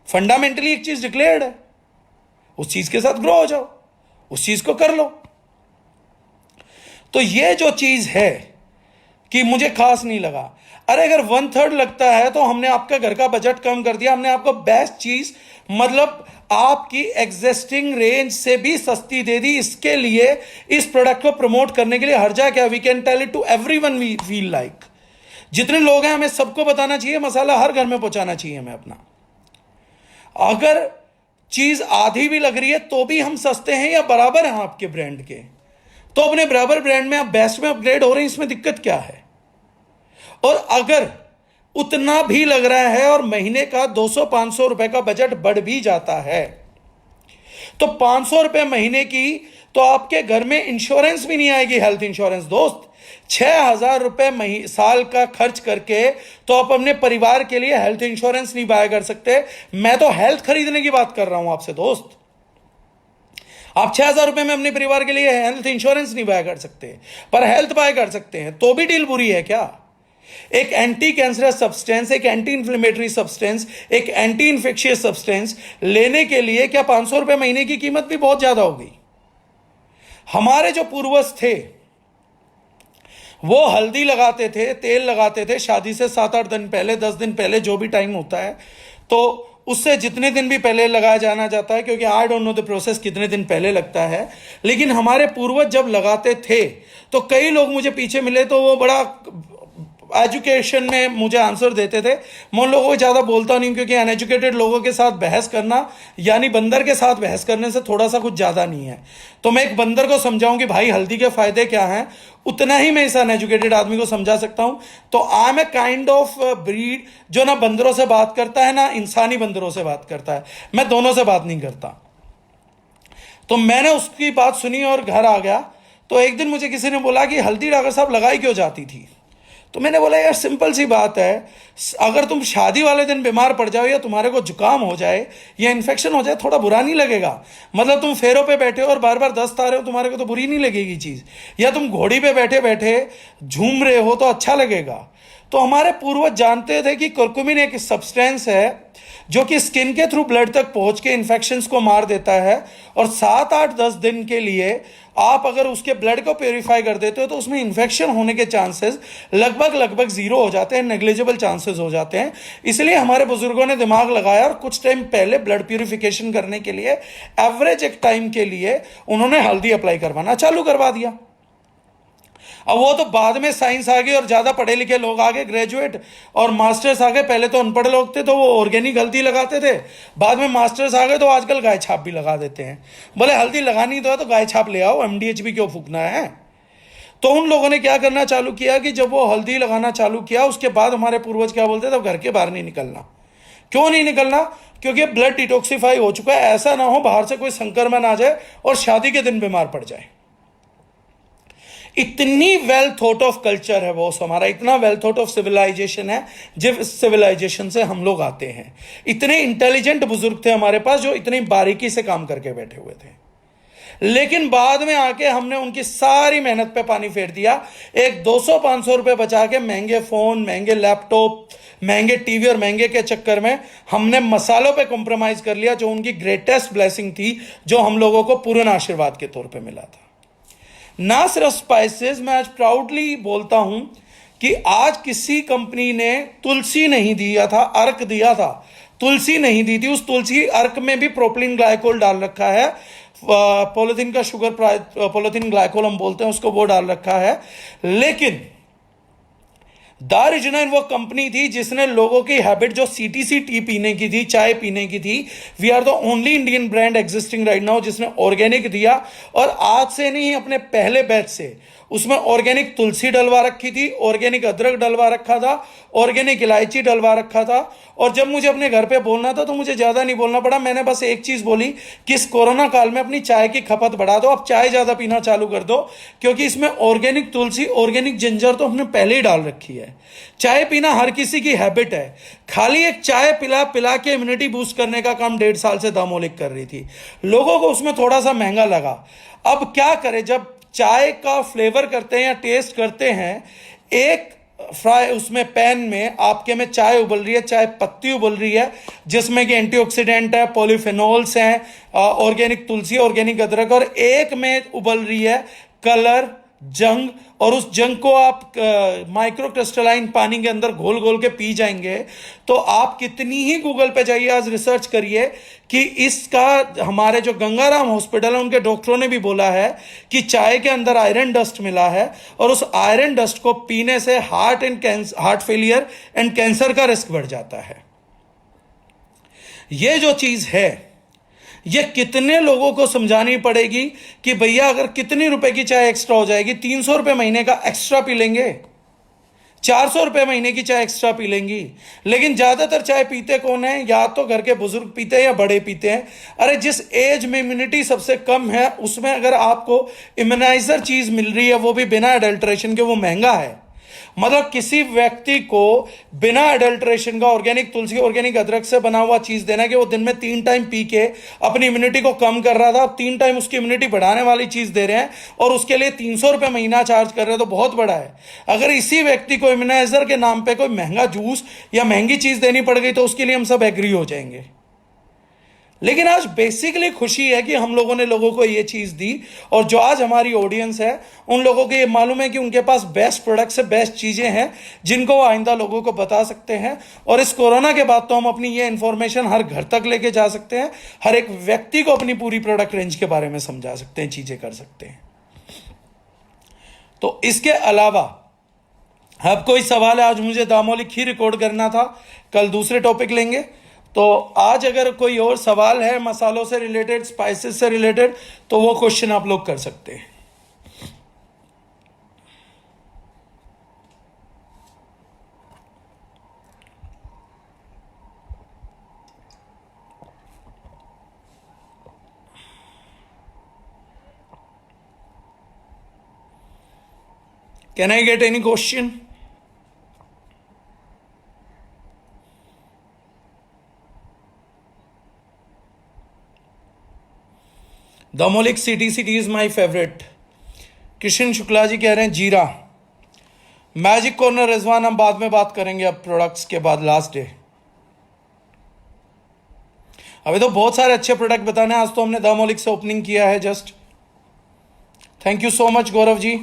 फंडामेंटली एक चीज डिक्लेयर्ड है, उस चीज के साथ ग्रो हो जाओ, उस चीज को कर लो। तो ये जो चीज है कि मुझे खास नहीं लगा, अरे अगर 1/3 लगता है तो हमने आपका घर का बजट कम कर दिया, हमने आपको बेस्ट चीज मतलब आपकी एग्जिस्टिंग रेंज से भी सस्ती दे दी। इसके लिए इस प्रोडक्ट को प्रमोट करने के लिए हर जा क्या, we can tell it to everyone we feel like, जितने लोग हैं हमें सबको बताना चाहिए, मसाला हर घर में पहुंचाना चाहिए हमें अपना। अगर चीज आधी भी लग रही है तो भी हम सस्ते हैं या बराबर हैं आपके ब्रांड के, तो अपने बराबर ब्रांड में आप बेस्ट में अपग्रेड हो रहे हैं, इसमें दिक्कत क्या है। और अगर उतना भी लग रहा है और महीने का 200-500 रुपए का बजट बढ़ भी जाता है, तो 500 रुपए महीने की तो आपके घर में इंश्योरेंस भी नहीं आएगी, हेल्थ इंश्योरेंस। दोस्त 6,000 रुपए साल का खर्च करके तो आप अपने परिवार के लिए हेल्थ इंश्योरेंस नहीं बाय कर सकते। मैं तो हेल्थ खरीदने की बात कर रहा हूं आपसे दोस्त। आप 6,000 रुपए में अपने परिवार के लिए हेल्थ इंश्योरेंस नहीं बाय कर सकते, पर हेल्थ बाय कर सकते हैं, तो भी डील बुरी है क्या? एक एंटी कैंसरस सब्सटेंस, एक एंटी इंफ्लेमेटरी सब्सटेंस, एक एंटी इंफेक्शियस सब्सटेंस लेने के लिए क्या 500 रुपए महीने की कीमत भी बहुत ज्यादा होगी? हमारे जो पूर्वज थे वो हल्दी लगाते थे, तेल लगाते थे शादी से 7-8 दिन पहले, 10 दिन पहले, जो भी टाइम होता है। तो उससे जितने दिन भी पहले लगाया जाना जाता है, क्योंकि I don't know the process कितने दिन पहले लगता है, लेकिन हमारे पूर्वज जब लगाते थे तो कई लोग मुझे पीछे मिले तो वो बड़ा एजुकेशन में मुझे आंसर देते थे। मैं उन लोगों को ज़्यादा बोलता नहीं, क्योंकि अनएजुकेटेड लोगों के साथ बहस करना यानी बंदर के साथ बहस करने से थोड़ा सा कुछ ज़्यादा नहीं है। तो मैं एक बंदर को समझाऊं कि भाई हल्दी के फायदे क्या हैं, उतना ही मैं इस अनएजुकेटेड आदमी को समझा सकता हूं। तो I am a kind of breed जो ना बंदरों से बात करता है ना इंसानी बंदरों से बात करता है। मैं दोनों से बात नहीं करता। तो मैंने उसकी बात सुनी और घर आ गया। तो एक दिन मुझे किसी ने बोला कि हल्दी डॉक्टर साहब लगाई क्यों जाती थी। तो मैंने बोला यार सिंपल सी बात है, अगर तुम शादी वाले दिन बीमार पड़ जाओ या तुम्हारे को जुकाम हो जाए या इन्फेक्शन हो जाए, थोड़ा बुरा नहीं लगेगा। मतलब तुम फेरों पे बैठे हो और बार बार दस्त आ रहे हो, तुम्हारे को तो बुरी नहीं लगेगी चीज़। या तुम घोड़ी पे बैठे बैठे झूम रहे हो तो अच्छा लगेगा। तो हमारे पूर्वज जानते थे कि कुरकुमिन एक सब्सटेंस है जो कि स्किन के थ्रू ब्लड तक पहुंच के इन्फेक्शंस को मार देता है, और 7-8-10 दिन के लिए आप अगर उसके ब्लड को प्योरीफाई कर देते हो तो उसमें इन्फेक्शन होने के चांसेस लगभग जीरो हो जाते हैं, नेग्लिजिबल चांसेस हो जाते हैं। इसलिए हमारे बुजुर्गों ने दिमाग लगाया और कुछ टाइम पहले ब्लड प्योरीफिकेशन करने के लिए एवरेज एक टाइम के लिए उन्होंने हल्दी अप्लाई करवाना चालू करवा दिया। अब वो तो बाद में साइंस आ गई और ज्यादा पढ़े लिखे लोग आ गए, ग्रेजुएट और मास्टर्स आ गए। पहले तो अनपढ़ लोग थे तो वो ऑर्गेनिक हल्दी लगाते थे, बाद में मास्टर्स आ गए तो आजकल गाय छाप भी लगा देते हैं। बोले हल्दी लगानी तो है तो गाय छाप ले आओ, एमडीएच भी क्यों फूकना है। तो उन लोगों ने क्या करना चालू किया कि जब वो हल्दी लगाना चालू किया उसके बाद हमारे पूर्वज क्या बोलते थे, घर के बाहर नहीं निकलना। क्यों नहीं निकलना? क्योंकि ब्लड डिटॉक्सिफाई हो चुका है, ऐसा ना हो बाहर से कोई संक्रमण आ जाए और शादी के दिन बीमार पड़ जाए। इतनी वेल थॉट ऑफ कल्चर है वो हमारा, इतना वेल थॉट ऑफ सिविलाइजेशन है जिस सिविलाइजेशन से हम लोग आते हैं। इतने इंटेलिजेंट बुजुर्ग थे हमारे पास जो इतनी बारीकी से काम करके बैठे हुए थे। लेकिन बाद में आके हमने उनकी सारी मेहनत पे पानी फेर दिया। एक 200-500 रुपए बचा के महंगे फोन, महंगे लैपटॉप, महंगे टीवी और महंगे के चक्कर में हमने मसालों पे कॉम्प्रोमाइज कर लिया, जो उनकी ग्रेटेस्ट ब्लेसिंग थी, जो हम लोगों को पूर्ण आशीर्वाद के तौर पे मिला था। ना सिर्फ स्पाइसेस, मैं आज प्राउडली बोलता हूं कि आज किसी कंपनी ने तुलसी नहीं दिया था, अर्क दिया था, तुलसी नहीं दी थी। उस तुलसी अर्क में भी प्रोपिलीन ग्लाइकोल डाल रखा है, पॉलिथीन का शुगर, पॉलिथीन ग्लाइकोल हम बोलते हैं उसको, वो डाल रखा है। लेकिन दारिजनन वो कंपनी थी जिसने लोगों की हैबिट जो सीटीसी टी पीने की थी, चाय पीने की थी, we are the only Indian brand existing right now जिसने ऑर्गेनिक दिया। और आज से नहीं, अपने पहले बैच से उसमें ऑर्गेनिक तुलसी डलवा रखी थी, ऑर्गेनिक अदरक डलवा रखा था, ऑर्गेनिक इलायची डलवा रखा था। और जब मुझे अपने घर पे बोलना था तो मुझे ज्यादा नहीं बोलना पड़ा, मैंने बस एक चीज बोली कि इस कोरोना काल में अपनी चाय की खपत बढ़ा दो, आप चाय ज्यादा पीना चालू कर दो, क्योंकि इसमें ऑर्गेनिक तुलसी, ऑर्गेनिक जिंजर तो हमने पहले ही डाल रखी है। चाय पीना हर किसी की हैबिट है, खाली एक चाय पिला पिला के इम्यूनिटी बूस्ट करने का काम 1.5 साल से दामोलिक कर रही थी। लोगों को उसमें थोड़ा सा महंगा लगा। अब क्या करें, जब चाय का फ्लेवर करते हैं या टेस्ट करते हैं, एक फ्राई उसमें पैन में आपके में चाय उबल रही है, चाय पत्ती उबल रही है जिसमें कि एंटीऑक्सीडेंट है, पॉलीफेनॉल्स हैं, ऑर्गेनिक तुलसी, ऑर्गेनिक अदरक, और एक में उबल रही है कलर, जंग। और उस जंग को आप माइक्रो क्रिस्टलाइन पानी के अंदर घोल घोल के पी जाएंगे तो आप कितनी ही गूगल पे जाइए, आज रिसर्च करिए कि इसका, हमारे जो गंगाराम हॉस्पिटल है उनके डॉक्टरों ने भी बोला है कि चाय के अंदर आयरन डस्ट मिला है और उस आयरन डस्ट को पीने से हार्ट फेलियर एंड कैंसर का रिस्क बढ़ जाता है। ये जो चीज है ये कितने लोगों को समझानी पड़ेगी कि भैया अगर कितनी रुपए की चाय एक्स्ट्रा हो जाएगी, 300 रुपए महीने का एक्स्ट्रा पी लेंगे, 400 रुपए महीने की चाय एक्स्ट्रा पी लेंगी। लेकिन ज्यादातर चाय पीते कौन है? या तो घर के बुजुर्ग पीते हैं या बड़े पीते हैं। अरे जिस एज में इम्यूनिटी सबसे कम है उसमें अगर आपको इम्यूनाइजर चीज मिल रही है वो भी बिना अडल्ट्रेशन के, वो महंगा है। मतलब किसी व्यक्ति को बिना अडल्ट्रेशन का ऑर्गेनिक तुलसी, ऑर्गेनिक अदरक से बना हुआ चीज देना कि वो दिन में 3 टाइम पी के अपनी इम्यूनिटी को कम कर रहा था, अब 3 टाइम उसकी इम्यूनिटी बढ़ाने वाली चीज दे रहे हैं और उसके लिए 300 रुपए महीना चार्ज कर रहे हैं, तो बहुत बड़ा है। अगर इसी व्यक्ति को इम्यूनाइजर के नाम पे कोई महंगा जूस या महंगी चीज देनी पड़ गई तो उसके लिए हम सब एग्री हो जाएंगे। लेकिन आज बेसिकली खुशी है कि हम लोगों ने लोगों को ये चीज दी, और जो आज हमारी ऑडियंस है उन लोगों को ये मालूम है कि उनके पास बेस्ट प्रोडक्ट्स है, बेस्ट चीजें हैं जिनको वो आइंदा लोगों को बता सकते हैं। और इस कोरोना के बाद तो हम अपनी ये इंफॉर्मेशन हर घर तक लेके जा सकते हैं, हर एक व्यक्ति को अपनी पूरी प्रोडक्ट रेंज के बारे में समझा सकते हैं, चीजें कर सकते हैं। तो इसके अलावा अब कोई सवाल है? आज मुझे दामोलिक ही रिकॉर्ड करना था, कल दूसरे टॉपिक लेंगे। तो आज अगर कोई और सवाल है मसालों से रिलेटेड, स्पाइसेस से रिलेटेड, तो वो क्वेश्चन आप लोग कर सकते हैं। Can I get any question? दामोलिक city is my favourite. Krishna Shukla ji कह रहे हैं जीरा। मैजिक कॉर्नर रिजवान हम बाद में बात करेंगे, अब प्रोडक्ट्स के बाद लास्ट डे। अभी तो बहुत सारे अच्छे प्रोडक्ट बताने हैं, आज तो हमने दामोलिक से ओपनिंग किया है just. Thank you so much Gaurav ji.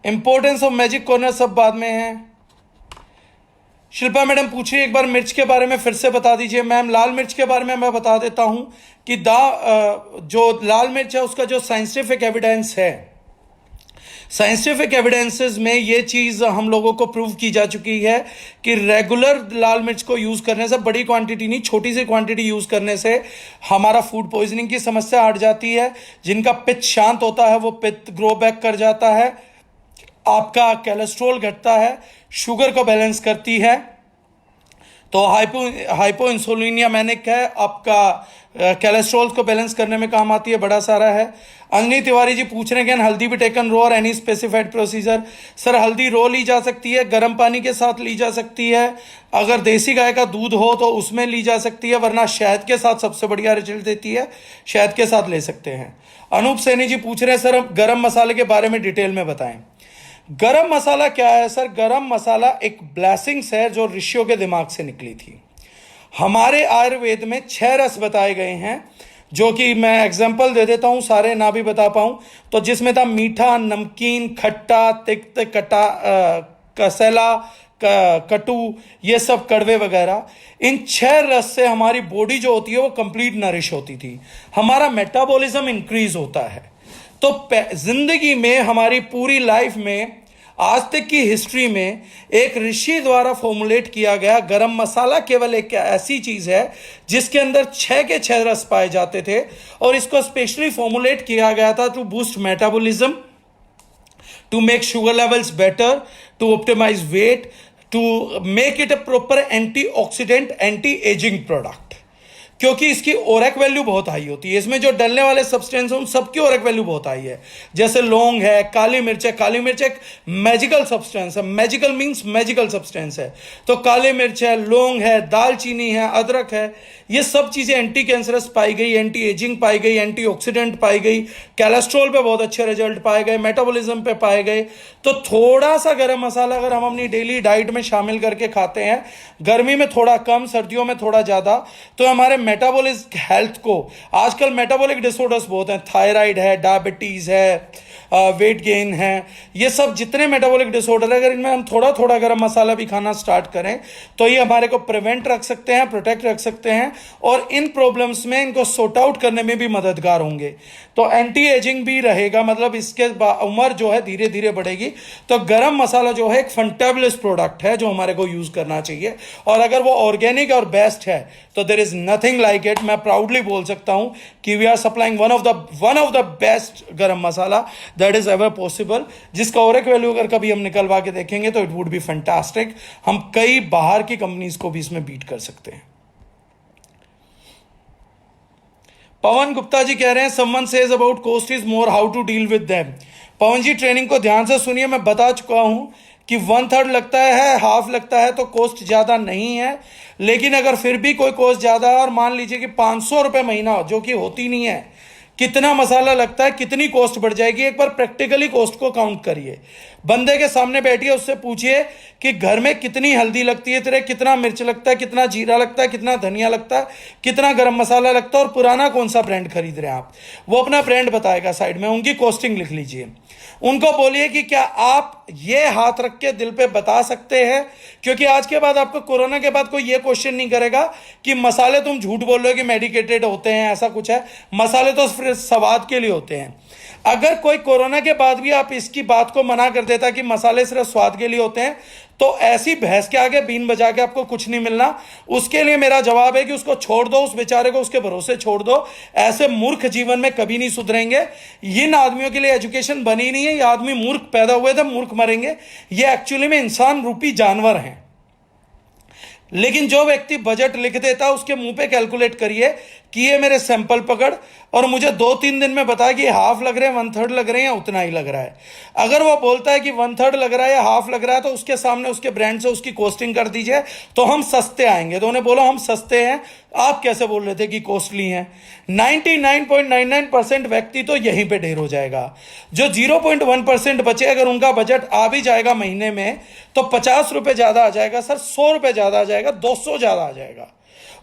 Importance of magic corner सब बाद में है। शिल्पा मैडम पूछ रही है एक बार मिर्च के बारे में फिर से बता दीजिए। मैम लाल मिर्च के बारे में मैं बता देता हूं कि जो लाल मिर्च है उसका जो साइंटिफिक एविडेंस है, साइंटिफिक एविडेंसेस में ये चीज हम लोगों को प्रूव की जा चुकी है कि रेगुलर लाल मिर्च को यूज करने से, बड़ी क्वांटिटी नहीं छोटी सी क्वांटिटी यूज करने से हमारा फूड पॉइजनिंग की समस्या हट जाती है। जिनका पित्त शांत होता है वो पित्त ग्रो बैक कर जाता है, आपका कोलेस्ट्रॉल घटता है, शुगर को बैलेंस करती है, तो हाइपो इंसुलिनिया मैनिक है, आपका कोलेस्ट्रॉल को बैलेंस करने में काम आती है, बड़ा सारा है। अंजनी तिवारी जी पूछ रहे हैं हल्दी भी टेकन रो और एनी स्पेसिफाइड प्रोसीजर? सर हल्दी रो ली जा सकती है, गर्म पानी के साथ ली जा सकती है, अगर देसी गाय का दूध हो तो उसमें ली जा सकती है, वरना शहद के साथ सबसे बढ़िया रिजल्ट देती है, शहद के साथ ले सकते हैं। अनूप सैनी जी पूछ रहे हैं सर गरम मसाले के बारे में डिटेल में बताएं। गरम मसाला क्या है सर? गरम मसाला एक ब्लेसिंग्स है जो ऋषियों के दिमाग से निकली थी। हमारे आयुर्वेद में 6 रस बताए गए हैं, जो कि मैं एग्जांपल दे देता हूं, सारे ना भी बता पाऊं तो, जिसमें था मीठा, नमकीन, खट्टा, तिक्त, कसैला, कटु, ये सब कड़वे वगैरह। इन 6 रस से हमारी बॉडी जो होती है वो कंप्लीट नरिश होती थी, हमारा मेटाबॉलिज्म इंक्रीज होता है। तो जिंदगी में हमारी पूरी लाइफ में आज तक की हिस्ट्री में एक ऋषि द्वारा फॉर्मुलेट किया गया गरम मसाला केवल एक ऐसी चीज है जिसके अंदर 6 के 6 रस पाए जाते थे, और इसको स्पेशली फॉर्मुलेट किया गया था to boost metabolism, to make sugar levels better, to optimise weight, to make it a proper antioxidant, anti ageing product. क्योंकि इसकी ओरेक वैल्यू बहुत हाई होती है, इसमें जो डलने वाले सब्सटेंस हैं उन सबकी ओरेक वैल्यू बहुत हाई है। जैसे लौंग है, काली मिर्च है, काली मिर्च एक मैजिकल सब्सटेंस है, मैजिकल मींस मैजिकल सब्सटेंस है, तो काली मिर्च है, लौंग है, दालचीनी है, अदरक है, ये सब चीजें एंटी कैंसरस पाई गई, एंटी एजिंग पाई गई, एंटीऑक्सीडेंट पाई गई, कोलेस्ट्रॉल पे बहुत अच्छे रिजल्ट पाए गए, मेटाबॉलिज्म पे पाए गए। तो थोड़ा सा गरम मसाला अगर हम अपनी डेली डाइट में शामिल करके खाते हैं, गर्मी में थोड़ा कम, सर्दियों में थोड़ा ज्यादा, तो हमारे मेटाबॉलिक हेल्थ को, आजकल मेटाबॉलिक डिसऑर्डर्स बहुत हैं, थायराइड है, डायबिटीज है, वेट गेन है, ये सब जितने मेटाबॉलिक डिसऑर्डर है, अगर इनमें हम थोड़ा थोड़ा गरम मसाला भी खाना स्टार्ट करें तो ये हमारे को प्रिवेंट रख सकते हैं, प्रोटेक्ट रख सकते हैं, और इन प्रॉब्लम्स में इनको सॉर्ट आउट करने में भी मददगार होंगे। तो एंटी एजिंग भी रहेगा, मतलब इसके उम्र जो है धीरे धीरे बढ़ेगी। तो गरम मसाला जो है एक फंटेबुलस प्रोडक्ट है जो हमारे को यूज करना चाहिए, और अगर वो ऑर्गेनिक और बेस्ट है तो there is nothing like it. मैं प्राउडली बोल सकता हूं कि we are supplying one of the best garam masala that is ever possible, जिसका ओरेक वैल्यू अगर कभी हम निकलवा के देखेंगे तो इट वुड बी फैंटास्टिक। हम कई बाहर की कंपनीज को भी इसमें बीट कर सकते हैं। पवन गुप्ता जी कह रहे हैं someone says about cost is more, how to deal with them. Pawan ji training को ध्यान से सुनिए, मैं बता चुका हूं कि 1/3 लगता है, हाफ लगता है, तो कॉस्ट ज्यादा नहीं है। लेकिन अगर फिर भी कोई कॉस्ट ज्यादा है, और मान लीजिए कि 500 रुपए महीना, जो कि होती नहीं है, कितना मसाला लगता है, कितनी कॉस्ट बढ़ जाएगी, एक बार प्रैक्टिकली कॉस्ट को काउंट करिए। बंदे के सामने बैठिए, उससे पूछिए कि घर में कितनी हल्दी लगती है तेरे, कितना मिर्च लगता है, कितना जीरा लगता है, कितना धनिया लगता है, कितना गरम मसाला लगता है, और पुराना कौन सा ब्रांड खरीद रहे हैं आप। वो अपना ब्रांड बताएगा साइड में, उनकी कॉस्टिंग लिख लीजिए। उनको बोलिए कि क्या आप ये हाथ रख के दिल पे बता सकते हैं, क्योंकि आज के बाद आपको कोरोना के बाद कोई ये क्वेश्चन नहीं करेगा कि मसाले तुम झूठ बोल रहे हो कि मेडिकेटेड होते हैं, ऐसा कुछ है। मसाले तो सिर्फ स्वाद के लिए होते हैं। अगर कोई कोरोना के बाद भी आप इसकी बात को मना कर देता कि मसाले सिर्फ स्वाद के लिए होते हैं, तो ऐसी भैंस के आगे बीन बजा के आपको कुछ नहीं मिलना। उसके लिए मेरा जवाब है कि उसको छोड़ दो, उस बेचारे को उसके भरोसे छोड़ दो। ऐसे मूर्ख जीवन में कभी नहीं सुधरेंगे। इन आदमियों के लिए एजुकेशन बनी नहीं है। ये आदमी मूर्ख पैदा हुए थे, मूर्ख मरेंगे। ये एक्चुअली में इंसान रूपी जानवर हैं। लेकिन जो व्यक्ति बजट लिख देता है, उसके मुंह पे कैलकुलेट करिए कि ये मेरे सैंपल पकड़ और मुझे 2-3 दिन में बता कि हाफ लग रहे हैं, 1/3 लग रहे हैं, या उतना ही लग रहा है। अगर वो बोलता है कि 1/3 लग रहा है या हाफ लग रहा है, तो उसके सामने उसके ब्रांड से उसकी कॉस्टिंग कर दीजिए, तो हम सस्ते आएंगे। तो उन्हें बोलो हम सस्ते हैं, आप कैसे बोल रहे थे कि कॉस्टली हैं। 99.99% व्यक्ति तो यहीं पे ढेर हो जाएगा। जो 0.1% बचे, अगर उनका बजट आ भी जाएगा महीने में, तो 50 रुपए ज्यादा आ जाएगा सर, 100 रुपए ज्यादा आ जाएगा, 200 ज्यादा आ जाएगा।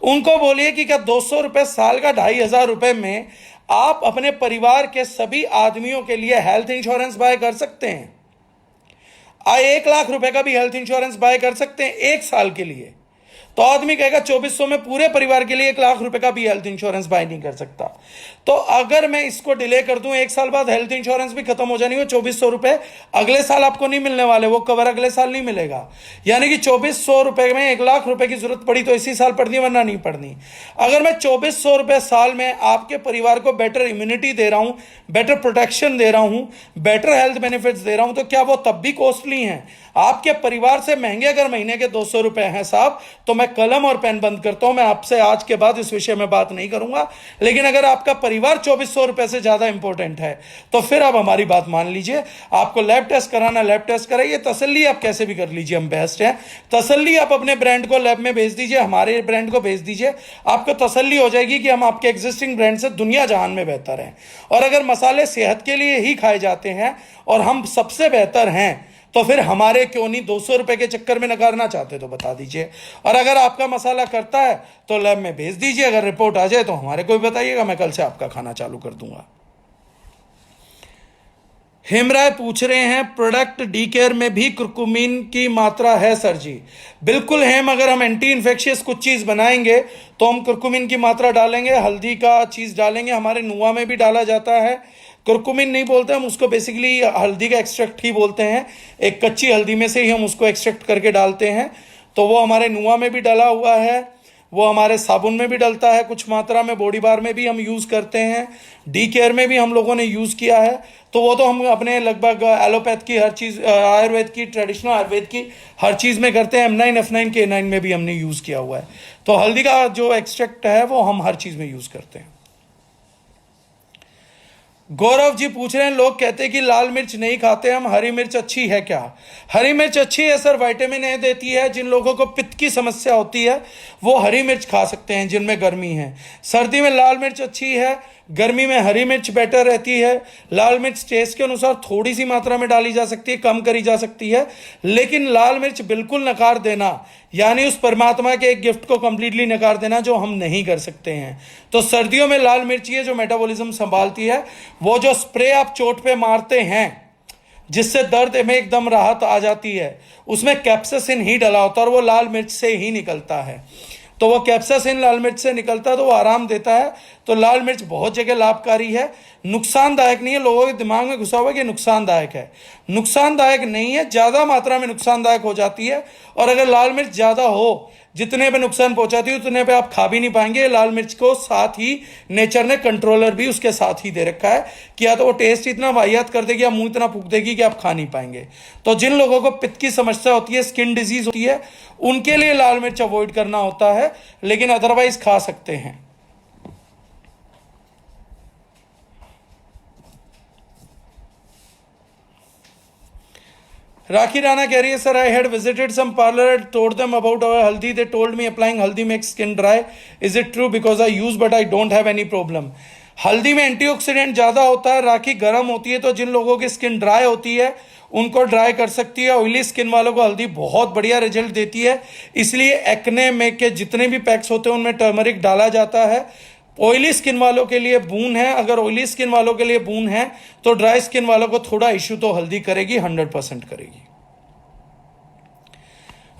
उनको बोलिए कि क्या 200 रुपए साल का 2,500 रुपए में आप अपने परिवार के सभी आदमियों के लिए हेल्थ इंश्योरेंस बाय कर सकते हैं। 1 लाख रुपए का भी हेल्थ इंश्योरेंस बाय कर सकते हैं 1 साल के लिए। तो आदमी कहेगा 2400 में पूरे परिवार के लिए 1 लाख रुपए का भी हेल्थ इंश्योरेंस बाय नहीं कर सकता। तो अगर मैं इसको डिले कर दूं, 1 साल बाद हेल्थ इंश्योरेंस भी खत्म हो जानी हो, 2400 रुपए अगले साल आपको नहीं मिलने वाले, वो कवर अगले साल नहीं मिलेगा। यानी कि 2400 रुपए में 1 लाख रुपए की जरूरत पड़ी तो इसी साल पड़नी, वरना नहीं पड़नी। अगर मैं 2400 रुपए साल में आपके परिवार को बेटर इम्यूनिटी दे रहा हूं, बेटर प्रोटेक्शन दे रहा हूं, बेटर हेल्थ बेनिफिट्स दे रहा हूं, तो क्या वो तब भी कॉस्टली हैं? आपके परिवार से महंगे अगर महीने के 200 रुपए हैं साहब, तो मैं कलम और पेन बंद करता हूं। मैं आपसे आज के बाद इस विषय में बात नहीं करूंगा। लेकिन अगर आपका परिवार 2400 रुपए से ज्यादा इंपॉर्टेंट है, तो फिर आप हमारी बात मान लीजिए। आपको लैब टेस्ट कराना, लैब टेस्ट कराइए। तसल्ली आप कैसे भी कर लीजिए, हम बेस्ट हैं। तसल्ली आप अपने ब्रांड को लैब में भेज दीजिए, हमारे ब्रांड को भेज दीजिए। आपको तसल्ली हो जाएगी कि हम आपके एग्जिस्टिंग ब्रांड से दुनिया जहान में बेहतर हैं। और अगर मसाले सेहत के लिए ही खाए जाते हैं और हम सबसे बेहतर हैं, तो फिर हमारे क्यों नहीं 200 रुपए के चक्कर में नकारना चाहते तो बता दीजिए। और अगर आपका मसाला करता है तो लैब में भेज दीजिए। अगर रिपोर्ट आ जाए तो हमारे को भी बताइएगा, मैं कल से आपका खाना चालू कर दूंगा। हेमराय पूछ रहे हैं, प्रोडक्ट डी केयर में भी कुरकुमीन की मात्रा है सर जी? बिल्कुल है। अगर हम एंटी इन्फेक्शियस कुछ चीज़ बनाएंगे तो हम कुरकुमीन की मात्रा डालेंगे, हल्दी का चीज़ डालेंगे। हमारे नुआ में भी डाला जाता है। कुरकुमीन नहीं बोलते हम उसको, बेसिकली हल्दी का एक्सट्रैक्ट ही बोलते हैं। एक कच्ची हल्दी में से ही हम उसको एक्सट्रैक्ट करके डालते हैं। तो वो हमारे नुआ में भी डाला हुआ है, वो हमारे साबुन में भी डलता है कुछ मात्रा में, बॉडी बार में भी हम यूज़ करते हैं, डी केयर में भी हम लोगों ने यूज़ किया है। तो वो तो हम अपने लगभग एलोपैथ की हर चीज़, आयुर्वेद की, ट्रेडिशनल आयुर्वेद की हर चीज़ में करते हैं। M9 F9 K9 में भी हमने यूज़ किया हुआ है। तो हल्दी का जो एक्सट्रैक्ट है वो हम हर चीज़ में यूज़ करते हैं। गौरव जी पूछ रहे हैं, लोग कहते हैं कि लाल मिर्च नहीं खाते हम, हरी मिर्च अच्छी है क्या? हरी मिर्च अच्छी है सर, विटामिन ए देती है। जिन लोगों को पित्त की समस्या होती है वो हरी मिर्च खा सकते हैं, जिनमें गर्मी है। सर्दी में लाल मिर्च अच्छी है, गर्मी में हरी मिर्च बेटर रहती है। लाल मिर्च टेस्ट के अनुसार थोड़ी सी मात्रा में डाली जा सकती है, कम करी जा सकती है। लेकिन लाल मिर्च बिल्कुल नकार देना, यानी उस परमात्मा के एक गिफ्ट को कंप्लीटली नकार देना, जो हम नहीं कर सकते हैं। तो सर्दियों में लाल मिर्च है जो मेटाबॉलिज्म संभालती है। वो जो स्प्रे आप चोट पे मारते हैं जिससे दर्द में एकदम राहत आ जाती है, उसमें कैप्साइसिन ही डला होता है और वो लाल मिर्च से ही निकलता है। तो वो कैप्साइसिन लाल मिर्च से निकलता है तो वो आराम देता है। तो लाल मिर्च बहुत जगह लाभकारी है, नुकसानदायक नहीं है। लोगों के दिमाग में घुसा हुआ कि नुकसानदायक है, नुकसानदायक नहीं है। ज़्यादा मात्रा में नुकसानदायक हो जाती है। और अगर लाल मिर्च ज़्यादा हो, जितने पे नुकसान पहुंचाती है उतने पे आप खा भी नहीं पाएंगे। लाल मिर्च को साथ ही नेचर ने कंट्रोलर भी उसके साथ ही दे रखा है कि या तो वो टेस्ट इतना वाहियात कर देगी या मुंह इतना फूक देगी कि आप खा नहीं पाएंगे। तो जिन लोगों को पित्त की समस्या होती है, स्किन डिजीज होती है, उनके लिए लाल मिर्च अवॉइड करना होता है, लेकिन अदरवाइज खा सकते हैं। राखी राणा कह रही है, sir I had visited some parlour, told them about our haldi, they told me applying haldi makes skin dry, is it true? Because I use but I don't have any problem. हल्दी में एंटीऑक्सीडेंट ज़्यादा होता है, राखी गर्म होती है, तो जिन लोगों की स्किन ड्राई होती है उनको ड्राई कर सकती है। ऑयली स्किन वालों को हल्दी बहुत बढ़िया रिजल्ट देती है, इसलिए एक्ने में के जितने भी पैक्स होते हैं उनमें टर्मरिक डाला जाता है। ऑयली स्किन वालों के लिए बून है, अगर ऑयली स्किन वालों के लिए बून है तो ड्राई स्किन वालों को थोड़ा इश्यू तो हल्दी करेगी, 100% करेगी।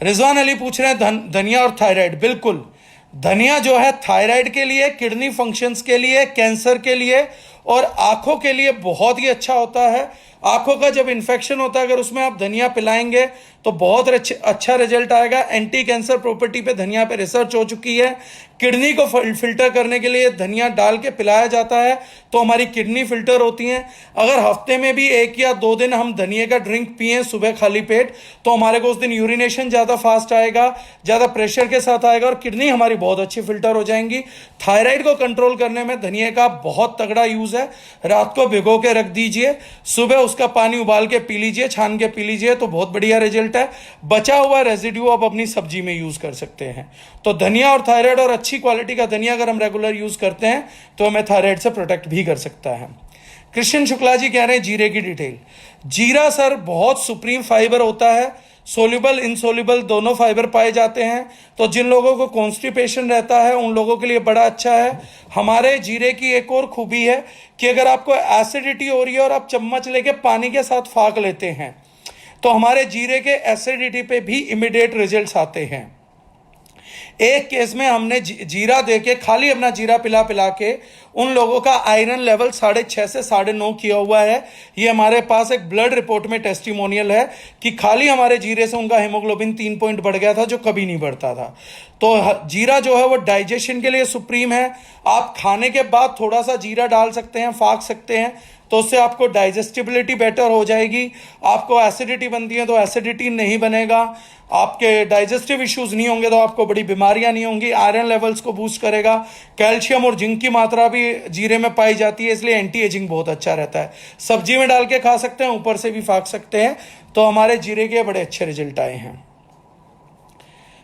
रिजवान अली पूछ रहे हैं धनिया और थायराइड। बिल्कुल, धनिया जो है थायराइड के लिए, किडनी फंक्शंस के लिए, कैंसर के लिए और आंखों के लिए बहुत ही अच्छा होता है। आंखों का जब इन्फेक्शन होता है अगर उसमें आप धनिया पिलाएंगे तो बहुत अच्छा रिजल्ट आएगा। एंटी कैंसर प्रॉपर्टी पे धनिया पे रिसर्च हो चुकी है। किडनी को फिल्टर करने के लिए धनिया डाल के पिलाया जाता है तो हमारी किडनी फिल्टर होती हैं। अगर हफ्ते में भी 1 या 2 दिन हम धनिया का ड्रिंक पिए सुबह खाली पेट तो हमारे को उस दिन यूरिनेशन ज़्यादा फास्ट आएगा, ज़्यादा प्रेशर के साथ आएगा और किडनी हमारी बहुत अच्छी फिल्टर हो जाएंगी। थायराइड को कंट्रोल करने में धनिया का बहुत तगड़ा यूज है। रात को भिगो के रख दीजिए, सुबह उसका पानी उबाल के पी लीजिए, छान के पी लीजिए तो बहुत बढ़िया रिजल्ट है। बचा हुआ रेजिड्यू आप अपनी सब्जी में यूज कर सकते हैं। तो धनिया और थायराइड, और अच्छी क्वालिटी का धनिया अगर हम रेगुलर यूज करते हैं तो हमें थायराइड से प्रोटेक्ट भी कर सकता है। कृष्ण शुक्ला जी कह रहे हैं जीरे की डिटेल। जीरा सर बहुत सुप्रीम फाइबर होता है, सोल्यूबल इनसोल्यूबल दोनों फाइबर पाए जाते हैं, तो जिन लोगों को कॉन्स्टिपेशन रहता है उन लोगों के लिए बड़ा अच्छा है। हमारे जीरे की एक और खूबी है कि अगर आपको एसिडिटी हो रही है और आप चम्मच लेके पानी के साथ फाक लेते हैं तो हमारे जीरे के एसिडिटी पे भी इमीडिएट रिजल्ट्स आते हैं। एक केस में हमने जीरा देके खाली अपना जीरा पिला पिला के उन लोगों का आयरन लेवल 6.5 से 9.5 किया हुआ है। ये हमारे पास एक ब्लड रिपोर्ट में टेस्टिमोनियल है कि खाली हमारे जीरे से उनका हीमोग्लोबिन 3 पॉइंट बढ़ गया था जो कभी नहीं बढ़ता था। तो जीरा जो है वो डाइजेशन के लिए सुप्रीम है। आप खाने के बाद थोड़ा सा जीरा डाल सकते हैं, फाक सकते हैं, तो उससे आपको डाइजेस्टिबिलिटी बेटर हो जाएगी। आपको एसिडिटी बनती है तो एसिडिटी नहीं बनेगा, आपके डाइजेस्टिव इश्यूज नहीं होंगे तो आपको बड़ी बीमारियां नहीं होंगी। आयरन लेवल्स को बूस्ट करेगा। कैल्शियम और जिंक की मात्रा भी जीरे में पाई जाती है, इसलिए एंटी एजिंग बहुत अच्छा रहता है। सब्जी में डाल के खा सकते हैं, ऊपर से भी फाक सकते हैं। तो हमारे जीरे के बड़े अच्छे रिजल्ट आए हैं।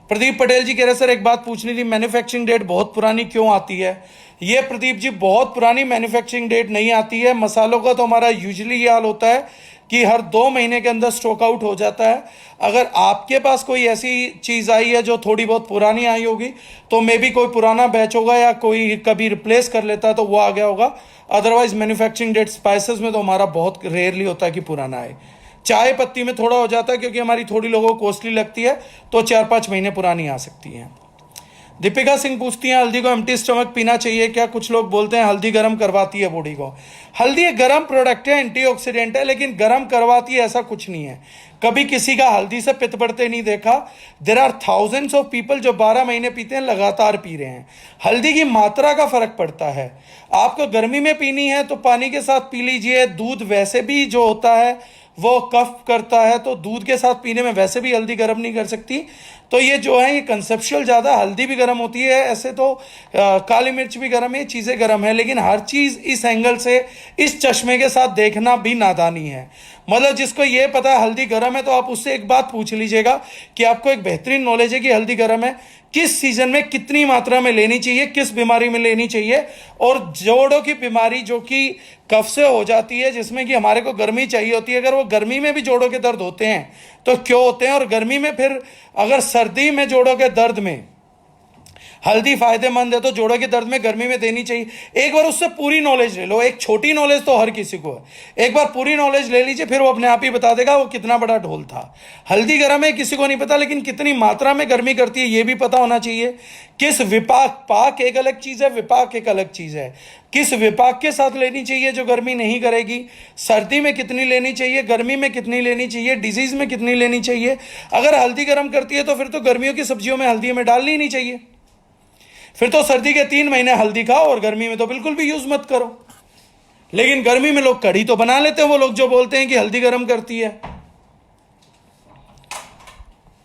प्रदीप पटेल जी कह रहे सर एक बात पूछनी थी, मैन्युफैक्चरिंग डेट बहुत पुरानी क्यों आती है? ये प्रदीप जी बहुत पुरानी मैन्युफैक्चरिंग डेट नहीं आती है। मसालों का तो हमारा यूजुअली ये हाल होता है कि हर 2 महीने के अंदर स्टॉक आउट हो जाता है। अगर आपके पास कोई ऐसी चीज़ आई है जो थोड़ी बहुत पुरानी आई होगी तो मे बी कोई पुराना बैच होगा या कोई कभी रिप्लेस कर लेता है तो वो आ गया होगा। अदरवाइज मैन्युफैक्चरिंग डेट स्पाइसेस में तो हमारा बहुत रेयरली होता है कि पुराना आए। चाय पत्ती में थोड़ा हो जाता है क्योंकि हमारी थोड़ी लोगों को कॉस्टली लगती है तो 4-5 महीने पुरानी आ सकती है। दीपिका सिंह पूछती हैं हल्दी को एम्प्टी स्टमक पीना चाहिए क्या? कुछ लोग बोलते हैं हल्दी गर्म करवाती है बॉडी को। हल्दी एक गर्म प्रोडक्ट है, एंटीऑक्सीडेंट है, लेकिन गर्म करवाती है ऐसा कुछ नहीं है। कभी किसी का हल्दी से पित्त बढ़ते नहीं देखा। There are thousands of people जो 12 महीने पीते हैं, लगातार पी रहे हैं। हल्दी की मात्रा का फर्क पड़ता है। आपको गर्मी में पीनी है तो पानी के साथ पी लीजिए। दूध वैसे भी जो होता है वो कफ करता है तो दूध के साथ पीने में वैसे भी हल्दी गर्म नहीं कर सकती। तो ये जो है ये कंसेप्चुअल ज़्यादा, हल्दी भी गर्म होती है ऐसे तो काली मिर्च भी गर्म है, चीज़ें गर्म है, लेकिन हर चीज़ इस एंगल से इस चश्मे के साथ देखना भी नादानी है। मतलब जिसको ये पता है हल्दी गर्म है तो आप उससे एक बात पूछ लीजिएगा कि आपको एक बेहतरीन नॉलेज है कि हल्दी गर्म है, किस सीजन में कितनी मात्रा में लेनी चाहिए, किस बीमारी में लेनी चाहिए। और जोड़ों की बीमारी जो कि कफ से हो जाती है, जिसमें कि हमारे को गर्मी चाहिए होती है, अगर वो गर्मी में भी जोड़ों के दर्द होते हैं तो क्यों होते हैं, और गर्मी में फिर अगर सर्दी में जोड़ों के दर्द में हल्दी फायदेमंद है तो जोड़ों के दर्द में गर्मी में देनी चाहिए। एक बार उससे पूरी नॉलेज ले लो। एक छोटी नॉलेज तो हर किसी को है, एक बार पूरी नॉलेज ले लीजिए, फिर वो अपने आप ही बता देगा वो कितना बड़ा ढोल था। हल्दी गर्म है किसी को नहीं पता, लेकिन कितनी मात्रा में गर्मी करती है ये भी पता होना चाहिए। किस विपाक, पाक एक अलग चीज़ है, विपाक एक अलग चीज़ है। किस विपाक के साथ लेनी चाहिए जो गर्मी नहीं करेगी, सर्दी में कितनी लेनी चाहिए, गर्मी में कितनी लेनी चाहिए, डिजीज में कितनी लेनी चाहिए। अगर हल्दी गर्म करती है तो फिर तो गर्मियों की सब्जियों में हल्दी में डालनी ही नहीं चाहिए। फिर तो सर्दी के 3 महीने हल्दी खाओ और गर्मी में तो बिल्कुल भी यूज मत करो। लेकिन गर्मी में लोग कढ़ी तो बना लेते हैं, वो लोग जो बोलते हैं कि हल्दी गर्म करती है।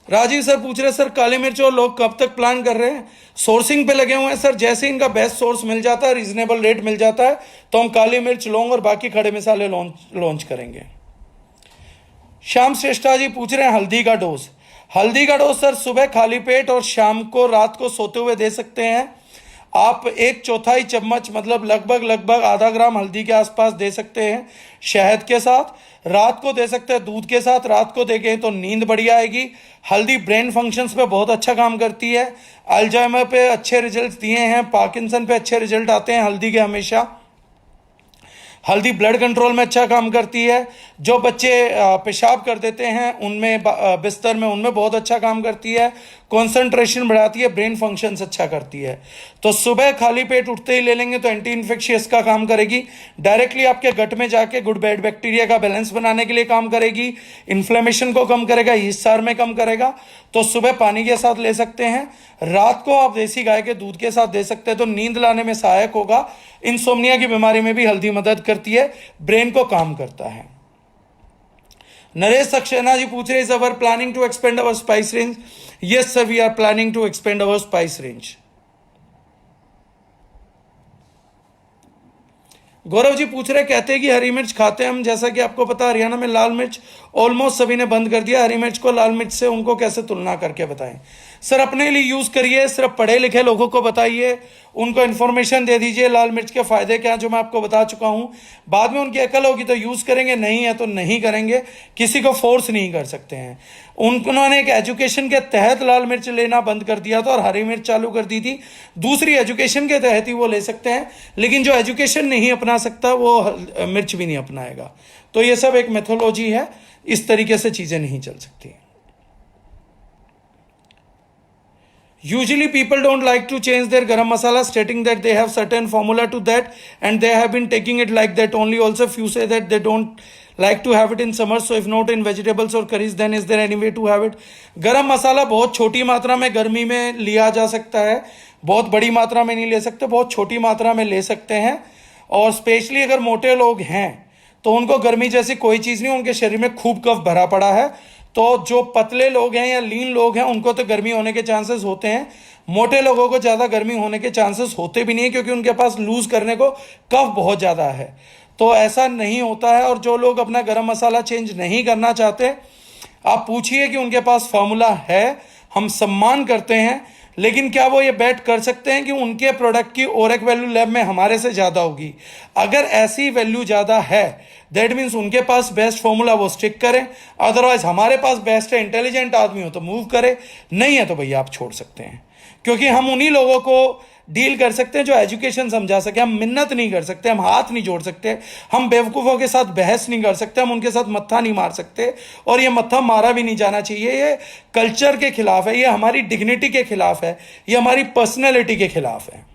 राजीव सर पूछ रहे सर काली मिर्च और लोग कब तक प्लान कर रहे हैं? सोर्सिंग पे लगे हुए हैं सर। जैसे इनका बेस्ट सोर्स मिल जाता है, रीजनेबल रेट मिल जाता है, तो हम काली मिर्च, लौंग और बाकी खड़े मसाले लॉन्च करेंगे। श्याम श्रेष्ठा जी पूछ रहे हैं हल्दी का डोज। हल्दी का डोज सर सुबह खाली पेट और शाम को रात को सोते हुए दे सकते हैं। आप 1/4 चम्मच मतलब लगभग आधा ग्राम हल्दी के आसपास दे सकते हैं शहद के साथ। रात को दे सकते हैं दूध के साथ। रात को देखें तो नींद बढ़िया आएगी। हल्दी ब्रेन फंक्शंस पे बहुत अच्छा काम करती है। अल्जाइमर पे अच्छे रिजल्ट्स दिए हैं, पार्किंसन पे अच्छे रिजल्ट आते हैं हल्दी के हमेशा। हल्दी ब्लड कंट्रोल में अच्छा काम करती है। जो बच्चे पेशाब कर देते हैं उनमें बिस्तर में, उनमें बहुत अच्छा काम करती है। कंसंट्रेशन बढ़ाती है, ब्रेन फंक्शंस अच्छा करती है। तो सुबह खाली पेट उठते ही ले लेंगे तो एंटी इन्फेक्शियस का काम करेगी। डायरेक्टली आपके गट में जाके गुड बैड बैक्टीरिया का बैलेंस बनाने के लिए काम करेगी। इन्फ्लेमेशन को कम करेगा, ईसार में कम करेगा। तो सुबह पानी के साथ ले सकते हैं। रात को आप देसी गाय के दूध के साथ दे सकते हैं तो नींद लाने में सहायक होगा। इंसोम्निया की बीमारी में भी हल्दी मदद करती है, ब्रेन को काम करता है। नरेश सक्सेना जी पूछ रहे, is our planning to expand our spice range? Yes sir, we are planning to expand our spice range. Gaurav ji पूछ रहे, कहते हैं कि हरी मिर्च खाते हैं हम, जैसा कि आपको पता हरियाणा में लाल मिर्च ऑलमोस्ट सभी ने बंद कर दिया। हरी मिर्च को लाल मिर्च से उनको कैसे तुलना करके बताएं? सर अपने लिए यूज करिए, सिर्फ पढ़े लिखे लोगों को बताइए, उनको इन्फॉर्मेशन दे दीजिए लाल मिर्च के फायदे क्या जो मैं आपको बता चुका हूं। बाद में उनकी अकल होगी तो यूज करेंगे, नहीं है तो नहीं करेंगे। किसी को फोर्स नहीं कर सकते हैं। उन्होंने एक एजुकेशन के तहत लाल मिर्च लेना बंद कर दिया था और हरी मिर्च चालू कर दी थी। दूसरी एजुकेशन के तहत ही वो ले सकते हैं, लेकिन जो एजुकेशन नहीं अपना सकता वो मिर्च भी नहीं अपनाएगा। तो ये सब एक मेथोलॉजी है, इस तरीके से चीजें नहीं चल सकती। Usually people don't like to change their garam masala, stating that they have certain formula to that and they have been taking it like that only. Also few say that they don't like to have it in summer, so if not in vegetables or curries, then is there any way to have it? गरम मसाला बहुत छोटी मात्रा में गर्मी में लिया जा सकता है, बहुत बड़ी मात्रा में नहीं ले सकते, बहुत छोटी मात्रा में ले सकते हैं। और स्पेशली अगर मोटे लोग हैं तो उनको गर्मी जैसी कोई चीज़ नहीं, उनके शरीर में खूब कफ भरा पड़ा है। तो जो पतले लोग हैं या लीन लोग हैं उनको तो गर्मी होने के चांसेस होते हैं। मोटे लोगों को ज़्यादा गर्मी होने के चांसेस होते भी नहीं है, क्योंकि उनके पास लूज करने को कफ बहुत ज़्यादा है। तो ऐसा नहीं होता है। और जो लोग अपना गरम मसाला चेंज नहीं करना चाहते, आप पूछिए कि उनके पास फॉर्मूला है, हम सम्मान करते हैं, लेकिन क्या वो ये बेट कर सकते हैं कि उनके प्रोडक्ट की ओरेक वैल्यू लैब में हमारे से ज़्यादा होगी? अगर ऐसी वैल्यू ज़्यादा है दैट मीन्स उनके पास बेस्ट फॉर्मूला, वो स्टिक करें। अदरवाइज हमारे पास बेस्ट है, इंटेलिजेंट आदमी हो तो मूव करे, नहीं है तो भैया आप छोड़ सकते हैं। क्योंकि हम उन्हीं लोगों को डील कर सकते हैं जो एजुकेशन समझा सके। हम मिन्नत नहीं कर सकते, हम हाथ नहीं जोड़ सकते, हम बेवकूफ़ों के साथ बहस नहीं कर सकते, हम उनके साथ मत्था नहीं मार सकते। और ये मत्था मारा भी नहीं जाना चाहिए। ये कल्चर के खिलाफ है, ये हमारी डिग्निटी के खिलाफ है, ये हमारी पर्सनैलिटी के खिलाफ है।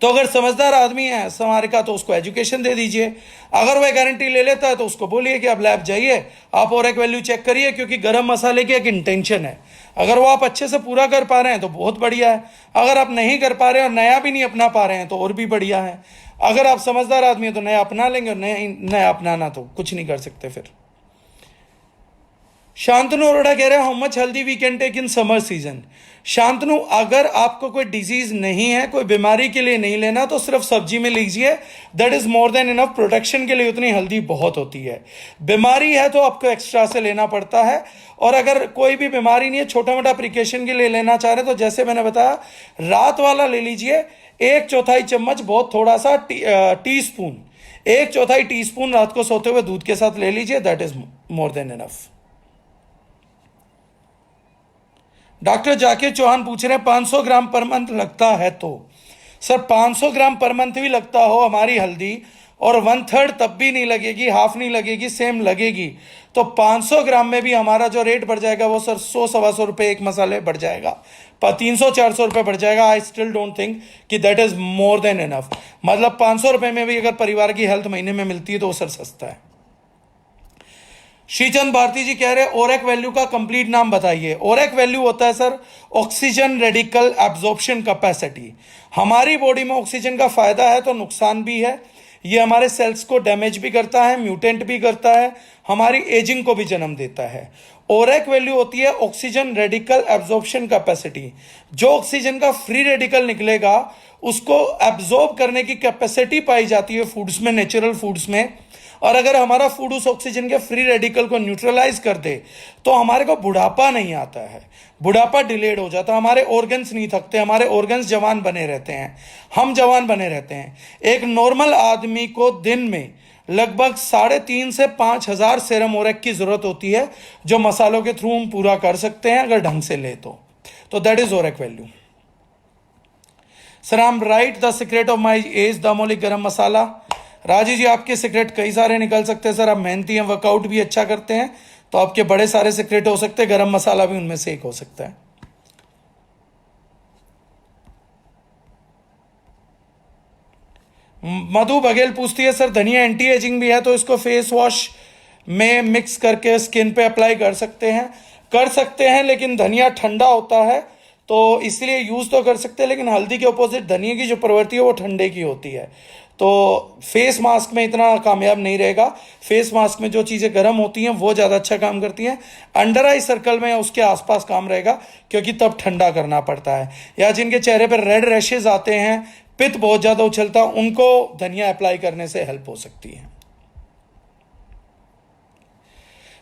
तो अगर समझदार आदमी है हमारे का तो उसको एजुकेशन दे दीजिए। अगर वह गारंटी ले लेता है तो उसको बोलिए कि आप लैब जाइए, आप ओरेक वैल्यू चेक करिए, क्योंकि गरम मसाले की एक इंटेंशन है। अगर वो आप अच्छे से पूरा कर पा रहे हैं तो बहुत बढ़िया है। अगर आप नहीं कर पा रहे हैं और नया भी नहीं अपना पा रहे हैं तो और भी बढ़िया है। अगर आप समझदार आदमी है तो नया अपना लेंगे, और नया अपनाना तो कुछ नहीं कर सकते फिर। शांतनु अरोड़ा कह रहे हैं, how much haldi we can take in summer season? Shantanu, अगर आपको कोई डिजीज नहीं है, कोई बीमारी के लिए नहीं लेना, तो सिर्फ सब्जी में लीजिए, that is more than enough. Protection के लिए उतनी हल्दी बहुत होती है। बीमारी है तो आपको एक्स्ट्रा से लेना पड़ता है। और अगर कोई भी बीमारी नहीं है, छोटा मोटा प्रिकॉशन के लिए लेना चाह रहे तो जैसे मैंने बताया, रात वाला ले लीजिए। 1/4 चम्मच, बहुत थोड़ा सा टी स्पून, 1/4 टी स्पून रात को सोते हुए दूध के साथ ले लीजिए, that is more than enough. Doctor Zakir Chauhan पूछ रहे हैं, 500 ग्राम पर मंथ लगता है तो? सर 500 ग्राम पर मंथ भी लगता हो हमारी हल्दी, और 1/3 तब भी नहीं लगेगी, हाफ नहीं लगेगी, सेम लगेगी, तो 500 ग्राम में भी हमारा जो रेट बढ़ जाएगा वो सर 100-125 रुपये एक मसाले बढ़ जाएगा, 300-400 रुपये बढ़ जाएगा। आई स्टिल डोंट थिंक कि that is more than enough. मतलब 500 रुपये में भी अगर परिवार की हेल्थ महीने में मिलती है तो वो सर सस्ता है। श्रीचंद भारती जी कह रहे हैं, ओरेक वैल्यू का कंप्लीट नाम बताइए। ओरेक वैल्यू होता है sir oxygen radical absorption capacity. हमारी बॉडी में ऑक्सीजन का फायदा है तो नुकसान भी है। ये हमारे सेल्स को डैमेज भी करता है, म्यूटेंट भी करता है, हमारी एजिंग को भी जन्म देता है। ओरेक वैल्यू होती है ऑक्सीजन रेडिकल एब्जॉर्प्शन कैपेसिटी। जो ऑक्सीजन का फ्री रेडिकल निकलेगा उसको एब्जॉर्ब करने की कैपेसिटी पाई जाती है फूड्स में, नेचुरल फूड्स में। और अगर हमारा फूड उस ऑक्सीजन के फ्री रेडिकल को न्यूट्रलाइज कर दे तो हमारे को बुढ़ापा नहीं आता है, बुढ़ापा डिलेड हो जाता है, हमारे ऑर्गन्स नहीं थकते, हमारे ऑर्गन्स जवान बने रहते हैं, हम जवान बने रहते हैं। एक नॉर्मल आदमी को दिन में लगभग 3.5 से 5,000 सेरम ओरेक की जरूरत होती है, जो मसालों के थ्रू हम पूरा कर सकते हैं अगर ढंग से ले तो that is ORAC value. Sir I am right, the secret of my age दामोलिक गरम मसाला। राजी जी आपके सीक्रेट कई सारे निकल सकते हैं सर, आप मेहनती हैं, वर्कआउट भी अच्छा करते हैं, तो आपके बड़े सारे सीक्रेट हो सकते हैं, गरम मसाला भी उनमें से एक हो सकता है। मधु बघेल पूछती है सर धनिया एंटी एजिंग भी है तो इसको फेस वॉश में मिक्स करके स्किन पे अप्लाई कर सकते हैं? कर सकते हैं, लेकिन धनिया ठंडा होता है तो इसलिए यूज तो कर सकते हैं, लेकिन हल्दी के ऑपोजिट धनिया की जो प्रवृत्ति है वो ठंडे की होती है, तो फेस मास्क में इतना कामयाब नहीं रहेगा। फेस मास्क में जो चीज़ें गर्म होती हैं वो ज़्यादा अच्छा काम करती हैं, अंडर आई सर्कल में उसके आसपास काम रहेगा क्योंकि तब ठंडा करना पड़ता है। या जिनके चेहरे पर रेड रैशेज आते हैं, पित्त बहुत ज़्यादा उछलता, उनको धनिया अप्लाई करने से हेल्प हो सकती है।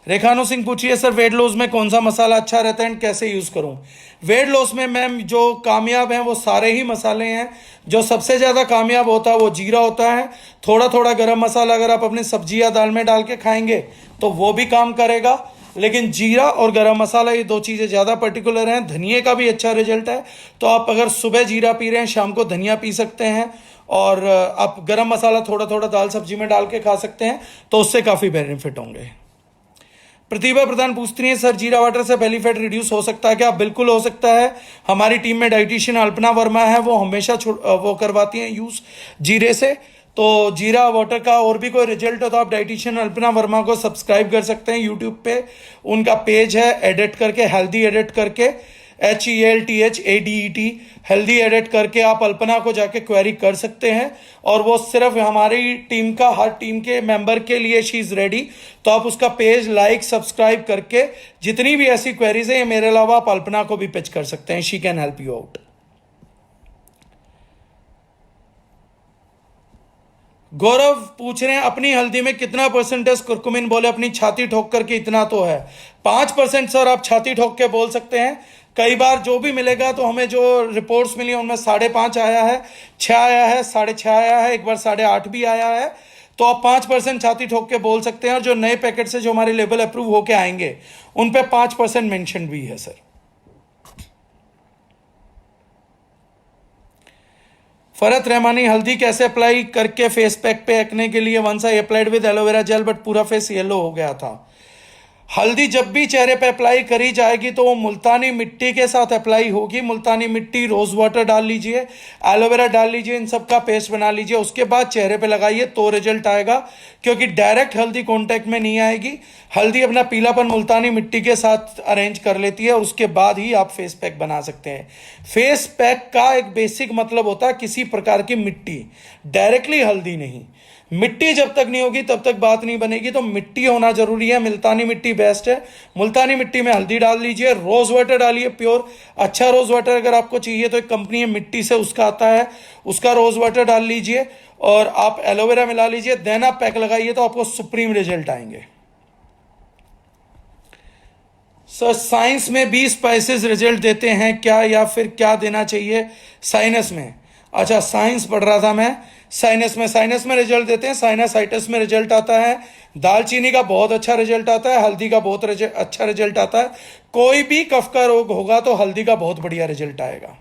रेखानु सिंह पूछिए सर वेट लॉस में कौन सा मसाला अच्छा रहता है एंड कैसे यूज करूं? वेट लॉस में मैम जो कामयाब हैं वो सारे ही मसाले हैं। जो सबसे ज़्यादा कामयाब होता है वो जीरा होता है। थोड़ा थोड़ा गरम मसाला अगर आप अपनी सब्जी या दाल में डाल के खाएंगे तो वो भी काम करेगा, लेकिन जीरा और गरम मसाला ये दो चीज़ें ज़्यादा पर्टिकुलर हैं। धनिए का भी अच्छा रिजल्ट है, तो आप अगर सुबह जीरा पी रहे हैं शाम को धनिया पी सकते हैं, और आप गरम मसाला थोड़ा थोड़ा दाल सब्जी में डाल के खा सकते हैं, तो उससे काफ़ी बेनिफिट होंगे। प्रतिभा प्रधान पूछती है सर जीरा वाटर से बेली फैट रिड्यूस हो सकता है क्या? बिल्कुल हो सकता है। हमारी टीम में डाइटिशियन अल्पना वर्मा है, वो हमेशा वो करवाती हैं यूज जीरे से। तो जीरा वाटर का और भी कोई रिजल्ट हो तो आप डाइटिशियन अल्पना वर्मा को सब्सक्राइब कर सकते हैं यूट्यूब पे। उनका पेज है एडिट करके, हेल्दी एडिट करके, HELTHADET हेल्दी एडिट करके आप अल्पना को जाके क्वेरी कर सकते हैं, और वो सिर्फ हमारी टीम का, हर टीम के मेंबर के लिए शी इज रेडी। तो आप उसका पेज लाइक सब्सक्राइब करके जितनी भी ऐसी क्वेरीज है, मेरे अलावा आप अल्पना को भी पिच कर सकते हैं, she can help you out. Gaurav पूछ रहे हैं अपनी हल्दी में कितना परसेंटेज कुरकुमिन बोले? अपनी छाती ठोक करके इतना तो है, 5% सर आप छाती ठोक के बोल सकते हैं। कई बार जो भी मिलेगा तो हमें जो रिपोर्ट्स मिली उनमें 5.5 आया है, 6 आया है, 6.5 आया है, एक बार 8.5 भी आया है। तो आप 5% छाती ठोक के बोल सकते हैं, और जो नए पैकेट से जो हमारे लेबल अप्रूव होके आएंगे उन पे 5% मेंशन भी है सर। फरत रहमानी हल्दी कैसे अप्लाई करके फेस पैक पे एक्ने के लिए? Once I applied with aloe vera gel but पूरा फेस येलो हो गया था। हल्दी जब भी चेहरे पे अप्लाई करी जाएगी तो वो मुल्तानी मिट्टी के साथ अप्लाई होगी। मुल्तानी मिट्टी, रोज वाटर डाल लीजिए, एलोवेरा डाल लीजिए, इन सब का पेस्ट बना लीजिए, उसके बाद चेहरे पे लगाइए तो रिजल्ट आएगा, क्योंकि डायरेक्ट हल्दी कांटेक्ट में नहीं आएगी। हल्दी अपना पीलापन मुल्तानी मिट्टी के साथ अरेंज कर लेती है, और उसके बाद ही आप फेस पैक बना सकते हैं। फेस पैक का एक बेसिक मतलब होता है किसी प्रकार की मिट्टी, डायरेक्टली हल्दी नहीं। मिट्टी जब तक नहीं होगी तब तक बात नहीं बनेगी, तो मिट्टी होना जरूरी है। मुल्तानी मिट्टी बेस्ट है। मुल्तानी मिट्टी में हल्दी डाल लीजिए, रोज वाटर डालिए, प्योर अच्छा रोज वाटर अगर आपको चाहिए तो एक कंपनी है मिट्टी से, उसका आता है, उसका रोज वाटर डाल लीजिए, और आप एलोवेरा मिला लीजिए, देन आप पैक लगाइए तो आपको सुप्रीम रिजल्ट आएंगे। सर साइंस में भी स्पाइसेस रिजल्ट देते हैं क्या, या फिर क्या देना चाहिए साइनस में? अच्छा, साइंस पढ़ रहा था मैं। साइनस में रिजल्ट देते हैं, साइनसाइटिस में रिजल्ट आता है, दालचीनी का बहुत अच्छा रिजल्ट आता है, हल्दी का बहुत अच्छा रिजल्ट आता है। कोई भी कफ का रोग होगा तो हल्दी का बहुत बढ़िया रिजल्ट आएगा।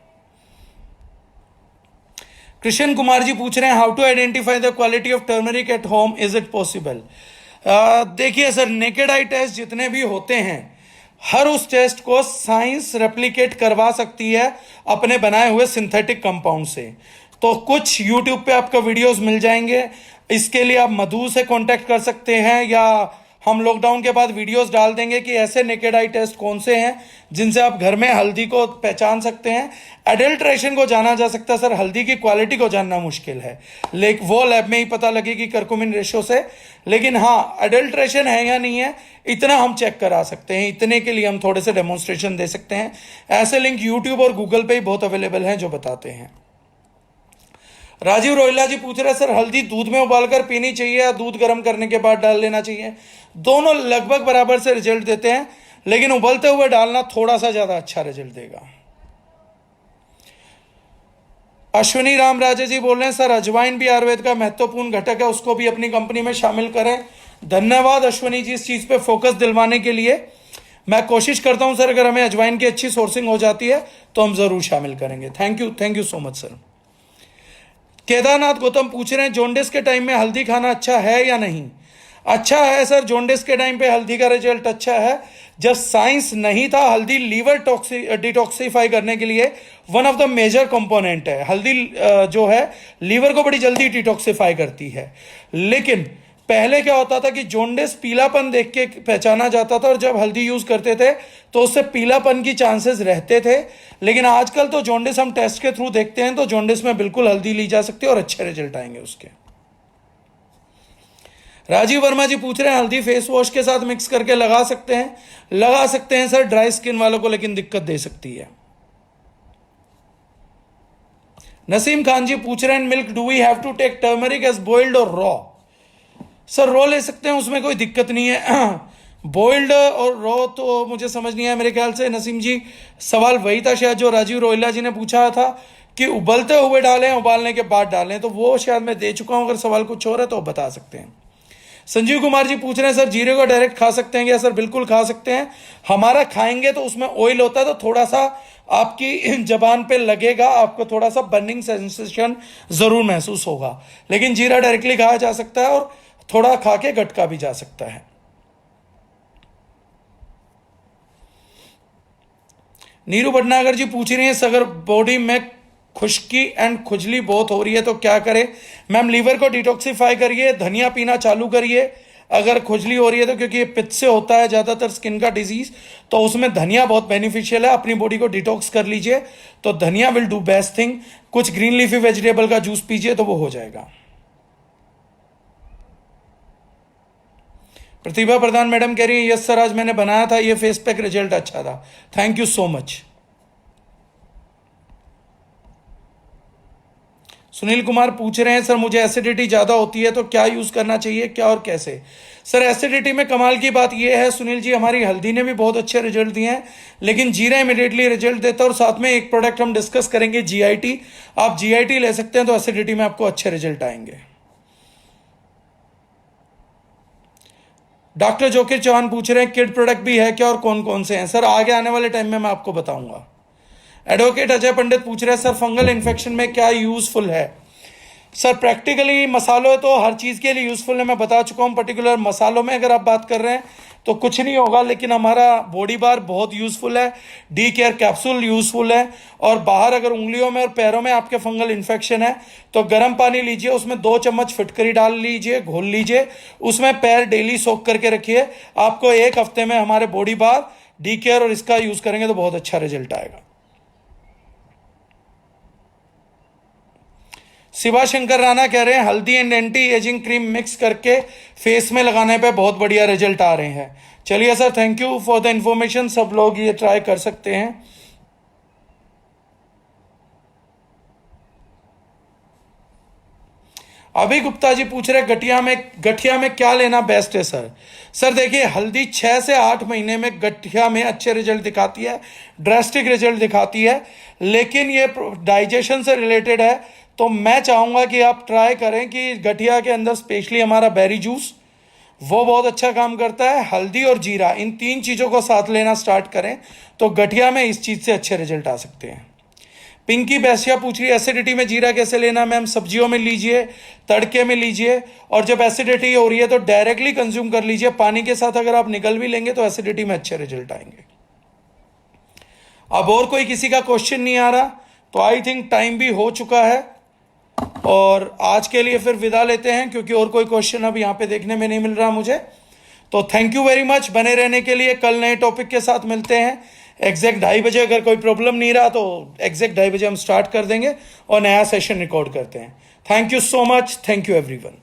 कृष्ण कुमार जी पूछ रहे हैं how to identify the quality of turmeric at home, is it possible? देखिए सर, नेकेड आई टेस्ट जितने भी होते हैं, हर उस टेस्ट को साइंस रेप्लिकेट करवा सकती है अपने बनाए हुए सिंथेटिक कंपाउंड से। तो कुछ यूट्यूब पे आपको वीडियोस मिल जाएंगे, इसके लिए आप मधु से कांटेक्ट कर सकते हैं, या हम लॉकडाउन के बाद वीडियोस डाल देंगे कि ऐसे नेकेड आई टेस्ट कौन से हैं जिनसे आप घर में हल्दी को पहचान सकते हैं। एडल्ट्रेशन को जाना जा सकता है सर, हल्दी की क्वालिटी को जानना मुश्किल है, लेकिन वो लैब में ही पता लगेगी करकुमिन रेशो से। लेकिन हाँ, एडल्ट्रेशन है या नहीं है इतना हम चेक करा सकते हैं, इतने के लिए हम थोड़े से डेमोन्स्ट्रेशन दे सकते हैं। ऐसे लिंक यूट्यूब और गूगल पे ही बहुत अवेलेबल हैं जो बताते हैं। राजीव रोहिला जी पूछ रहे हैं सर, हल्दी दूध में उबालकर पीनी चाहिए या दूध गर्म करने के बाद डाल लेना चाहिए? दोनों लगभग बराबर से रिजल्ट देते हैं, लेकिन उबलते हुए डालना थोड़ा सा ज्यादा अच्छा रिजल्ट देगा। अश्विनी राम राजे जी बोल रहे हैं सर, अजवाइन भी आयुर्वेद का महत्वपूर्ण घटक है, उसको भी अपनी कंपनी में शामिल करें। धन्यवाद अश्विनी जी इस चीज पे फोकस दिलवाने के लिए। मैं कोशिश करता हूं सर, अगर हमें अजवाइन की अच्छी सोर्सिंग हो जाती है तो हम जरूर शामिल करेंगे। Thank you so much sir. Kedarnath Gautam पूछ रहे हैं, जोंडिस के टाइम में हल्दी खाना अच्छा है या नहीं? अच्छा है सर, जोंडिस के टाइम पे हल्दी का रिजल्ट अच्छा है। जब साइंस नहीं था, हल्दी लीवर डिटॉक्सिफाई करने के लिए one of the major component है। हल्दी जो है लीवर को बड़ी जल्दी डिटॉक्सिफाई करती है। लेकिन पहले क्या होता था कि जोंडिस पीलापन देख के पहचाना जाता था, और जब हल्दी यूज करते थे तो उससे पीलापन की चांसेस रहते थे। लेकिन आजकल तो जोंडिस हम टेस्ट के थ्रू देखते हैं, तो जोंडिस में बिल्कुल हल्दी ली जा सकती है और अच्छे रिजल्ट आएंगे उसके। राजीव वर्मा जी पूछ रहे हैं, हल्दी फेस वॉश के साथ मिक्स करके लगा सकते हैं सर, ड्राई स्किन वालों को लेकिन दिक्कत दे सकती है। नसीम खान जी पूछ रहे हैं, milk do we have to take turmeric as boiled और रॉ? सर रॉ ले सकते हैं, उसमें कोई दिक्कत नहीं है। बॉइल्ड और रॉ तो मुझे समझ नहीं आया मेरे ख्याल से। नसीम जी सवाल वही था शायद जो राजीव रोहिला जी ने पूछा था कि उबलते हुए डालें, उबालने के बाद डालें, तो वो शायद मैं दे चुका हूं। अगर सवाल कुछ और है तो बता सकते हैं। संजीव कुमार जी पूछ रहे हैं, सर जीरे को डायरेक्ट खा सकते हैं क्या? सर बिल्कुल खा सकते हैं। हमारा खाएंगे तो उसमें ऑयल होता है, तो थोड़ा सा आपकी जबान पे लगेगा, आपको थोड़ा सा बर्निंग सेंसेशन जरूर महसूस होगा। लेकिन जीरा डायरेक्टली खाया जा सकता है और थोड़ा खा के गटका भी जा सकता है। नीरू भटनागर जी पूछ रही है, अगर बॉडी में खुश्की एंड खुजली बहुत हो रही है तो क्या करें? मैम लीवर को डिटॉक्सिफाई करिए, धनिया पीना चालू करिए। अगर खुजली हो रही है तो, क्योंकि ये पित्त से होता है ज्यादातर स्किन का डिजीज, तो उसमें धनिया बहुत बेनिफिशियल है। अपनी बॉडी को डिटॉक्स कर लीजिए तो धनिया विल डू बेस्ट थिंग। कुछ ग्रीन लीफी वेजिटेबल का जूस पीजिए तो वो हो जाएगा। प्रतिभा प्रधान मैडम कह रही है, यस सर आज मैंने बनाया था ये फेस पैक, रिजल्ट अच्छा था। Thank you so much. Sunil Kumar पूछ रहे हैं, सर मुझे एसिडिटी ज्यादा होती है तो क्या यूज करना चाहिए, क्या और कैसे? सर एसिडिटी में कमाल की बात यह है सुनील जी, हमारी हल्दी ने भी बहुत अच्छे रिजल्ट दिए हैं, लेकिन जीरा इमीडिएटली रिजल्ट देता है। और साथ में एक प्रोडक्ट हम डिस्कस करेंगे, जीआईटी। आप जीआईटी ले सकते हैं तो एसिडिटी में आपको अच्छे रिजल्ट आएंगे। डॉक्टर जोकिर चौहान पूछ रहे हैं, किड प्रोडक्ट भी है क्या और कौन कौन से हैं? सर आगे आने वाले टाइम में मैं आपको बताऊंगा। एडवोकेट अजय पंडित पूछ रहे हैं, सर फंगल इन्फेक्शन में क्या यूजफुल है? सर प्रैक्टिकली मसालों तो हर चीज के लिए यूजफुल है, मैं बता चुका हूं। पर्टिकुलर मसालों में अगर आप बात कर रहे हैं तो कुछ नहीं होगा, लेकिन हमारा बॉडी बार बहुत यूजफुल है, डी केयर कैप्सूल यूजफुल है। और बाहर अगर उंगलियों में और पैरों में आपके फंगल इन्फेक्शन है तो गर्म पानी लीजिए, उसमें 2 चम्मच फिटकरी डाल लीजिए, घोल लीजिए, उसमें पैर डेली सोख करके रखिए। आपको 1 हफ्ते में हमारे बॉडी बार, डी केयर और इसका यूज करेंगे तो बहुत अच्छा रिजल्ट आएगा। शिवा शंकर राणा कह रहे हैं, हल्दी and anti ageing cream mix करके फेस में लगाने पे बहुत बढ़िया रिजल्ट आ रहे हैं। चलिए sir, thank you for the information. सब लोग ये ट्राई कर सकते हैं। अभी गुप्ता जी पूछ रहे गठिया में क्या लेना बेस्ट है? सर देखिए, हल्दी 6 से 8 महीने में गठिया में अच्छे रिजल्ट दिखाती है, ड्रास्टिक रिजल्ट दिखाती है, लेकिन ये डाइजेशन से रिलेटेड है। तो मैं चाहूंगा कि आप ट्राई करें कि गठिया के अंदर स्पेशली हमारा बेरी जूस वो बहुत अच्छा काम करता है। हल्दी और जीरा, इन 3 चीजों को साथ लेना स्टार्ट करें तो गठिया में इस चीज से अच्छे रिजल्ट आ सकते हैं। पिंकी बैसिया पूछ रही है, एसिडिटी में जीरा कैसे लेना? मैम सब्जियों में लीजिए, तड़के में लीजिए, और जब एसिडिटी हो रही है तो डायरेक्टली कंज्यूम कर लीजिए। पानी के साथ अगर आप निकल भी लेंगे तो एसिडिटी में अच्छे रिजल्ट आएंगे। अब और कोई किसी का क्वेश्चन नहीं आ रहा तो आई थिंक टाइम भी हो चुका है, और आज के लिए फिर विदा लेते हैं, क्योंकि और कोई क्वेश्चन अब यहां पे देखने में नहीं मिल रहा मुझे। तो थैंक यू वेरी मच बने रहने के लिए। कल नए टॉपिक के साथ मिलते हैं एग्जैक्ट 2:30 बजे। अगर कोई प्रॉब्लम नहीं रहा तो एग्जैक्ट 2:30 बजे हम स्टार्ट कर देंगे और नया सेशन रिकॉर्ड करते हैं। Thank you so much. Thank you everyone.